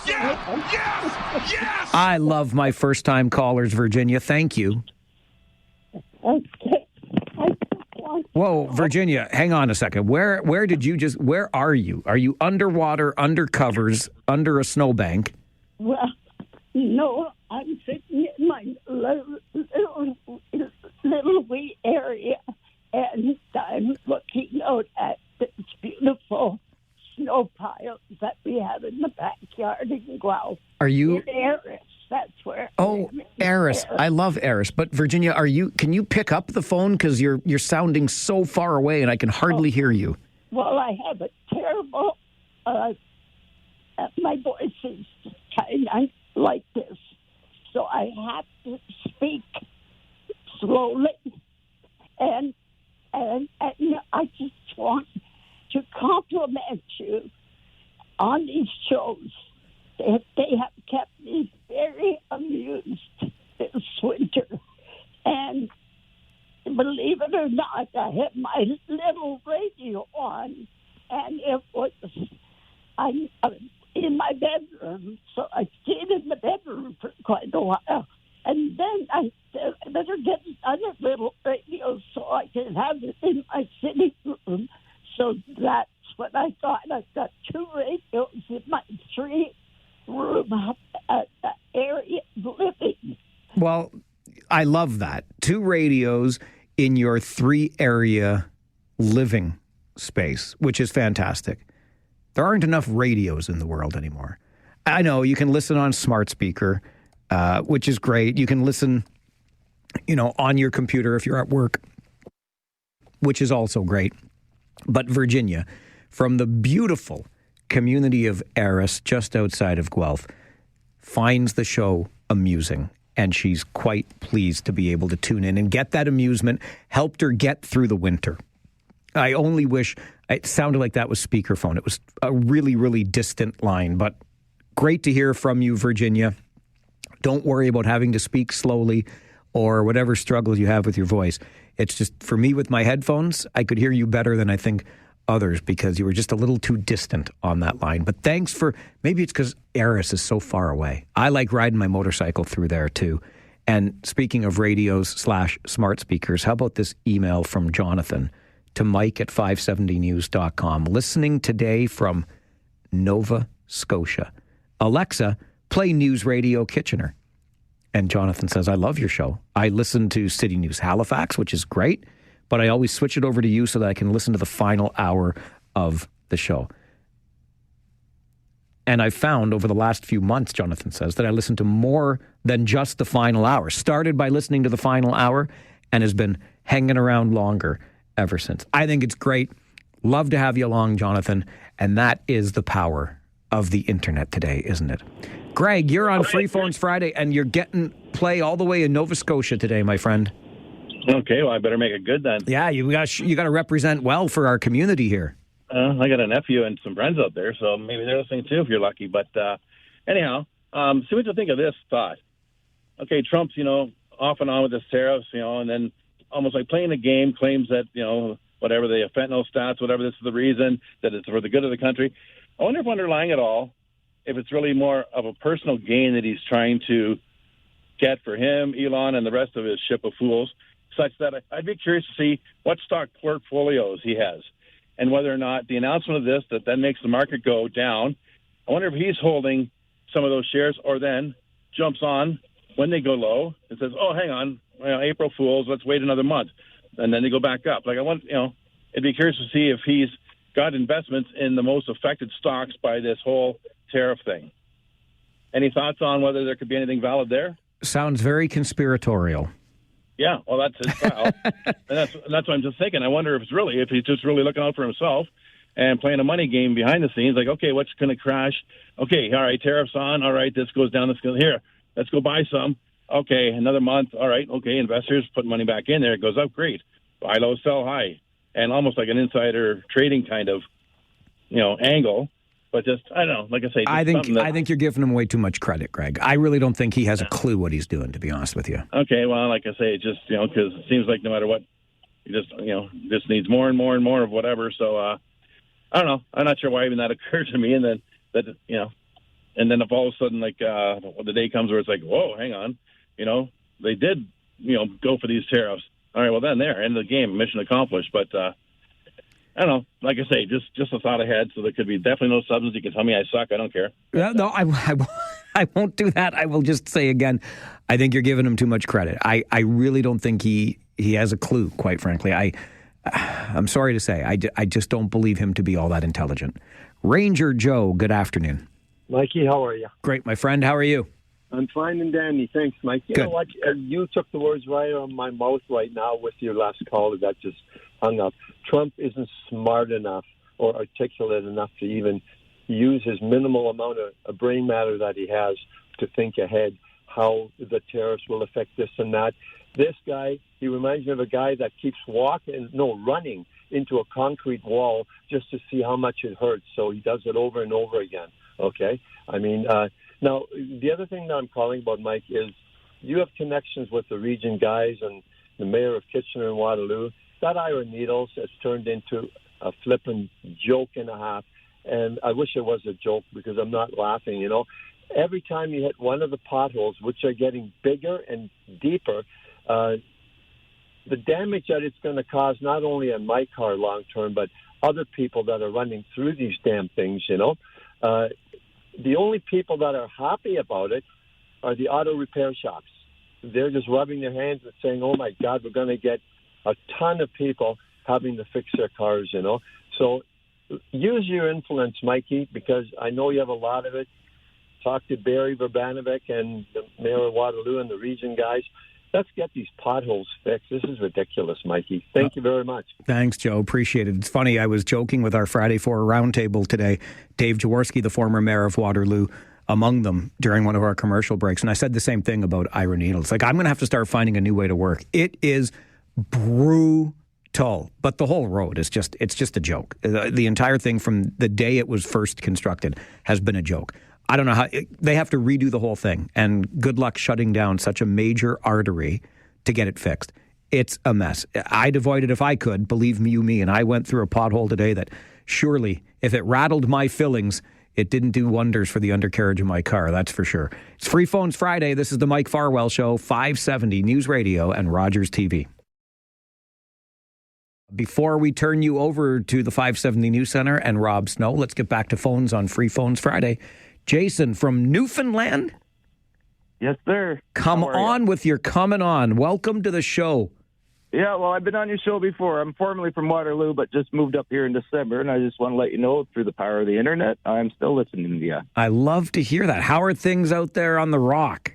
Yes! I love my first-time callers, Virginia. Thank you. Okay. Whoa, Virginia, hang on a second. Where are you? Are you underwater, under covers, under a snowbank? Well, no, I'm sitting in my little wee area, and I'm looking out at this beautiful snow piles that we have in the backyard in Guelph. Are you in Eris? That's where. Oh, Eris. I love Eris. But Virginia, can you pick up the phone because you're sounding so far away and I can hardly hear you. Well, I have a terrible. My voice is kind of like this, so I have to speak slowly, and I just want to compliment you on these shows. They have kept me very amused this winter, and believe it or not, I had my little radio on, and it was I'm in my bedroom, so I stayed in the bedroom for quite a while. And then I said, I better get another little radio so I can have it in my sitting room. So that's what I thought. I've got 2 radios in my 3-room area living. Well, I love that. 2 radios in your 3-area living space, which is fantastic. There aren't enough radios in the world anymore. I know you can listen on smart speaker, which is great. You can listen, on your computer if you're at work, which is also great. But Virginia, from the beautiful community of Eris, just outside of Guelph, finds the show amusing. And she's quite pleased to be able to tune in and get that amusement, helped her get through the winter. I only wish it sounded like that was speakerphone. It was a really, really distant line, but great to hear from you, Virginia. Don't worry about having to speak slowly or whatever struggles you have with your voice. It's just, for me with my headphones, I could hear you better than I think others because you were just a little too distant on that line. But thanks for, maybe it's because Eris is so far away. I like riding my motorcycle through there too. And speaking of radios / smart speakers, how about this email from Jonathan to mike@570news.com. Listening today from Nova Scotia. Alexa, play News Radio Kitchener. And Jonathan says, I love your show. I listen to City News Halifax, which is great, but I always switch it over to you so that I can listen to the final hour of the show. And I've found over the last few months, Jonathan says, that I listen to more than just the final hour. Started by listening to the final hour and has been hanging around longer ever since. I think it's great. Love to have you along, Jonathan. And that is the power of the internet today, isn't it? Greg, you're on Free Phones Friday, and you're getting play all the way in Nova Scotia today, my friend. Okay, well, I better make it good then. Yeah, you got to represent well for our community here. I got a nephew and some friends out there, so maybe they're listening too if you're lucky. But anyhow, see what you think of this thought. Okay, Trump's, off and on with his tariffs, and then almost like playing a game, claims that, whatever the fentanyl stats, whatever, this is the reason, that it's for the good of the country. I wonder if underlying it all, if it's really more of a personal gain that he's trying to get for him, Elon, and the rest of his ship of fools, such that I'd be curious to see what stock portfolios he has and whether or not the announcement of this that then makes the market go down, I wonder if he's holding some of those shares or then jumps on when they go low and says, oh, hang on, April Fools, let's wait another month. And then they go back up. Like, I want, it'd be curious to see if he's got investments in the most affected stocks by this whole tariff thing. Any thoughts on whether there could be anything valid there? Sounds very conspiratorial. Yeah, well, that's his style. And that's what I'm just thinking. I wonder if he's just really looking out for himself and playing a money game behind the scenes. Like, okay, what's going to crash? Okay, all right, tariffs on. All right, this goes down. This goes here. Let's go buy some. Okay, another month. All right, okay, investors put money back in there. It goes up, great. Buy low, sell high. And almost like an insider trading kind of, angle. But just, I don't know, like I say. I think you're giving him way too much credit, Greg. I really don't think he has a clue what he's doing, to be honest with you. Okay, well, like I say, just, because it seems like no matter what, he just needs more and more and more of whatever. So, I don't know. I'm not sure why even that occurred to me. And then, and then if all of a sudden, like, the day comes where it's like, whoa, hang on, they did, go for these tariffs. All right, well, then there, end of the game, mission accomplished. But I don't know. Like I say, just a thought ahead. So there could be definitely no substance. You can tell me I suck. I don't care. No, I won't do that. I will just say again, I think you're giving him too much credit. I really don't think he has a clue, quite frankly. I'm sorry to say. I just don't believe him to be all that intelligent. Ranger Joe, good afternoon. Mikey, how are you? Great, my friend. How are you? I'm fine and dandy. Thanks, Mike. You know what? You took the words right out of my mouth right now with your last call that just hung up. Trump isn't smart enough or articulate enough to even use his minimal amount of brain matter that he has to think ahead how the tariffs will affect this and that. This guy, he reminds me of a guy that keeps running into a concrete wall just to see how much it hurts. So he does it over and over again. Okay? I mean, now, the other thing that I'm calling about, Mike, is you have connections with the region guys and the mayor of Kitchener and Waterloo. That iron needles has turned into a flippin' joke and a half. And I wish it was a joke because I'm not laughing, Every time you hit one of the potholes, which are getting bigger and deeper, the damage that it's going to cause not only on my car long term, but other people that are running through these damn things, The only people that are happy about it are the auto repair shops. They're just rubbing their hands and saying, oh, my God, we're going to get a ton of people having to fix their cars, So use your influence, Mikey, because I know you have a lot of it. Talk to Barry Verbanovic and the mayor of Waterloo and the region guys. Let's get these potholes fixed. This is ridiculous, Mikey. Thank you very much. Thanks, Joe. Appreciate it. It's funny, I was joking with our Friday Four Roundtable today. Dave Jaworski, the former mayor of Waterloo, among them during one of our commercial breaks. And I said the same thing about iron needles. Like, I'm going to have to start finding a new way to work. It is brutal. But the whole road is just a joke. The entire thing from the day it was first constructed has been a joke. I don't know how they have to redo the whole thing, and good luck shutting down such a major artery to get it fixed. It's a mess. I'd avoid it if I could, believe me, and I went through a pothole today that surely, if it rattled my fillings, it didn't do wonders for the undercarriage of my car, that's for sure. It's Free Phones Friday. This is the Mike Farwell Show, 570 News Radio and Rogers TV. Before we turn you over to the 570 News Center and Rob Snow, let's get back to phones on Free Phones Friday. Jason from Newfoundland? Yes, sir. Come on with your coming on. Welcome to the show. Yeah, well, I've been on your show before. I'm formerly from Waterloo, but just moved up here in December, and I just want to let you know, through the power of the internet, I'm still listening to you. I love to hear that. How are things out there on the Rock?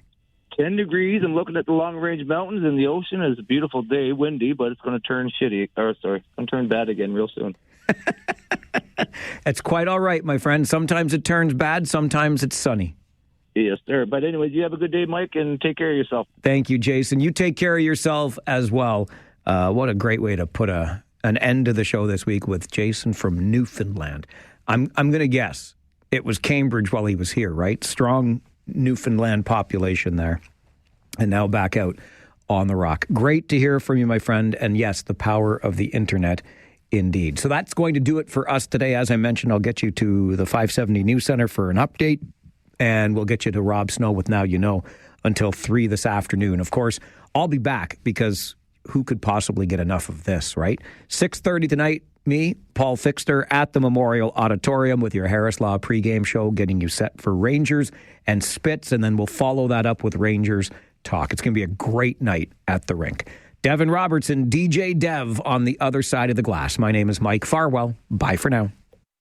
10 degrees. I'm looking at the Long Range Mountains and the ocean. It's a beautiful day, windy, but it's going to turn it's going to turn bad again real soon. It's quite all right, my friend. Sometimes it turns bad, sometimes it's sunny. Yes, sir. But anyways, you have a good day, Mike, and take care of yourself. Thank you, Jason. You take care of yourself as well. What a great way to put an end to the show this week with Jason from Newfoundland. I'm going to guess it was Cambridge while he was here, right? Strong Newfoundland population there. And now back out on the Rock. Great to hear from you, my friend. And yes, the power of the internet. Indeed. So that's going to do it for us today. As I mentioned, I'll get you to the 570 News Center for an update, and we'll get you to Rob Snow with Now You Know until 3 this afternoon. Of course, I'll be back because who could possibly get enough of this, right? 6:30 tonight, me, Paul Fixter, at the Memorial Auditorium with your Harris Law pregame show, getting you set for Rangers and Spits, and then we'll follow that up with Rangers Talk. It's going to be a great night at the rink. Devin Robertson, DJ Dev on the other side of the glass. My name is Mike Farwell. Bye for now.